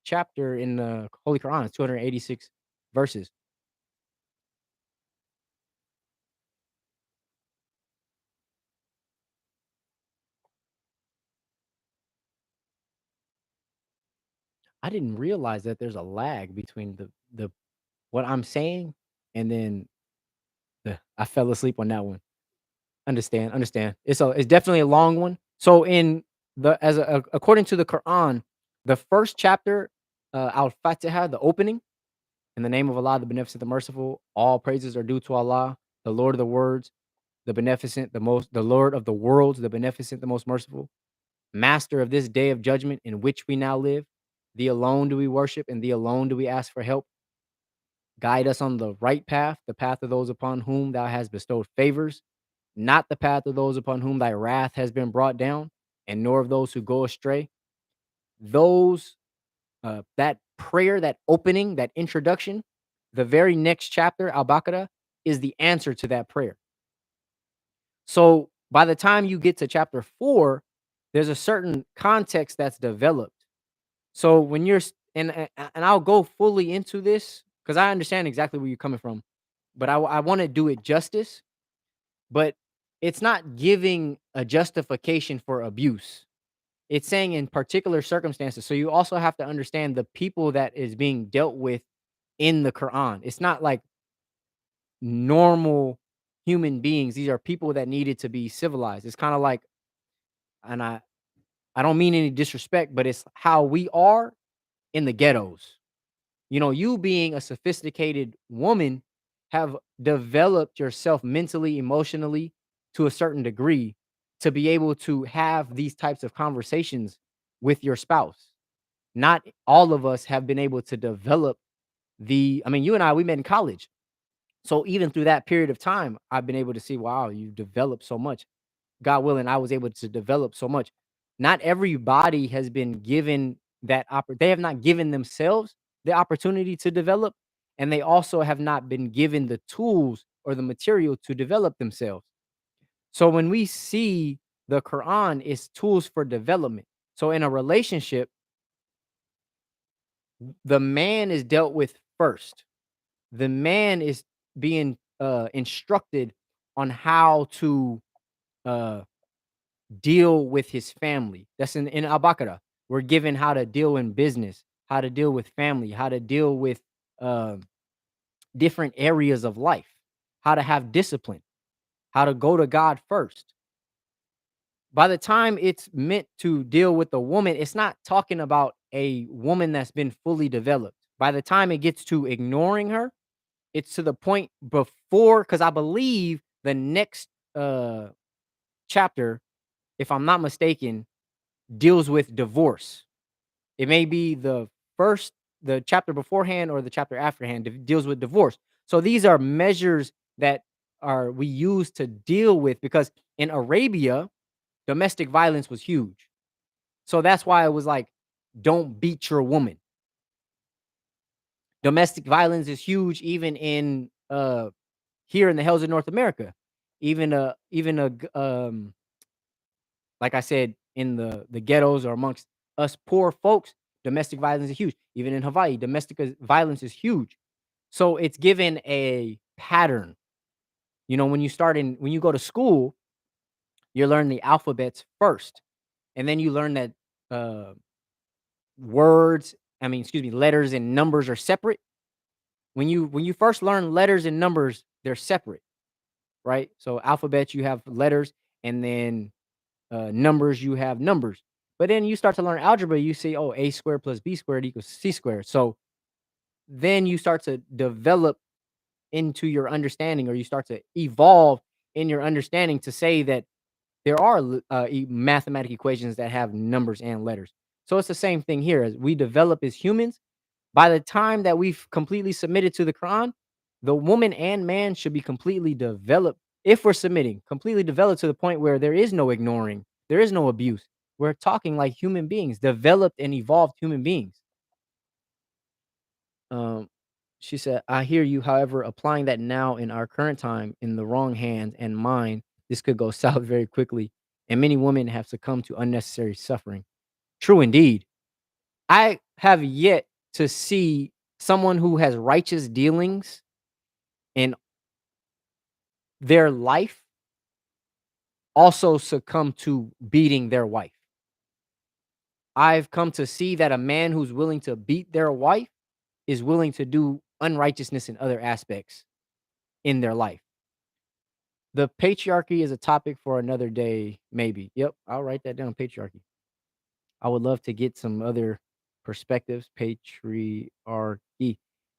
Speaker 1: chapter in the Holy Quran. It's 286 verses. I didn't realize that there's a lag between the what I'm saying and then the I fell asleep on that one. Understand, understand. It's definitely a long one. So in the according to the Quran, the first chapter, Al-Fatiha, the opening, in the name of Allah, the Beneficent, the Merciful, all praises are due to Allah, the Lord of the words, the Beneficent, the Lord of the worlds, the Beneficent, the most merciful, Master of this day of judgment in which we now live. Thee alone do we worship, and thee alone do we ask for help. Guide us on the right path, the path of those upon whom thou hast bestowed favors, not the path of those upon whom thy wrath has been brought down, and nor of those who go astray. Those that prayer, that opening, that introduction, the very next chapter, Al Baqarah, is the answer to that prayer. So by the time you get to chapter 4, there's a certain context that's developed. So when you're and I'll go fully into this because I understand exactly where you're coming from, but I want to do it justice. But it's not giving a justification for abuse. It's saying in particular circumstances. So you also have to understand the people that is being dealt with in the Quran. It's not like normal human beings. These are people that needed to be civilized. It's kind of like, and I don't mean any disrespect, but it's how we are in the ghettos. You know, you being a sophisticated woman have developed yourself mentally, emotionally to a certain degree to be able to have these types of conversations with your spouse. Not all of us have been able to develop I mean, you and I, we met in college. So even through that period of time, I've been able to see, wow, you've developed so much. God willing, I was able to develop so much. Not everybody has been given they have not given themselves the opportunity to develop, and they also have not been given the tools or the material to develop themselves. So when we see the Quran is tools for development. So in a relationship, the man is dealt with first. The man is being instructed on how to uh deal with his family. That's in Al Baqarah. We're given how to deal in business, how to deal with family, how to deal with uh, different areas of life, how to have discipline, how to go to God first. By the time it's meant to deal with a woman, it's not talking about a woman that's been fully developed. By the time it gets to ignoring her, it's to the point before, because I believe the next chapter, if I'm not mistaken, deals with divorce. It may be the chapter beforehand or the chapter afterhand deals with divorce. So these are measures that are we use to deal with because in Arabia, domestic violence was huge. So that's why it was like, don't beat your woman. Domestic violence is huge even in here in the hells of North America. Even like I said, in the ghettos or amongst us poor folks, domestic violence is huge. Even in Hawaii, domestic violence is huge. So it's given a pattern. When you go to school, you learn the alphabets first, and then you learn that uh, words, excuse me, letters and numbers are separate. When you first learn letters and numbers, they're separate, right? So alphabets, you have letters, and then numbers, you have numbers. But then you start to learn algebra, you see, oh, a squared plus b squared equals c squared. So then you start to develop into your understanding, or you start to evolve in your understanding to say that there are mathematic equations that have numbers and letters. So it's the same thing here. As we develop as humans, by the time that we've completely submitted to the Quran, the woman and man should be completely developed. If we're submitting, completely developed to the point where there is no ignoring, there is no abuse. We're talking like human beings, developed and evolved human beings. Um, she said, "I hear you. However, applying that now in our current time in the wrong hands and mind, this could go south very quickly, and many women have succumbed to unnecessary suffering." True indeed. I have yet to see someone who has righteous dealings in their life also succumb to beating their wife. I've come to see that a man who's willing to beat their wife is willing to do unrighteousness in other aspects in their life. The patriarchy is a topic for another day, maybe. Yep, I'll write that down. Patriarchy. I would love to get some other perspectives. Patriarchy.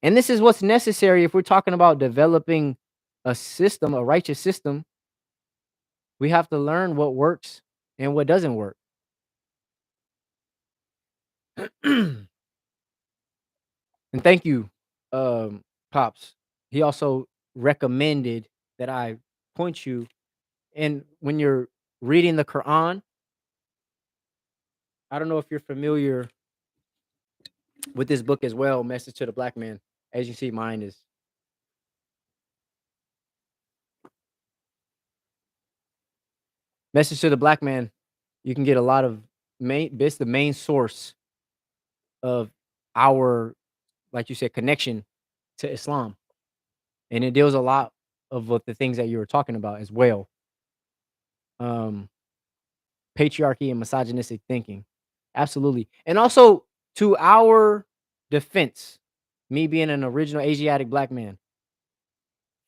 Speaker 1: And this is what's necessary if we're talking about developing a system, a righteous system. We have to learn what works and what doesn't work. And thank you, Pops. He also recommended that I point you, and when you're reading the Quran, I don't know if you're familiar with this book as well, Message to the Black Man. As you see, mine is Message to the Black Man. You can get a lot of it's the main source of our, like you said, connection to Islam. And it deals a lot of what the things that you were talking about as well. Um, Patriarchy and misogynistic thinking. Absolutely. And also, to our defense, me being an original Asiatic black man,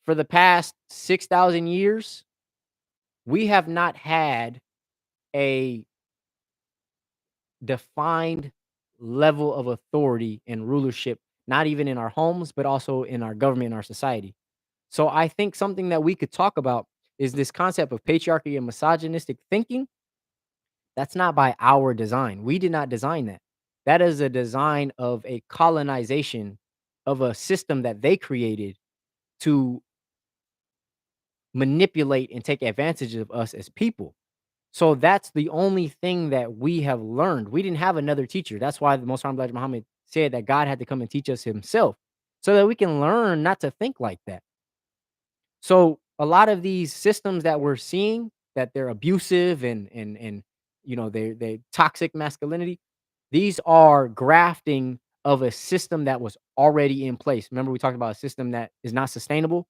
Speaker 1: for the past 6,000 years, we have not had a defined level of authority and rulership, not even in our homes, but also in our government and our society. So I think something that we could talk about is this concept of patriarchy and misogynistic thinking. That's not by our design. We did not design that. That is a design of a colonization of a system that they created to manipulate and take advantage of us as people. So that's the only thing that we have learned. We didn't have another teacher. That's why the Most High Elijah Muhammad said that God had to come and teach us himself so that we can learn not to think like that. So a lot of these systems that we're seeing, that they're abusive and they toxic masculinity, these are grafting of a system that was already in place. Remember, we talked about a system that is not sustainable.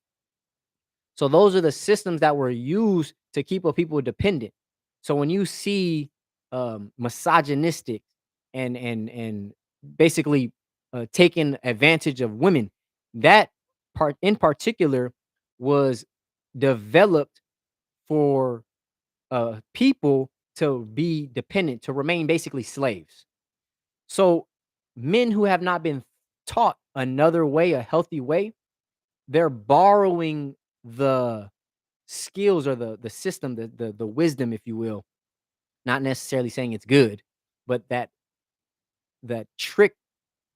Speaker 1: So those are the systems that were used to keep a people dependent. So when you see misogynistic and basically taking advantage of women, that part in particular was developed for people to be dependent, to remain basically slaves. So men who have not been taught another way, a healthy way, they're borrowing the skills or the system, the wisdom, if you will, not necessarily saying it's good, but that trick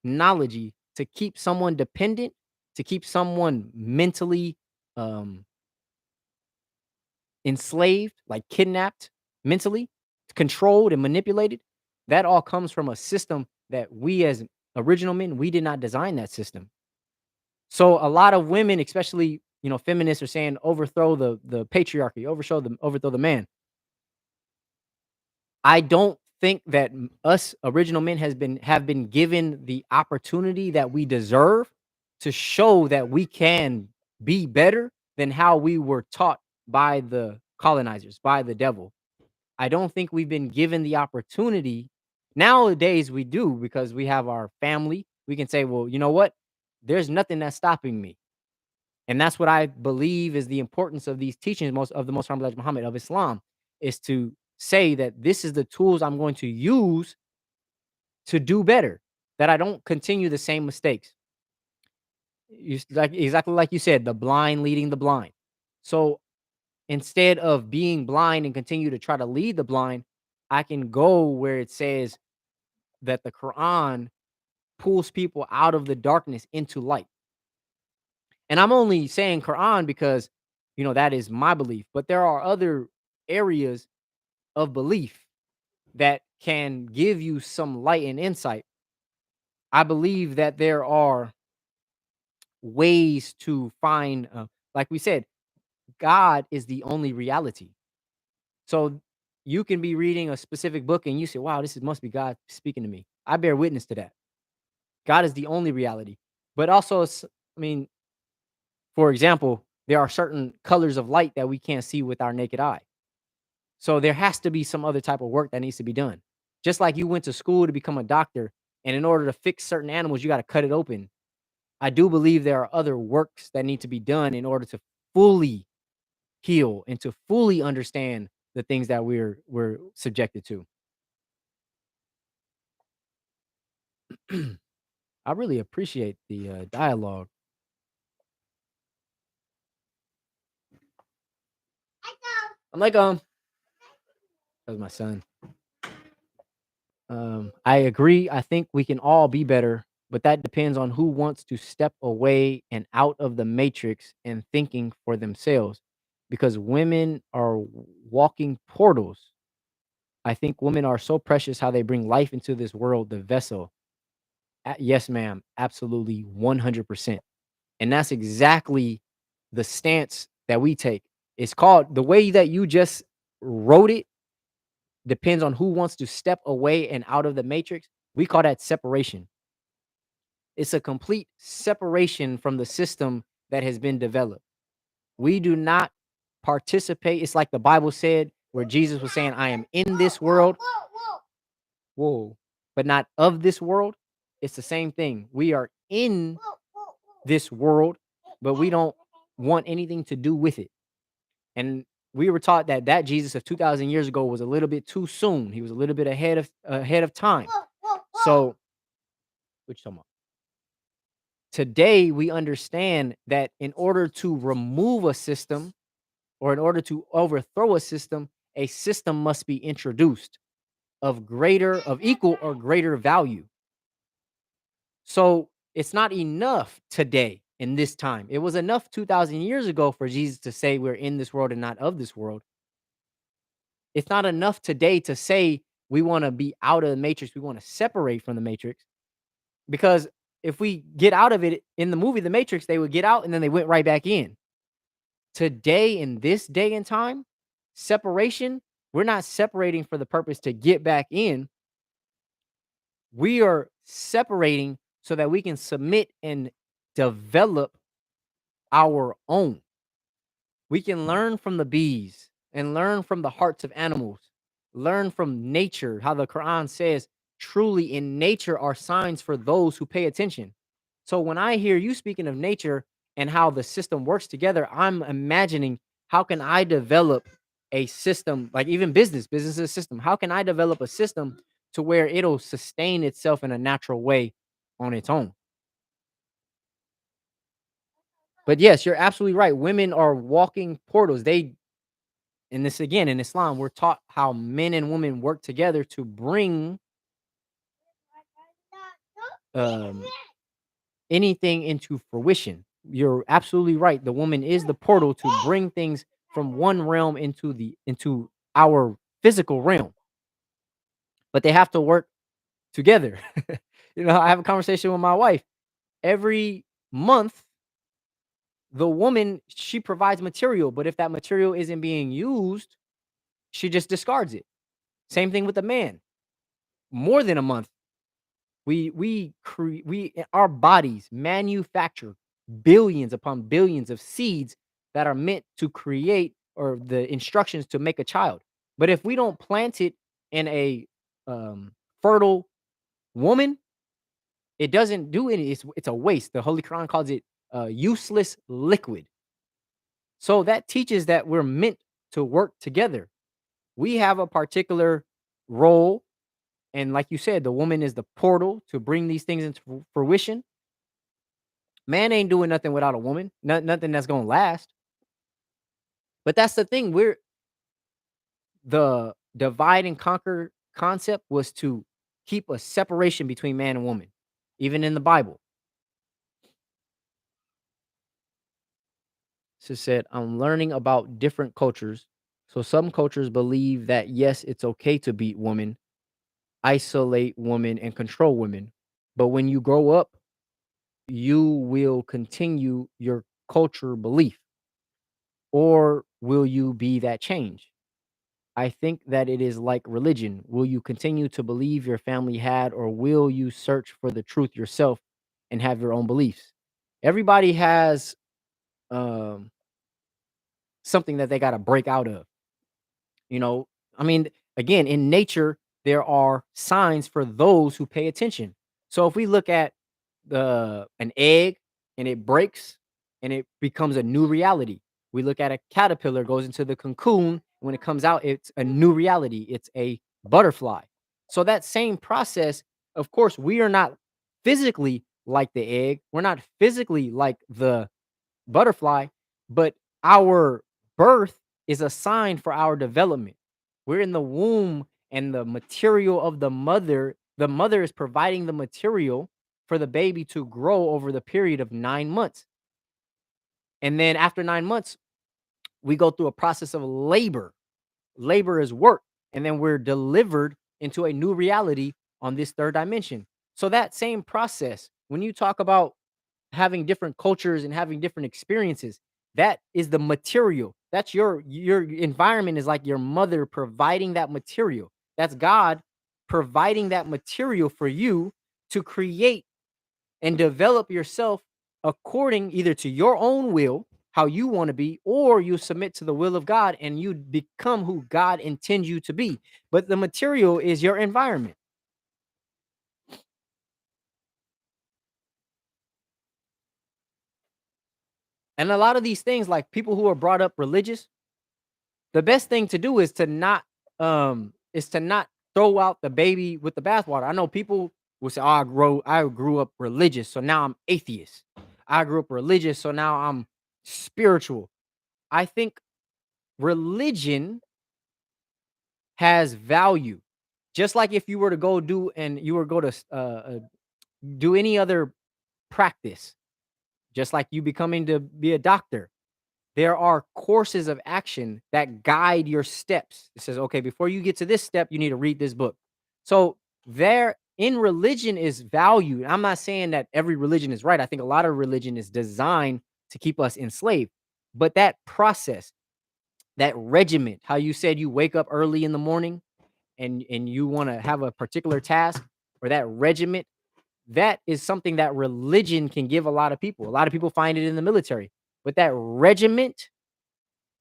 Speaker 1: knowledge to keep someone dependent, to keep someone mentally um enslaved, like kidnapped mentally, controlled and manipulated. That all comes from a system that we as original men, we did not design that system. So a lot of women, especially, feminists are saying overthrow the patriarchy, overthrow the man. I don't think that us original men have been given the opportunity that we deserve to show that we can be better than how we were taught by the colonizers, by the devil. I don't think we've been given the opportunity. Nowadays we do because we have our family. We can say, well, you know what? There's nothing that's stopping me. And that's what I believe is the importance of these teachings, most of the Most Honorable Elijah Muhammad of Islam, is to say that this is the tools I'm going to use to do better, that I don't continue the same mistakes. Like exactly like you said, the blind leading the blind. So instead of being blind and continue to try to lead the blind, I can go where it says that the Quran pulls people out of the darkness into light. And I'm only saying Quran because, that is my belief, but there are other areas of belief that can give you some light and insight. I believe that there are ways to find, like we said, God is the only reality. So you can be reading a specific book and you say, wow, must be God speaking to me. I bear witness to that. God is the only reality. But also, I mean, for example, there are certain colors of light that we can't see with our naked eye. So there has to be some other type of work that needs to be done. Just like you went to school to become a doctor, and in order to fix certain animals, you got to cut it open. I do believe there are other works that need to be done in order to fully heal and to fully understand the things that we're subjected to. I really appreciate the dialogue. I'm like, that was my son. I agree. I think we can all be better, but that depends on who wants to step away and out of the matrix and thinking for themselves. Because women are walking portals. I think women are so precious how they bring life into this world, the vessel. Yes, ma'am. Absolutely 100%. And that's exactly the stance that we take. It's called the way that you just wrote it depends on who wants to step away and out of the matrix. We call that separation. It's a complete separation from the system that has been developed. We do not participate. It's like the Bible said, where Jesus was saying, I am in this world, whoa, but not of this world. It's the same thing. We are in this world, but we don't want anything to do with it. And we were taught that Jesus of 2,000 years ago was a little bit too soon. He was a little bit ahead of time. So, what you talking about? Today, we understand that in order to remove a system or in order to overthrow a system must be introduced of equal or greater value. So it's not enough today in this time. It was enough 2,000 years ago for Jesus to say we're in this world and not of this world. It's not enough today to say we want to be out of the matrix. We want to separate from the matrix because if we get out of it in the movie, The Matrix, they would get out and then they went right back in. Today, in this day and time, separation, we're not separating for the purpose to get back in. We are separating so that we can submit and develop our own. We can learn from the bees and learn from the hearts of animals, learn from nature, how the Quran says, truly in nature are signs for those who pay attention. So when I hear you speaking of nature and how the system works together, I'm imagining how can I develop a system, like even business is a system. How can I develop a system to where it'll sustain itself in a natural way on its own? But yes, you're absolutely right. Women are walking portals. And this again in Islam, we're taught how men and women work together to bring um, anything into fruition. You're absolutely right. The woman is the portal to bring things from one realm into our physical realm. but they have to work together. I have a conversation with my wife every month. The woman, she provides material, but if that material isn't being used, she just discards it. Same thing with the man. More than a month, our bodies manufacture billions upon billions of seeds that are meant to create, or the instructions to make a child. But if we don't plant it in a fertile woman, it doesn't do any. It's a waste. The Holy Quran calls it useless liquid. So that teaches that we're meant to work together. We have a particular role, and like you said, the woman is the portal to bring these things into fruition. Man ain't doing nothing without a woman. Nothing that's gonna last. But that's the thing. The divide and conquer concept was to keep a separation between man and woman, even in the Bible. So it said, I'm learning about different cultures. So some cultures believe that yes, it's okay to beat women, isolate women, and control women. But when you grow up, you will continue your culture belief, or will you be that change? I think that it is like religion. Will you continue to believe your family had, or will you search for the truth yourself and have your own beliefs? Everybody has um, something that they got to break out of. You know, I mean, again, in nature, there are signs for those who pay attention. So if we look at the an egg and it breaks and it becomes a new reality. We look at a caterpillar goes into the cocoon. When it comes out, it's a new reality. It's a butterfly. So that same process, of course, we are not physically like the egg. We're not physically like the butterfly, but our birth is a sign for our development. We're in the womb, and the material of the mother is providing the material for the baby to grow over the period of 9 months. And then after 9 months, we go through a process of labor. Labor is work. And then we're delivered into a new reality on this third dimension. So that same process, when you talk about having different cultures and having different experiences, that is the material. That's your environment is like your mother providing that material. That's God providing that material for you to create and develop yourself according either to your own will, how you want to be, or you submit to the will of God and you become who God intends you to be. But the material is your environment. And a lot of these things, like people who are brought up religious, the best thing to do is to not throw out the baby with the bathwater. I know people will say, "Oh, I grew up religious, so now I'm atheist. I grew up religious, so now I'm spiritual." I think religion has value. Just like if you were to go do and you were go to do any other practice, just like you becoming to be a doctor, there are courses of action that guide your steps. It says, okay, before you get to this step, you need to read this book. So there in religion is value. I'm not saying that every religion is right. I think a lot of religion is designed to keep us enslaved. But that process, that regiment, how you said you wake up early in the morning and you want to have a particular task, or that regiment, that is something that religion can give a lot of people. A lot of people find it in the military. But that regiment,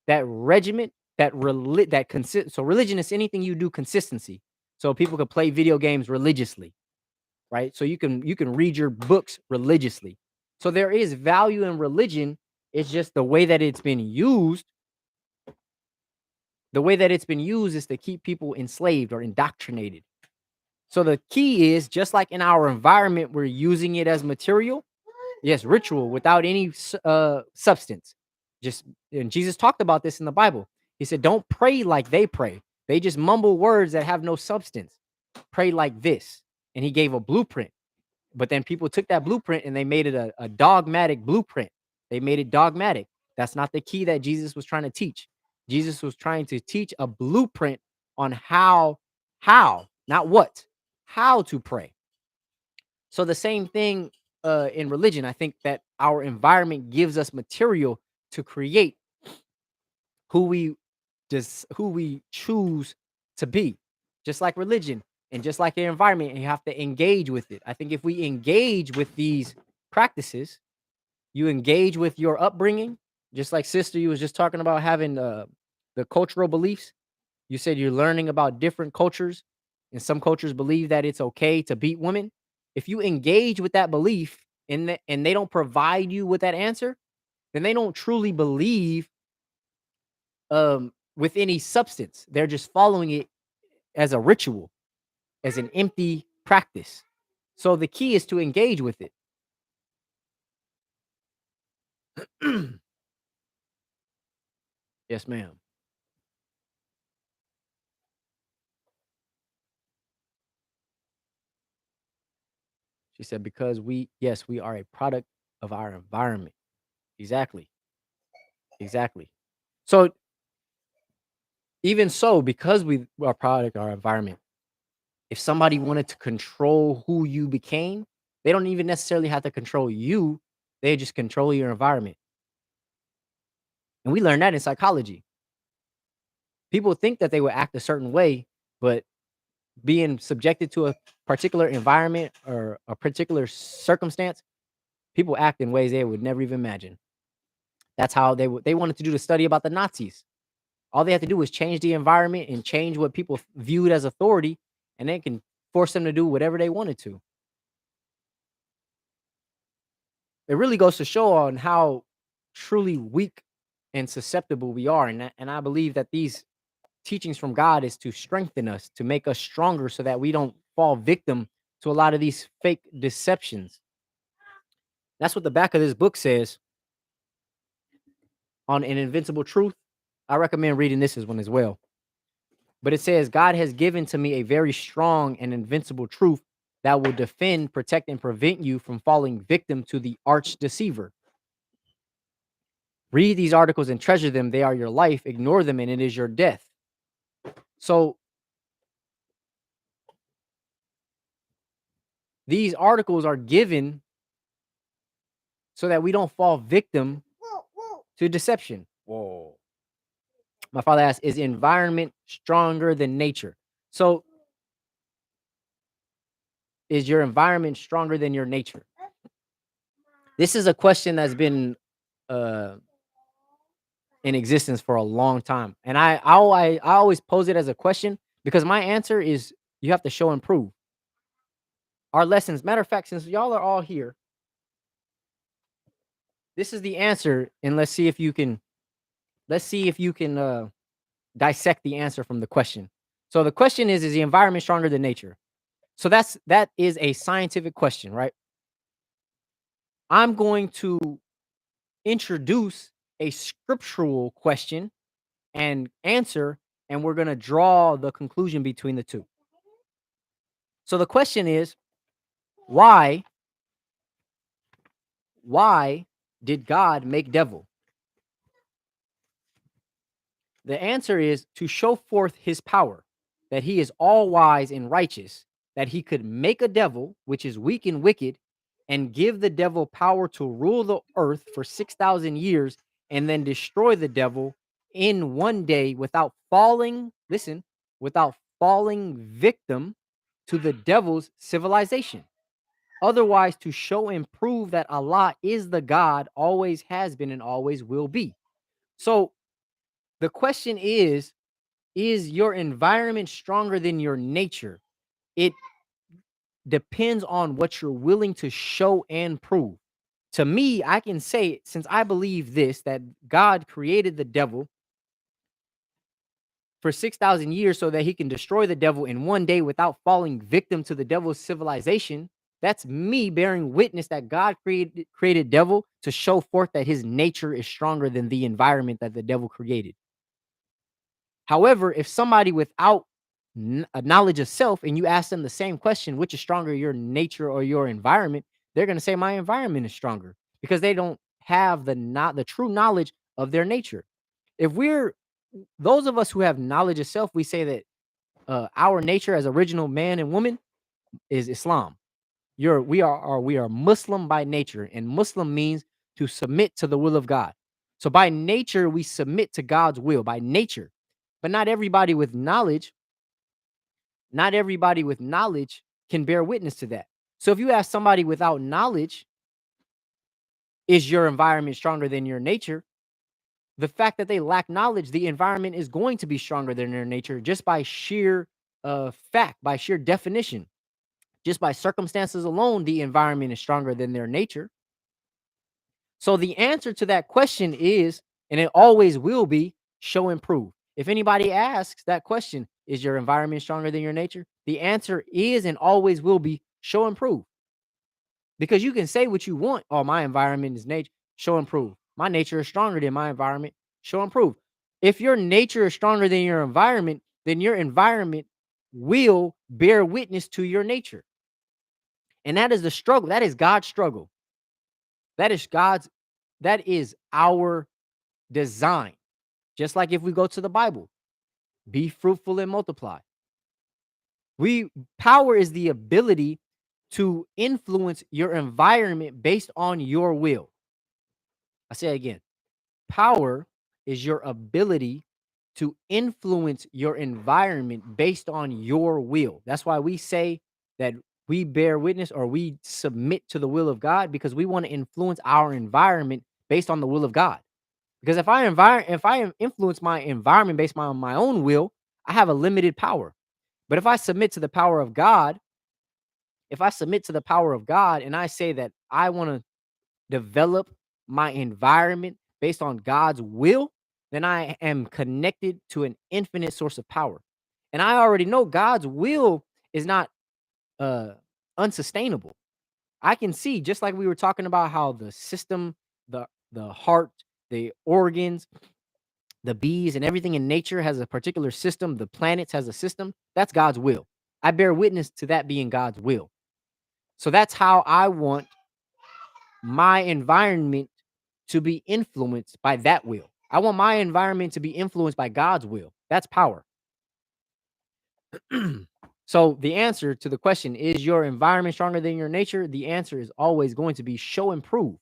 Speaker 1: that consist. So religion is anything you do consistency. So people can play video games religiously, right? So you can read your books religiously. So there is value in religion. It's just the way that it's been used. The way that it's been used is to keep people enslaved or indoctrinated. So the key is, just like in our environment, we're using it as material. Yes, ritual without any substance. Just, and Jesus talked about this in the Bible. He said, "Don't pray like they pray. They just mumble words that have no substance. Pray like this." And he gave a blueprint. But then people took that blueprint and they made it a dogmatic blueprint. They made it dogmatic. That's not the key that Jesus was trying to teach. Jesus was trying to teach a blueprint on how not what, how to pray. So the same thing in religion. I think that our environment gives us material to create who we who we choose to be. Just like religion and just like your environment, you have to engage with it. I think if we engage with these practices, you engage with your upbringing, just like sister, you was just talking about having the cultural beliefs. You said you're learning about different cultures, and some cultures believe that it's okay to beat women. If you engage with that belief and they don't provide you with that answer, then they don't truly believe with any substance. They're just following it as a ritual, as an empty practice. So the key is to engage with it. Yes, ma'am. She said, because yes, we are a product of our environment. Exactly. Exactly. So even so, because we are a product of our environment, if somebody wanted to control who you became, they don't even necessarily have to control you. They just control your environment. And we learned that in psychology. People think that they would act a certain way, but being subjected to a particular environment or a particular circumstance, people act in ways they would never even imagine. That's how they wanted to do the study about the Nazis. All they have to do is change the environment and change what people viewed as authority, and they can force them to do whatever they wanted to. It really goes to show on how truly weak and susceptible we are, and I believe that these teachings from God is to strengthen us, to make us stronger, so that we don't fall victim to a lot of these fake deceptions. That's what the back of this book says on an invincible truth. I recommend reading this as one as well. But it says, God has given to me a very strong and invincible truth that will defend, protect, and prevent you from falling victim to the arch deceiver. Read these articles and treasure them. They are your life. Ignore them, and it is your death. So these articles are given so that we don't fall victim to deception. Whoa. My father asked, is environment stronger than nature? So is your environment stronger than your nature? This is a question that's been uh, in existence for a long time, and I always pose it as a question because my answer is you have to show and prove. Our lessons. Matter of fact, since y'all are all here, this is the answer, and let's see if you can dissect the answer from the question. So the question is the environment stronger than nature? So that is a scientific question, right? I'm going to introduce a scriptural question and answer, and we're going to draw the conclusion between the two. So the question is, why why did God make devil? The answer is to show forth his power, that he is all wise and righteous, that he could make a devil, which is weak and wicked, and give the devil power to rule the earth for 6,000 years and then destroy the devil in one day without falling, listen, without falling victim to the devil's civilization. Otherwise, to show and prove that Allah is the God, always has been and always will be. So the question is your environment stronger than your nature? It depends on what you're willing to show and prove. To me, I can say, since I believe this, that God created the devil for 6,000 years so that he can destroy the devil in one day without falling victim to the devil's civilization. That's me bearing witness that God created devil to show forth that his nature is stronger than the environment that the devil created. However, if somebody without a knowledge of self and you ask them the same question, which is stronger, your nature or your environment, they're going to say my environment is stronger because they don't have the true knowledge of their nature. If we're those of us who have knowledge of self, we say that our nature as original man and woman is Islam. We are Muslim by nature, and Muslim means to submit to the will of God. So by nature, we submit to God's will by nature. But not everybody with knowledge can bear witness to that. So if you ask somebody without knowledge, is your environment stronger than your nature? The fact that they lack knowledge, the environment is going to be stronger than their nature just by sheer fact, by sheer definition. Just by circumstances alone, the environment is stronger than their nature. So the answer to that question is, and it always will be, show and prove. If anybody asks that question, is your environment stronger than your nature? The answer is and always will be show and prove. Because you can say what you want. Oh, my environment is nature. Show and prove. My nature is stronger than my environment. Show and prove. If your nature is stronger than your environment, then your environment will bear witness to your nature. And that is the struggle. That is God's struggle. That is our design. Just like if we go to the Bible, be fruitful and multiply. Power is the ability to influence your environment based on your will. I say it again. Power is your ability to influence your environment based on your will. That's why we say that we bear witness or we submit to the will of God, because we want to influence our environment based on the will of God. Because if I influence my environment based on my own will, I have a limited power. But if I submit to the power of God, and I say that I want to develop my environment based on God's will, then I am connected to an infinite source of power. And I already know God's will is not uh unsustainable. I can see, just like we were talking about how the system, the heart, the organs, the bees and everything in nature has a particular system, the planets has a system. That's God's will. I bear witness to that being God's will. So that's how I want my environment to be influenced by that will. I want my environment to be influenced by God's will. That's power. So the answer to the question, is your environment stronger than your nature? The answer is always going to be show and prove.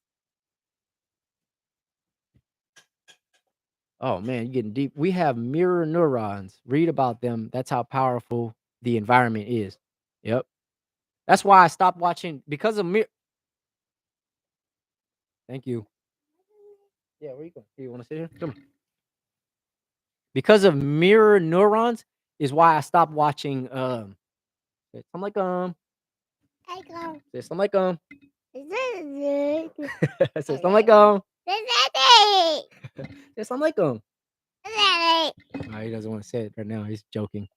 Speaker 1: Oh man, you're getting deep. We have mirror neurons. Read about them. That's how powerful the environment is. Yep. That's why I stopped watching because of mirror. Thank you. Yeah, where you going? You want to sit here? Come on. Because of mirror neurons is why I stopped watching Assalamualaikum. Assalamualaikum. Assalamualaikum. Assalamualaikum. No, he doesn't want to say it right now. He's joking.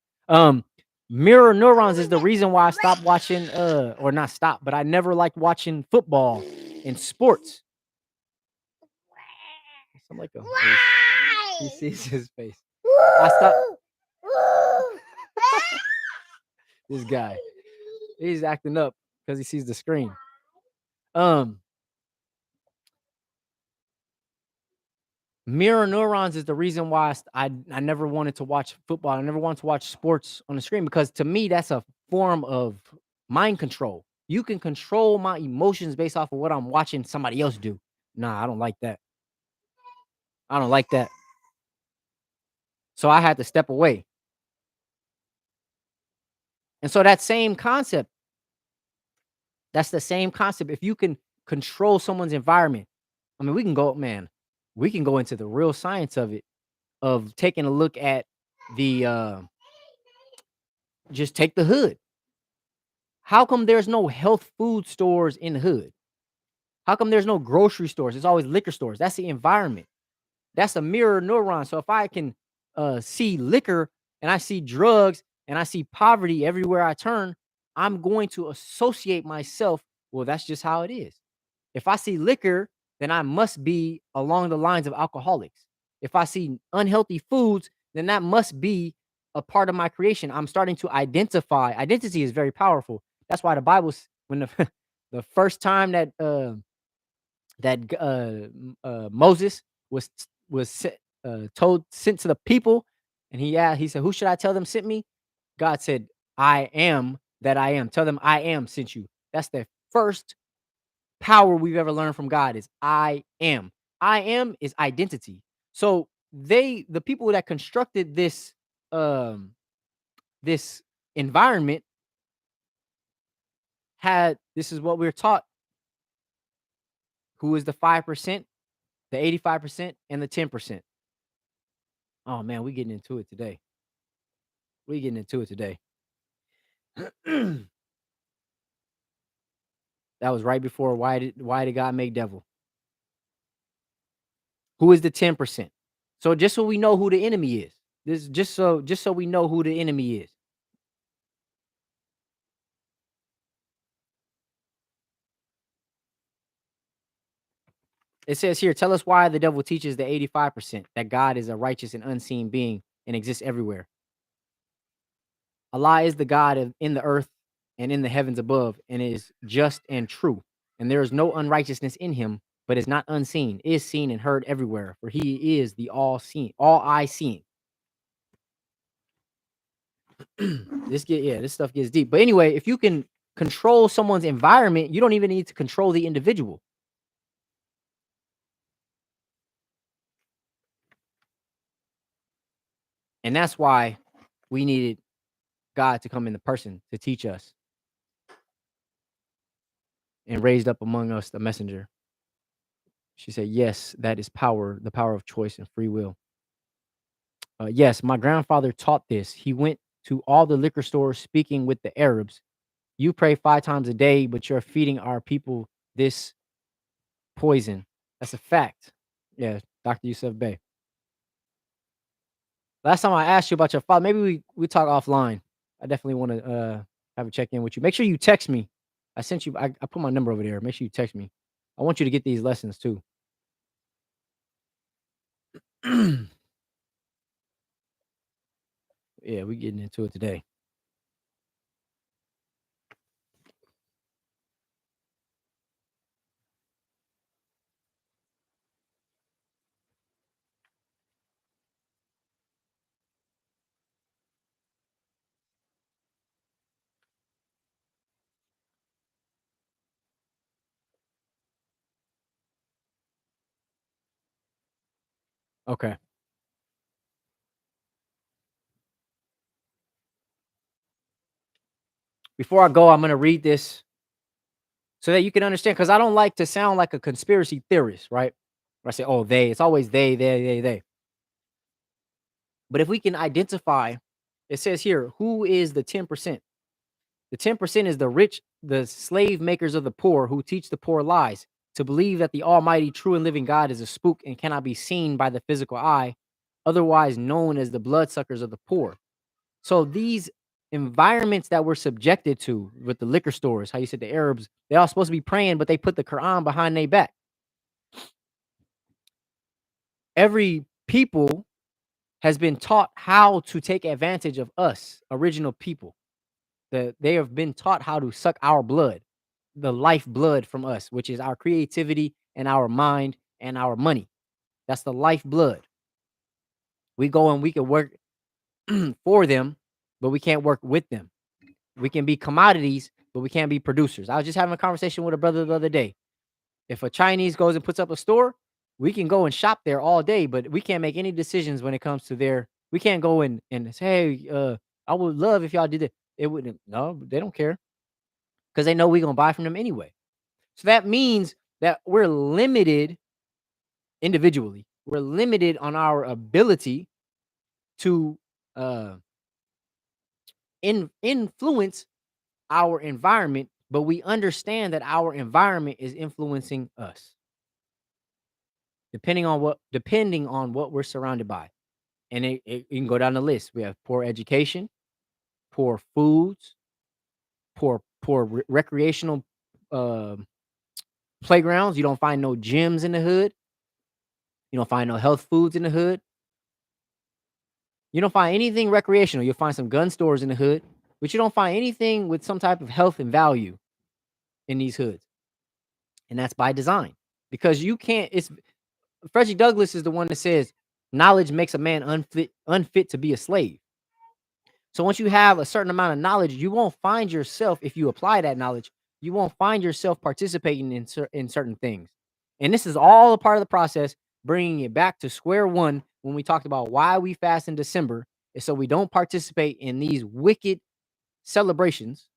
Speaker 1: Mirror neurons is the reason why I stopped watching or not stop, but I never liked watching football and sports. Assalamualaikum. He sees his face. I stopped. This guy, he's acting up because he sees the screen. Mirror neurons is the reason why I never wanted to watch football. I never wanted to watch sports on the screen, because to me that's a form of mind control. You can control my emotions based off of what I'm watching somebody else do. Nah, I don't like that. I don't like that. So I had to step away. And so that same concept, that's the same concept. If you can control someone's environment, I mean, we can go into the real science of it, of taking a look at the just take the hood. How come there's no health food stores in the hood? How come there's no grocery stores? It's always liquor stores. That's the environment. That's a mirror neuron. So if I can see liquor and I see drugs and I see poverty everywhere I turn, I'm going to associate myself. Well, that's just how it is. If I see liquor, then I must be along the lines of alcoholics. If I see unhealthy foods, then that must be a part of my creation. I'm starting to identify. Identity is very powerful. That's why the Bible, when the the first time that Moses was sent to the people, and he said, "Who should I tell them sent me?" God said, "I am that I am." Tell them, "I am sent you." That's the first power we've ever learned from God is I am. I am is identity. So the people that constructed um this environment had this is what we're taught, who is the 5%, the 85%, and the 10%. Oh man, we getting into it today. We getting into it today. That was right before why did God make devil? Who is the 10%? So just so we know who the enemy is. This just so we know who the enemy is. It says here, tell us why the devil teaches the 85% that God is a righteous and unseen being and exists everywhere. Allah is the God in the earth and in the heavens above, and is just and true. And there is no unrighteousness in him, but is not unseen, is seen and heard everywhere, for he is the all seeing, all eye seeing. This stuff gets deep. But anyway, if you can control someone's environment, you don't even need to control the individual. And that's why we needed God to come in the person to teach us and raised up among us the messenger. She said, yes, that is power, the power of choice and free will. Yes, my grandfather taught this. He went to all the liquor stores speaking with the Arabs. You pray 5 times a day, but you're feeding our people this poison. That's a fact. Yeah, Dr. Yusuf Bey. Last time I asked you about your father, maybe we talk offline. I definitely want to have a check in with you. Make sure you text me. I sent you. I put my number over there. Make sure you text me. I want you to get these lessons too. Yeah, we getting into it today. Okay. Before I go, I'm gonna read this so that you can understand, because I don't like to sound like a conspiracy theorist, right? Where I say, "Oh, they." It's always they. But if we can identify, it says here, who is the 10%? The 10% is the rich, the slave makers of the poor who teach the poor lies, to believe that the almighty, true and living God is a spook and cannot be seen by the physical eye, otherwise known as the bloodsuckers of the poor. So these environments that we're subjected to with the liquor stores, how you said the Arabs, they all supposed to be praying, but they put the Quran behind their back. Every people has been taught how to take advantage of us, original people. They have been taught how to suck our blood, the life blood from us, which is our creativity and our mind and our money. That's the life blood. We go and we can work for them, but we can't work with them. We can be commodities, but we can't be producers. I was just having a conversation with a brother the other day. If a Chinese goes and puts up a store, we can go and shop there all day, but we can't make any decisions when it comes to their. We can't go and say, "Hey, I would love if y'all did it." It wouldn't. No, they don't care because they know we're gonna buy from them anyway. So that means that we're limited individually. We're limited on our ability to uh, influence our environment, but we understand that our environment is influencing us depending on what we're surrounded by. And you can go down the list. We have poor education, poor foods, poor recreational um playgrounds. You don't find no gyms in the hood. You don't find no health foods in the hood. You don't find anything recreational. You'll find some gun stores in the hood, but you don't find anything with some type of health and value in these hoods. And that's by design. Because you can't it's Frederick Douglass is the one that says knowledge makes a man unfit to be a slave. So once you have a certain amount of knowledge, you won't find yourself, if you apply that knowledge, you won't find yourself participating in certain things. And this is all a part of the process, bringing it back to square one when we talked about why we fast in December, is so we don't participate in these wicked celebrations,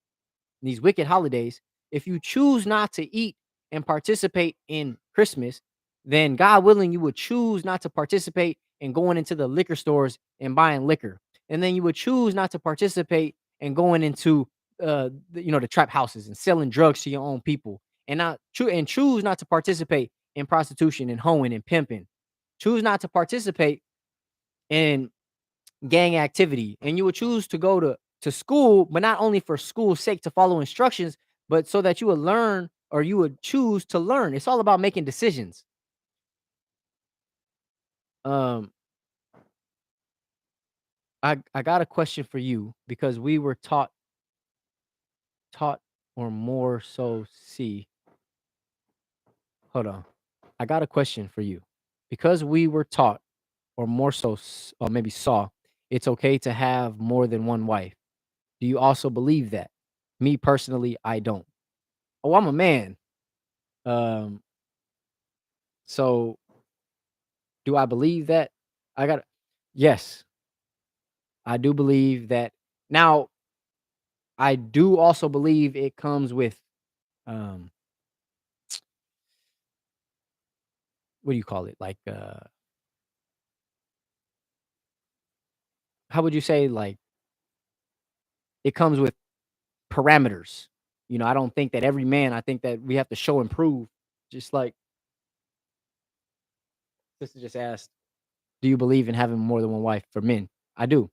Speaker 1: these wicked holidays. If you choose not to eat and participate in Christmas, then God willing, you would choose not to participate in going into the liquor stores and buying liquor. And then you would choose not to participate in going into the trap houses and selling drugs to your own people. And choose not to participate in prostitution and hoeing and pimping. Choose not to participate in gang activity, and you would choose to go to school, but not only for school's sake to follow instructions, but so that you would learn, or you would choose to learn. It's all about making decisions. Um, I got a question for you, because we were taught or more so see. Hold on. I got a question for you. Because we were taught, or more so or maybe saw, it's okay to have more than one wife. Do you also believe that? Me personally, I don't. Oh, I'm a man. Um, so do I believe that? I got Yes, I do believe that. Now, I do also believe it comes with um what do you call it? Like how would you say, like, it comes with parameters. I don't think that every man, I think that we have to show and prove. Just like sister just asked, do you believe in having more than one wife for men? I do.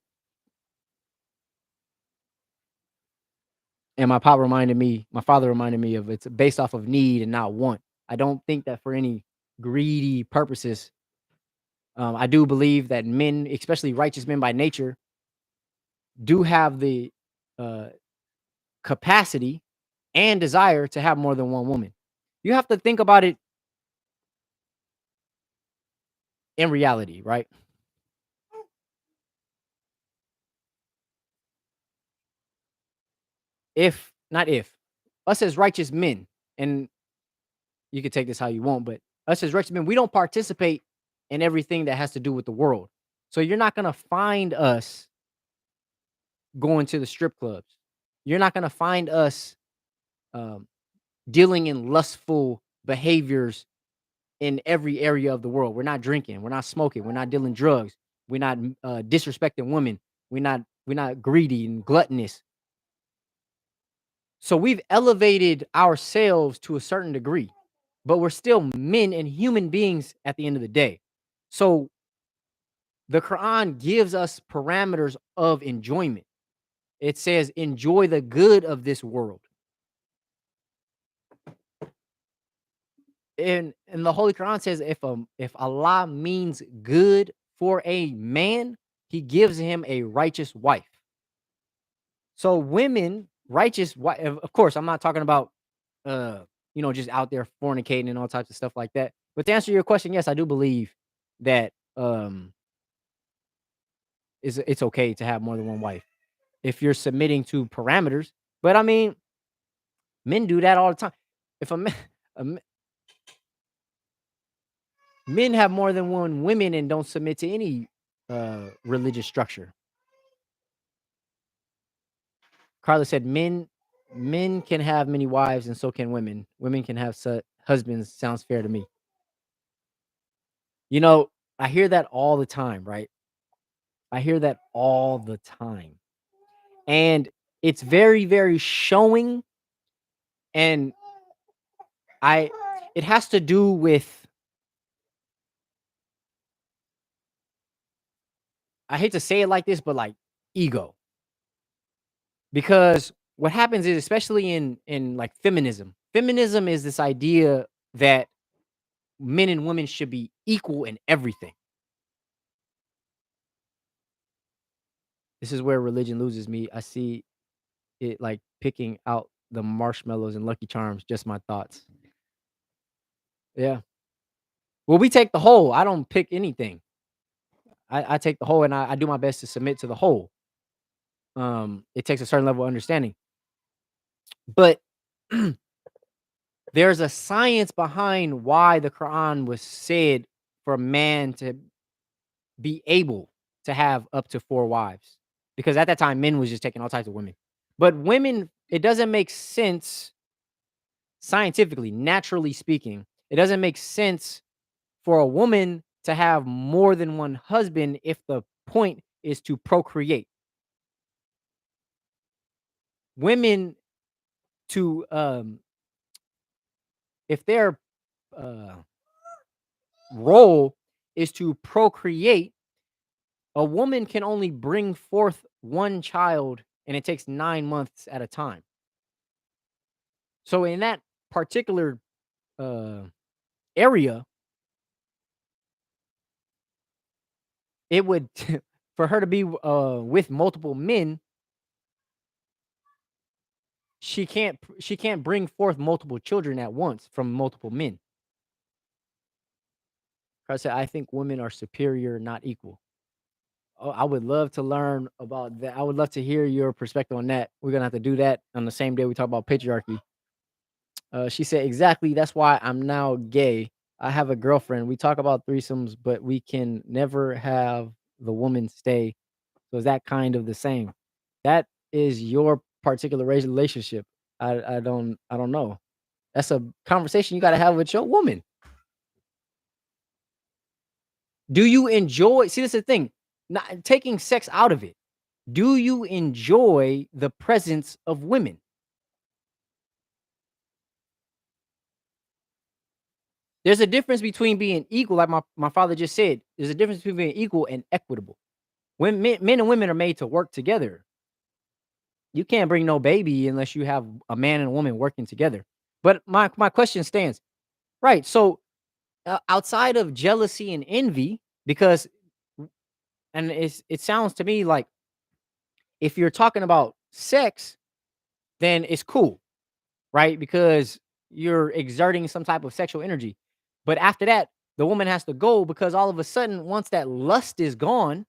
Speaker 1: And my father reminded me of, it's based off of need and not want. I don't think that for any greedy purposes. I do believe that men, especially righteous men by nature, do have the uh, capacity and desire to have more than one woman. You have to think about it in reality, right? If not if us as righteous men, and you can take this how you want, but us as righteous men, we don't participate in everything that has to do with the world. So you're not gonna find us going to the strip clubs. You're not gonna find us um, dealing in lustful behaviors in every area of the world. We're not drinking, we're not smoking, we're not dealing drugs, we're not disrespecting women, we're not greedy and gluttonous. So we've elevated ourselves to a certain degree, but we're still men and human beings at the end of the day. So the Quran gives us parameters of enjoyment. It says, enjoy the good of this world. And the Holy Quran says, if Allah means good for a man, he gives him a righteous wife. So women, righteous wife, of course, I'm not talking about just out there fornicating and all types of stuff like that. But to answer your question, yes, I do believe that it's okay to have more than one wife if you're submitting to parameters. But I mean, men do that all the time. If a man, a m- men have more than one women and don't submit to any religious structure. Carla said men can have many wives and so can women. Women can have husbands. Sounds fair to me. You know, I hear that all the time, right? I hear that all the time. And it's very, very showing, and I it has to do with, I hate to say it like this, but like ego. Because what happens is, especially in like feminism is this idea that men and women should be equal in everything. This is where religion loses me. I see it like picking out the marshmallows and Lucky Charms, just my thoughts. Yeah. Well, we take the whole. I don't pick anything. I take the whole, and I do my best to submit to the whole. It takes a certain level of understanding. But there's a science behind why the Quran was said for man to be able to have up to 4 wives, because at that time, men was just taking all types of women. But women, it doesn't make sense scientifically, naturally speaking, it doesn't make sense for a woman to have more than one husband if the point is to procreate. Women to, if their, uh, role is to procreate, a woman can only bring forth 1 child, and it takes 9 months at a time. So in that particular, uh, area, it would for her to be, with multiple men, she can't bring forth multiple children at once from multiple men. I said, "I think women are superior, not equal." Oh, I would love to learn about that. I would love to hear your perspective on that. We're gonna have to do that on the same day we talk about patriarchy. She said, "Exactly. That's why I'm now gay. I have a girlfriend. We talk about threesomes, but we can never have the woman stay. So is that kind of the same?" That is your particular relationship. I don't know. That's a conversation you got to have with your woman. Do you enjoy? See, that's the thing. Not taking sex out of it. Do you enjoy the presence of women? There's a difference between being equal, like my father just said. There's a difference between being equal and equitable. When men and women are made to work together, you can't bring no baby unless you have a man and a woman working together. But my question stands. Right. So outside of jealousy and envy, because and it sounds to me like if you're talking about sex, then it's cool, right? Because you're exerting some type of sexual energy. But after that, the woman has to go because all of a sudden, once that lust is gone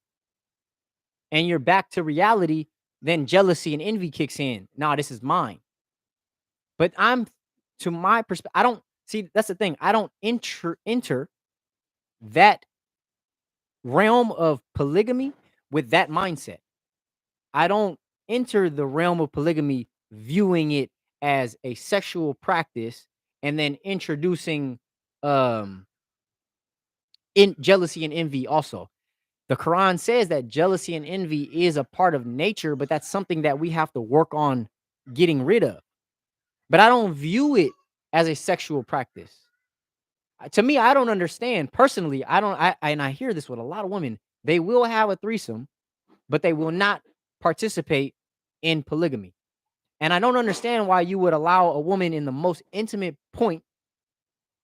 Speaker 1: and you're back to reality, then jealousy and envy kicks in. Nah, this is mine. But to my perspective, I don't see that's the thing. I don't enter that realm of polygamy with that mindset. I don't enter the realm of polygamy viewing it as a sexual practice and then introducing um in jealousy and envy also. The Quran says that jealousy and envy is a part of nature, but that's something that we have to work on getting rid of. But I don't view it as a sexual practice. To me, I don't understand personally. I don't. And I hear this with a lot of women. They will have a threesome, but they will not participate in polygamy. And I don't understand why you would allow a woman in the most intimate point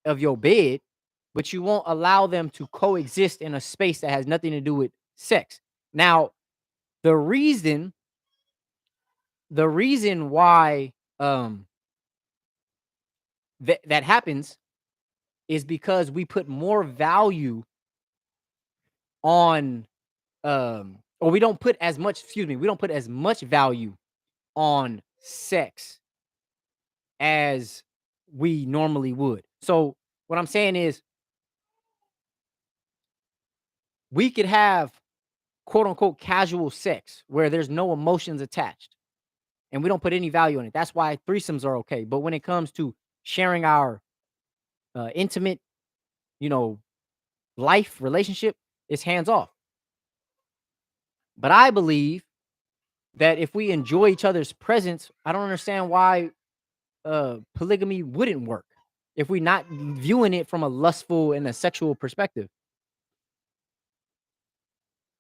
Speaker 1: of your bed, but you won't allow them to coexist in a space that has nothing to do with sex. Now, the reason the reason why that happens is because we put more value on or we don't put as much, excuse me, we don't put as much value on sex as we normally would. So what I'm saying is we could have quote unquote casual sex where there's no emotions attached and we don't put any value on it. That's why threesomes are okay. But when it comes to sharing our intimate, you know, life relationship, it's hands off. But I believe that if we enjoy each other's presence, I don't understand why polygamy wouldn't work if we're not viewing it from a lustful and a sexual perspective.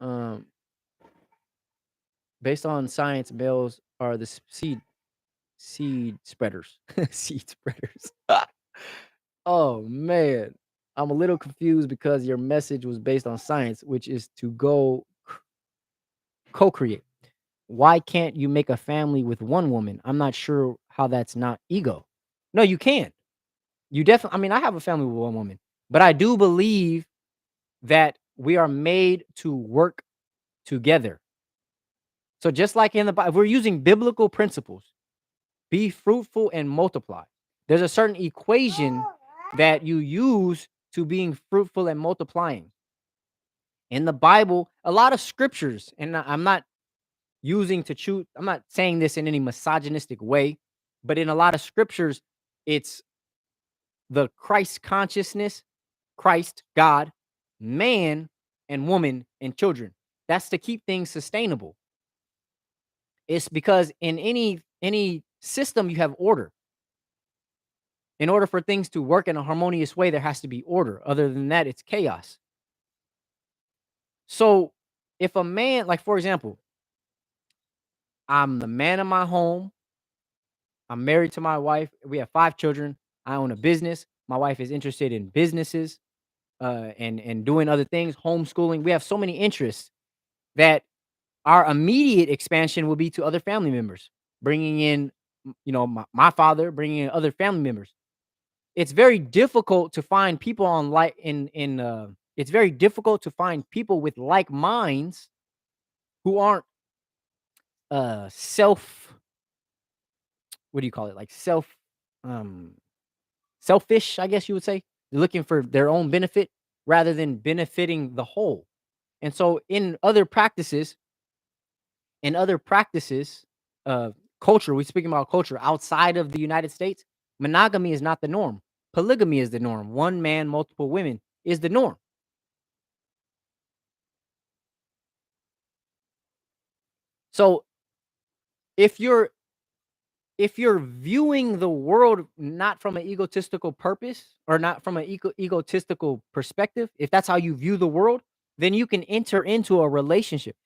Speaker 1: Um, Based on science, males are the seed spreaders. Seed spreaders. Oh man, I'm a little confused because your message was based on science, which is to go co-create. Why can't you make a family with one woman? I'm not sure how that's not ego. No, you can. You definitely. I mean, I have a family with one woman, but I do believe that we are made to work together. So just like in the Bible, we're using biblical principles. Be fruitful and multiply. There's a certain equation that you use to being fruitful and multiplying. In the Bible, a lot of scriptures, and I'm not using to choose, I'm not saying this in any misogynistic way, but in a lot of scriptures, it's the Christ consciousness, Christ, God, man, and woman, and children. That's to keep things sustainable. It's because in any system you have order. In order for things to work in a harmonious way, there has to be order. Other than that, it's chaos. So if a man, like for example, I'm the man of my home, I'm married to my wife, we have 5 children, I own a business, my wife is interested in businesses, and doing other things, homeschooling. We have so many interests that our immediate expansion will be to other family members, bringing in, my father, bringing in other family members. It's very difficult to find people on like in it's very difficult to find people with like minds who aren't self what do you call it? Like um selfish, I guess you would say. They're looking for their own benefit rather than benefiting the whole. And so in other practices, uh culture, we speaking about culture outside of the United States, monogamy is not the norm. Polygamy is the norm. One man, multiple women is the norm. So if you're if you're viewing the world not from an egotistical purpose or not from an egotistical perspective, if that's how you view the world, then you can enter into a relationship.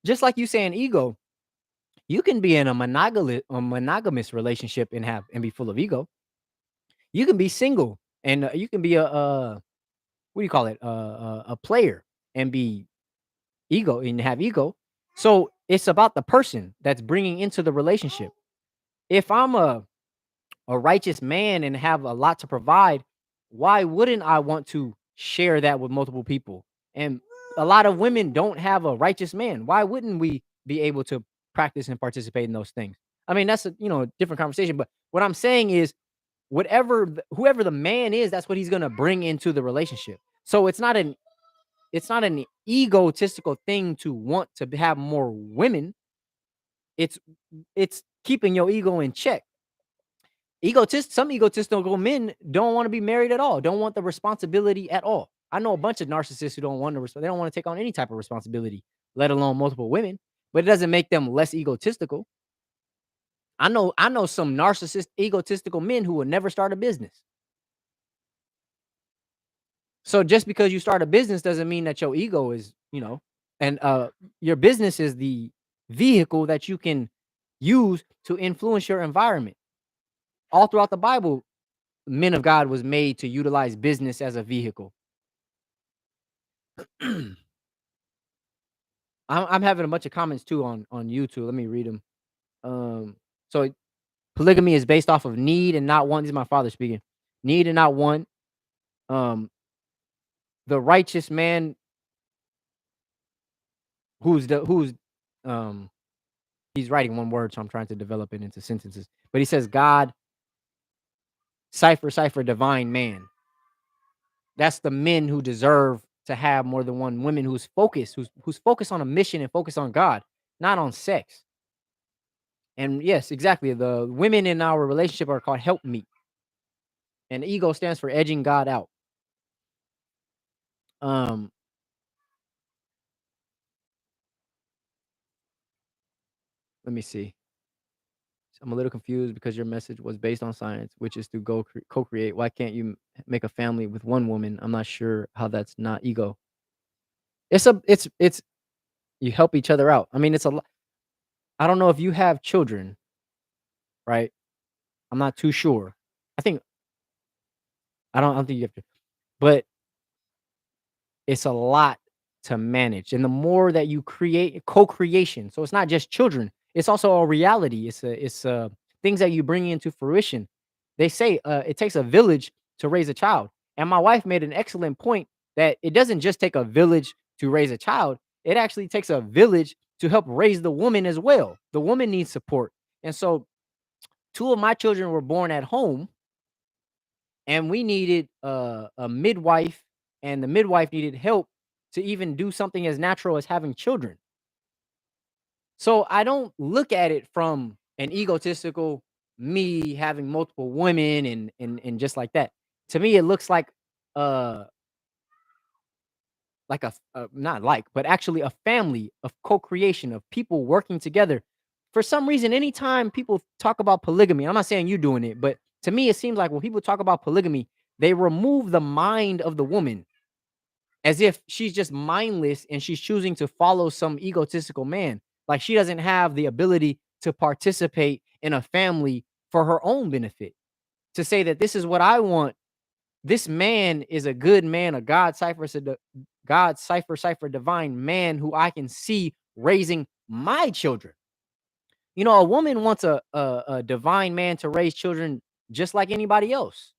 Speaker 1: Just like you saying ego, you can be in a monogamous relationship and be full of ego. You can be single and you can be a what do you call it? A player and be ego and have ego. So it's about the person that's bringing into the relationship. If I'm a righteous man and have a lot to provide, why wouldn't I want to share that with multiple people? And a lot of women don't have a righteous man. Why wouldn't we be able to practice and participate in those things? I mean, that's a different conversation. But what I'm saying is, whoever the man is, that's what he's gonna bring into the relationship. So it's not an egotistical thing to want to have more women. It's it's keeping your ego in check. Some egotistical men don't want to be married at all, don't want the responsibility at all. I know a bunch of narcissists who don't want to they don't want to take on any type of responsibility, let alone multiple women, but it doesn't make them less egotistical. I know some narcissist egotistical men who will never start a business. So just because you start a business doesn't mean that your ego is, and your business is the vehicle that you can use to influence your environment. All throughout the Bible, men of God was made to utilize business as a vehicle. I'm having a bunch of comments too on YouTube. Let me read them. So polygamy is based off of need and not want. This is my father speaking. Need and not want. Um, the righteous man who's um he's writing one word, so I'm trying to develop it into sentences. But he says God, cipher, divine man. That's the men who deserve to have more than one woman who's focused on a mission and focused on God, not on sex. And yes, exactly. The women in our relationship are called help meet. And ego stands for edging God out. Um, Let me see. I'm a little confused because your message was based on science, which is to co-create. Why can't you make a family with one woman? I'm not sure how that's not ego. It's you help each other out. I mean, I don't know if you have children, right? I'm not too sure. I think I don't think you have to, but it's a lot to manage. And the more that you create co-creation, so it's not just children, it's also a reality. It's things that you bring into fruition. They say it takes a village to raise a child. And my wife made an excellent point that it doesn't just take a village to raise a child. It actually takes a village to help raise the woman as well. The woman needs support. And so two of my children were born at home, and we needed a midwife, and the midwife needed help to even do something as natural as having children. So I don't look at it from an egotistical me having multiple women and just like that. To me, it looks uh like not like, but actually a family of co-creation of people working together. For some reason, anytime people talk about polygamy, I'm not saying you doing it, but to me, it seems like when people talk about polygamy, they remove the mind of the woman as if she's just mindless and she's choosing to follow some egotistical man. Like she doesn't have the ability to participate in a family for her own benefit. To say that this is what I want, this man is a good man, a God cipher divine man who I can see raising my children. You know, a woman wants a divine man to raise children just like anybody else.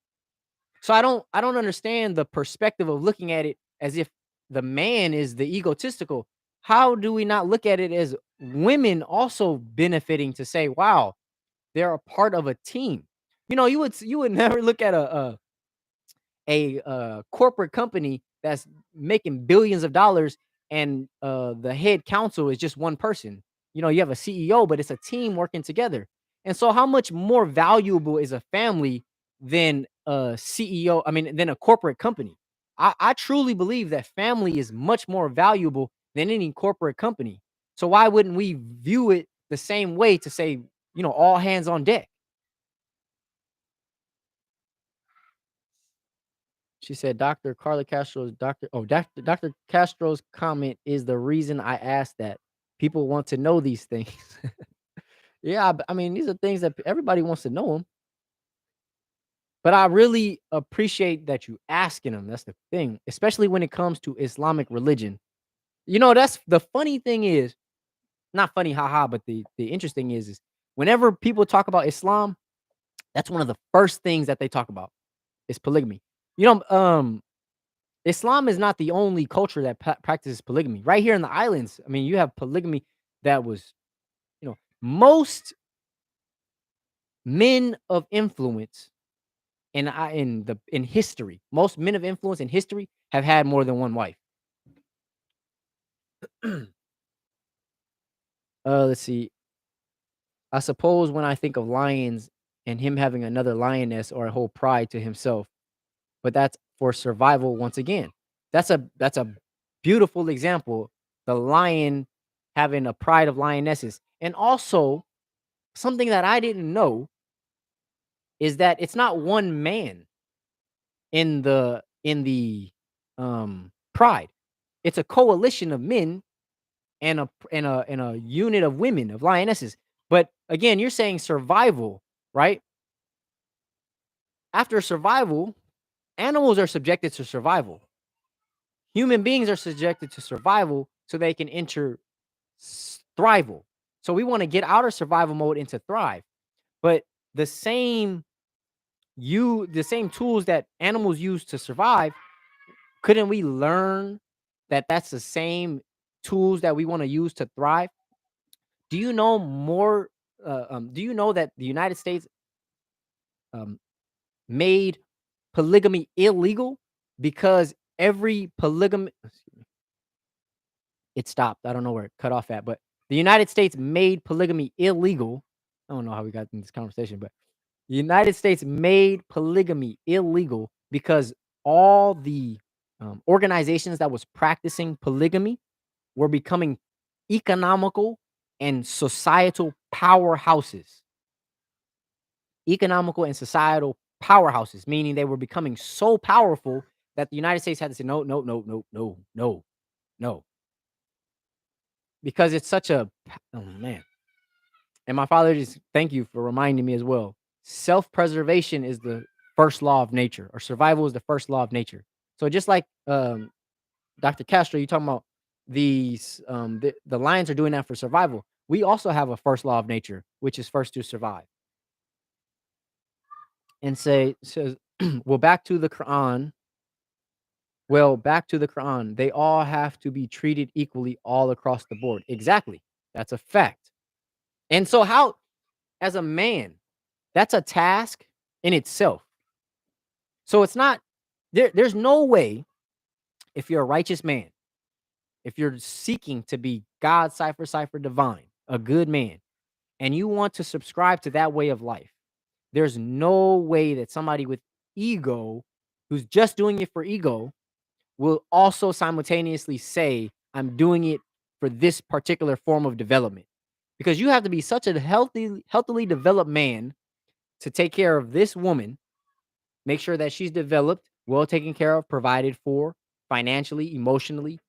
Speaker 1: So I don't understand the perspective of looking at it as if the man is the egotistical. How do we not look at it as women also benefiting to say, wow, they're a part of a team? You know, you would never look at a corporate company that's making billions of dollars, and the head counsel is just one person. You know, you have a CEO, but it's a team working together. And so how much more valuable is a family than a CEO? I mean, than a corporate company. I truly believe that family is much more valuable than any corporate company. So why wouldn't we view it the same way to say, all hands on deck? She said, "Dr. Carla Castro's Dr. Castro's comment is the reason I asked that. People want to know these things." Yeah, I mean, these are things that everybody wants to know them, but I really appreciate that you asking them. That's the thing, especially when it comes to Islamic religion. That's the funny thing is, not funny, haha, but the interesting is whenever people talk about Islam, that's one of the first things that they talk about is polygamy. You know, Islam is not the only culture that practices polygamy. Right here in the islands, I mean, you have polygamy that was, most men of influence in history, most men of influence in history have had more than one wife. Let's see. I suppose when I think of lions and him having another lioness or a whole pride to himself, but that's for survival once again. That's a beautiful example. The lion having a pride of lionesses. And also, something that I didn't know is that it's not one man in the pride. It's a coalition of men and a unit of women, of lionesses. But again, you're saying survival, right? After survival, animals are subjected to survival. Human beings are subjected to survival so they can enter thrival. So we want to get out of survival mode into thrive. But the same the same tools that animals use to survive, couldn't we learn that that's the same tools that we want to use to thrive? Do you know more? Do you know that the United States um, made polygamy illegal because every polygamy it stopped. I don't know where it cut off at, but the United States made polygamy illegal. I don't know how we got in this conversation, but the United States made polygamy illegal because all the organizations that was practicing polygamy were becoming economical and societal powerhouses. Economical and societal powerhouses, meaning they were becoming so powerful that the United States had to say no, no, no, no, no, no, no, because it's such a oh man. And my father just thank you for reminding me as well. Self-preservation is the first law of nature, or survival is the first law of nature. So just like Dr. Castro, you talking about the lions are doing that for survival. We also have a first law of nature, which is first to survive. And say says, well, back to the Quran. Well, back to the Quran. They all have to be treated equally all across the board. Exactly. That's a fact. And so how as a man, that's a task in itself. So it's not there's no way if you're a righteous man, if you're seeking to be God cipher divine, a good man, and you want to subscribe to that way of life, there's no way that somebody with ego who's just doing it for ego will also simultaneously say, I'm doing it for this particular form of development. Because you have to be such a healthily developed man to take care of this woman, make sure that she's developed, well taken care of, provided for financially, emotionally,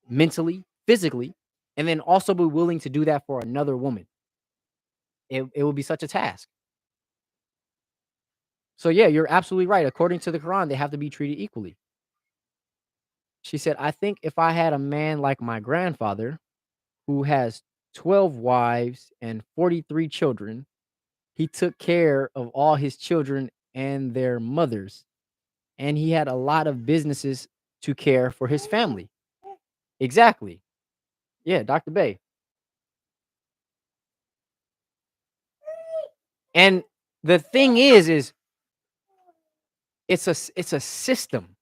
Speaker 1: mentally, physically, and then also be willing to do that for another woman. It will be such a task. So yeah, you're absolutely right. According to the Quran, they have to be treated equally. She said, I think if I had a man like my grandfather who has 12 wives and 43 children, he took care of all his children and their mothers, and he had a lot of businesses to care for his family. Exactly. Yeah, Dr. Bay. And the thing is it's a system.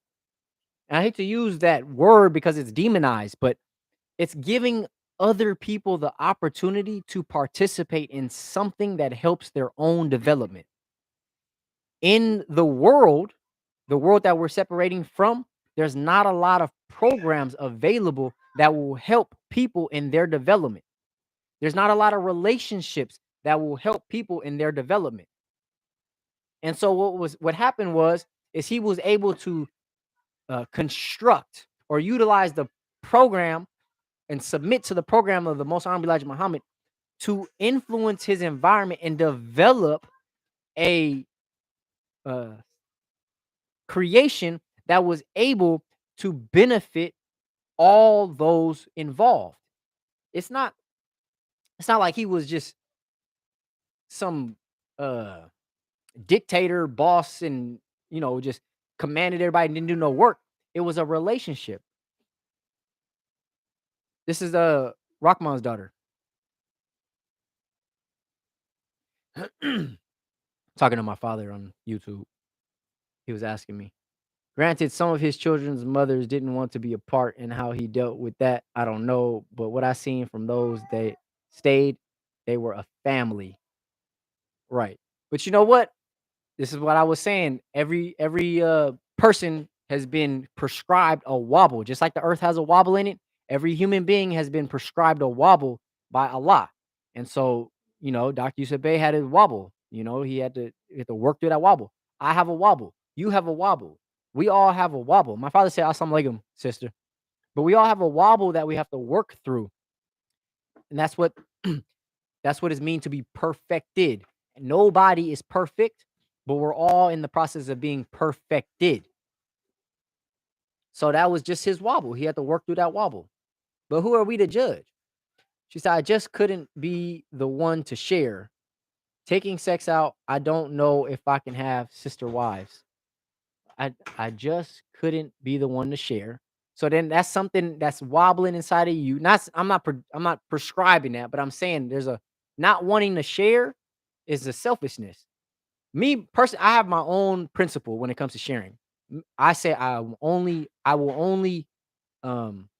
Speaker 1: And I hate to use that word because it's demonized, but it's giving other people the opportunity to participate in something that helps their own development. In the world that we're separating from, there's not a lot of programs available that will help people in their development. There's not a lot of relationships that will help people in their development. And so what happened was is he was able to construct or utilize the program and submit to the program of the Most Honorable Elijah Muhammad to influence his environment and develop a uh, creation that was able to benefit all those involved. It's not it's not like he was just some uh dictator boss and just commanded everybody and didn't do no work. It was a relationship. This is Rahman's daughter. Talking to my father on YouTube. He was asking me. Granted, some of his children's mothers didn't want to be a part in how he dealt with that. I don't know, but what I seen from those that stayed, they were a family, right? But you know what? This is what I was saying. Every person has been prescribed a wobble, just like the earth has a wobble in it. Every human being has been prescribed a wobble by Allah, and so Dr. Yusuf Bey had his wobble. He had to work through that wobble. I have a wobble. You have a wobble. We all have a wobble. My father said, "Assalamu alaikum, sister," but we all have a wobble that we have to work through, and that's what it means to be perfected. Nobody is perfect, but we're all in the process of being perfected. So that was just his wobble. He had to work through that wobble. But who are we to judge? She said, I just couldn't be the one to share. Taking sex out, I don't know if I can have sister wives. I just couldn't be the one to share. So then that's something that's wobbling inside of you. I'm not prescribing that, but I'm saying there's a not wanting to share is a selfishness. Me personally, I have my own principle when it comes to sharing. I say I will only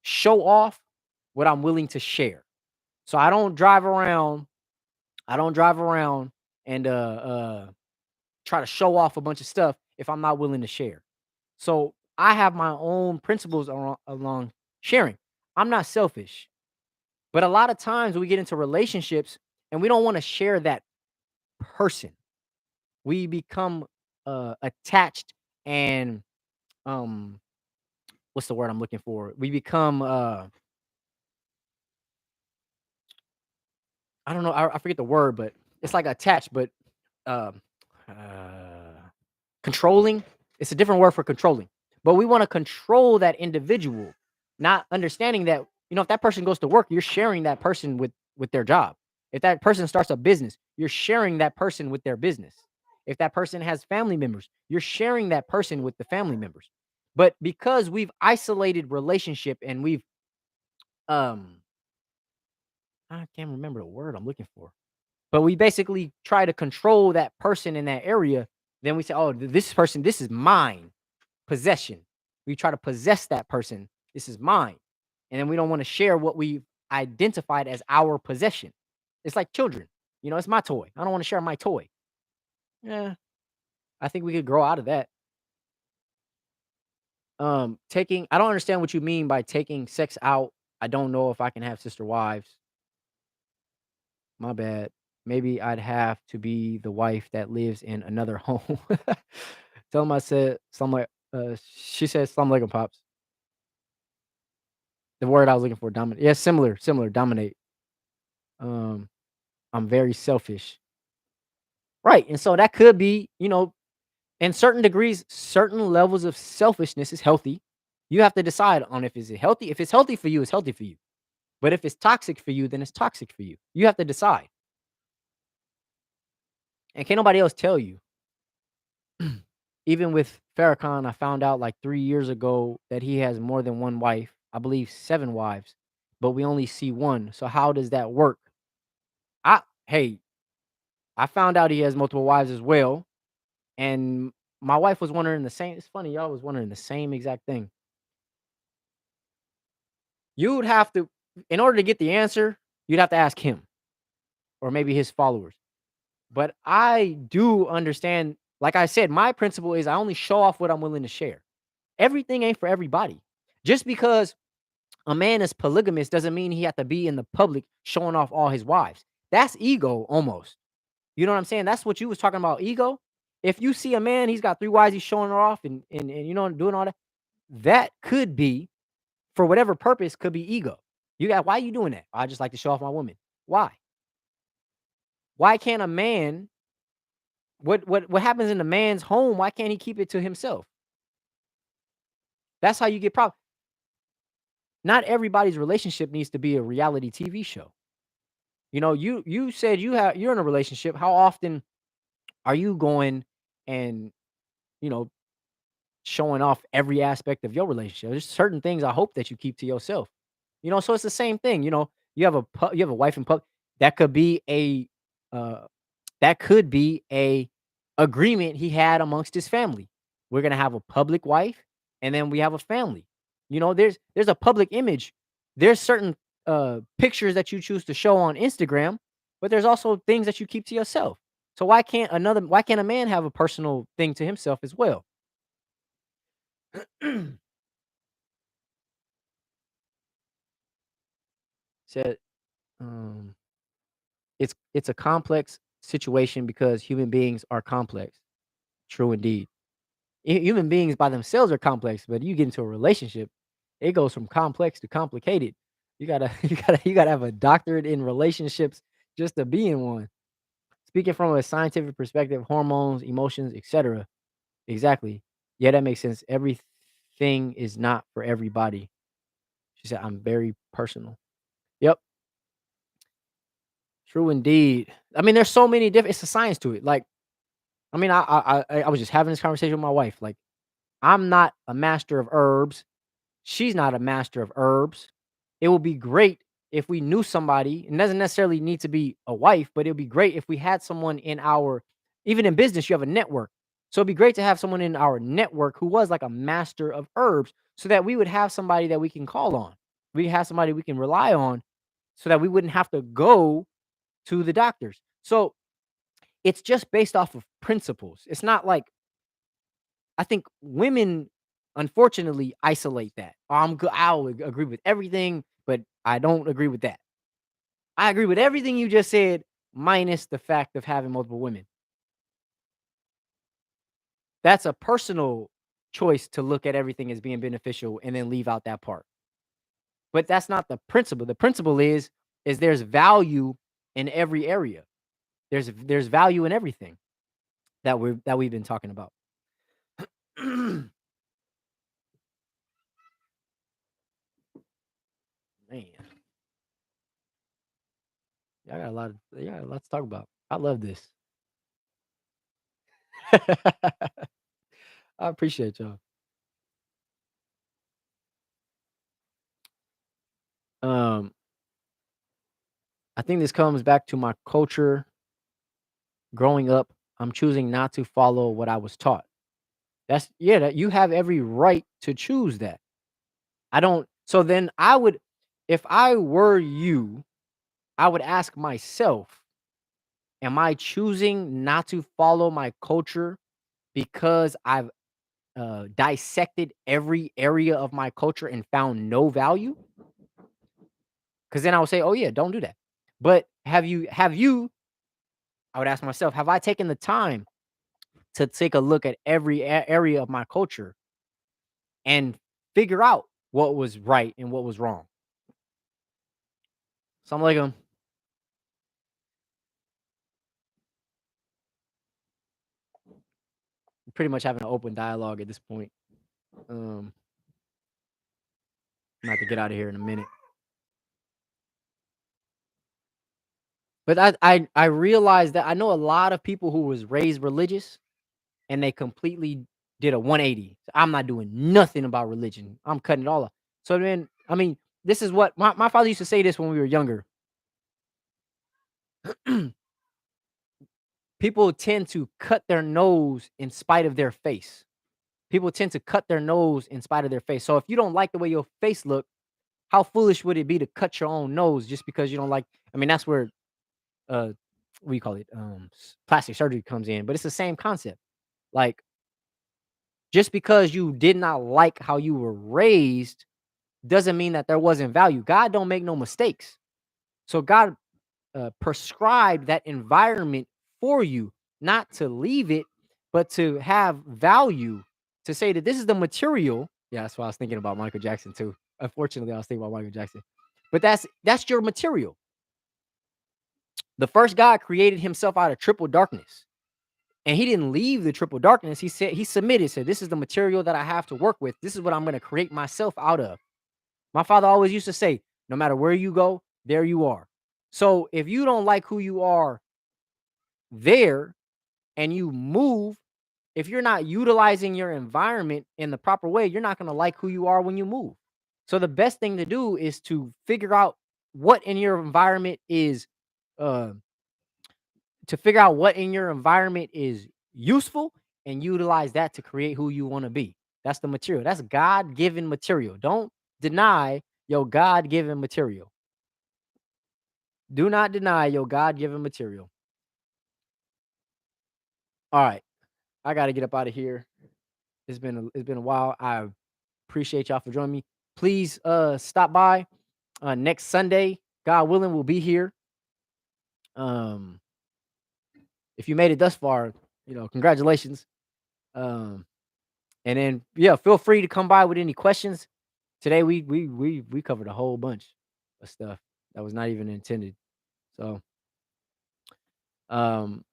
Speaker 1: show off what I'm willing to share. So I don't drive around and try to show off a bunch of stuff if I'm not willing to share. So I have my own principles along sharing. I'm not selfish, but a lot of times we get into relationships and we don't want to share that person. We become attached and um what's the word I'm looking for? We become I don't know, I forget the word, but it's like attached, but um uh controlling. It's a different word for controlling. But we want to control that individual, not understanding that, if that person goes to work, you're sharing that person with their job. If that person starts a business, you're sharing that person with their business. If that person has family members, you're sharing that person with the family members. But because we've isolated relationship and we've um I can't remember the word I'm looking for. But we basically try to control that person in that area. Then we say, "Oh, this person, this is mine." Possession. We try to possess that person. This is mine. And then we don't want to share what we identified as our possession. It's like children. It's my toy. I don't want to share my toy. Yeah, I think we could grow out of that. Taking I don't understand what you mean by taking sex out. I don't know if I can have sister wives. My bad. Maybe I'd have to be the wife that lives in another home. Tell him I said something like she said something like a pops. The word I was looking for, dominate. Yeah, similar, dominate. Um, I'm very selfish. Right. And so that could be, in certain degrees, certain levels of selfishness is healthy. You have to decide on if is it healthy. If it's healthy for you, it's healthy for you. But if it's toxic for you, then it's toxic for you. You have to decide. And can't nobody else tell you. Even with Farrakhan, I found out like 3 years ago that he has more than one wife. I believe 7 wives, but we only see one. So how does that work? Hey, I found out he has multiple wives as well. And my wife was wondering the same. It's funny, y'all was wondering the same exact thing. You would have to, in order to get the answer, you'd have to ask him or maybe his followers. But I do understand, like I said, my principle is I only show off what I'm willing to share. Everything ain't for everybody. Just because a man is polygamous doesn't mean he have to be in the public showing off all his wives. That's ego almost. You know what I'm saying? That's what you was talking about, ego. If you see a man, he's got 3 wives, he's showing her off and doing all that. That could be, for whatever purpose, could be ego. Why are you doing that? I just like to show off my woman. Why? Why can't a man, what happens in a man's home, why can't he keep it to himself? That's how you get problems. Not everybody's relationship needs to be a reality TV show. You said you're in a relationship. How often are you going and, you know, showing off every aspect of your relationship? There's certain things I hope that you keep to yourself. So it's the same thing. You have a wife in public. That could be a uh, that could be a agreement he had amongst his family. We're gonna have a public wife, and then we have a family. There's a public image. There's certain pictures that you choose to show on Instagram, but there's also things that you keep to yourself. So why can't a man have a personal thing to himself as well? Said, um, it's a complex situation because human beings are complex. True indeed. Human beings by themselves are complex, but you get into a relationship, it goes from complex to complicated. You gotta you gotta have a doctorate in relationships just to be in one. Speaking from a scientific perspective, hormones, emotions, etc. Exactly. Yeah, that makes sense. Everything is not for everybody. She said, I'm very personal. Yep. True indeed. I mean, there's so many different. It's a science to it. Like, I mean, I was just having this conversation with my wife. Like, I'm not a master of herbs. She's not a master of herbs. It would be great if we knew somebody. It doesn't necessarily need to be a wife, but it would be great if we had someone in our, even in business, you have a network. So it'd be great to have someone in our network who was like a master of herbs so that we would have somebody that we can call on. We have somebody we can rely on so that we wouldn't have to go to the doctors. So it's just based off of principles. It's not like, I think women unfortunately isolate that. "Oh, I'm good. I'll agree with everything, but I don't agree with that." I agree with everything you just said, minus the fact of having multiple women. That's a personal choice to look at everything as being beneficial and then leave out that part. But that's not the principle. The principle is there's value in every area. There's value in everything that we've been talking about. Man, y'all got a lot to talk about. I love this. I appreciate y'all. Um, I think this comes back to my culture growing up. I'm choosing not to follow what I was taught. That's yeah, that you have every right to choose that. I don't so then I would if I were you, I would ask myself, am I choosing not to follow my culture because I've dissected every area of my culture and found no value? Because then I would say, oh yeah, don't do that. But have you I would ask myself, have I taken the time to take a look at every area of my culture and figure out what was right and what was wrong? So I'm like, pretty much having an open dialogue at this point. I'm gonna have to get out of here in a minute. But I realized that I know a lot of people who was raised religious and they completely did a 180. I'm not doing nothing about religion. I'm cutting it all off. So then, I mean, this is what my father used to say this when we were younger. People tend to cut their nose in spite of their face. People tend to cut their nose in spite of their face. So if you don't like the way your face look, how foolish would it be to cut your own nose just because you don't like? I mean, that's where what do you call it? Plastic surgery comes in, but it's the same concept. Like just because you did not like how you were raised doesn't mean that there wasn't value. God don't make no mistakes. So God prescribed that environment for you, not to leave it, but to have value. To say that this is the material. Yeah, that's why I was thinking about Michael Jackson too. Unfortunately, I was thinking about Michael Jackson. But that's your material. The first God created himself out of triple darkness. And he didn't leave the triple darkness. He said he submitted, said, this is the material that I have to work with. This is what I'm going to create myself out of. My father always used to say, no matter where you go, there you are. So if you don't like who you are there and you move, if you're not utilizing your environment in the proper way, you're not going to like who you are when you move. So the best thing to do is to figure out what in your environment is uh to figure out what in your environment is useful and utilize that to create who you want to be. That's the material. That's God-given material. Don't deny your God-given material. Do not deny your God-given material. All right. I got to get up out of here. It's been a while. I appreciate y'all for joining me. Please stop by next Sunday. God willing, we'll be here. Um if you made it thus far, congratulations. Um And then, yeah, feel free to come by with any questions. Today we covered a whole bunch of stuff that was not even intended. So, um,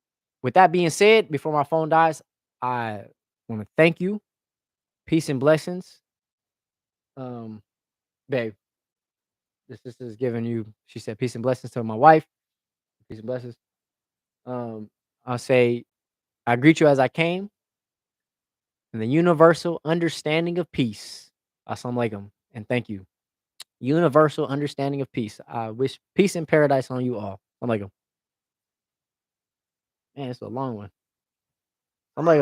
Speaker 1: with that being said, before my phone dies, I want to thank you. Peace and blessings. Um, babe, this is giving you. She said, "Peace and blessings to my wife. Peace and blessings." Um, I'll say, I greet you as I came, in the universal understanding of peace. Assalamu alaikum, and thank you. Universal understanding of peace. I wish peace and paradise on you all. I'm like, man, it's a long one. I'm like,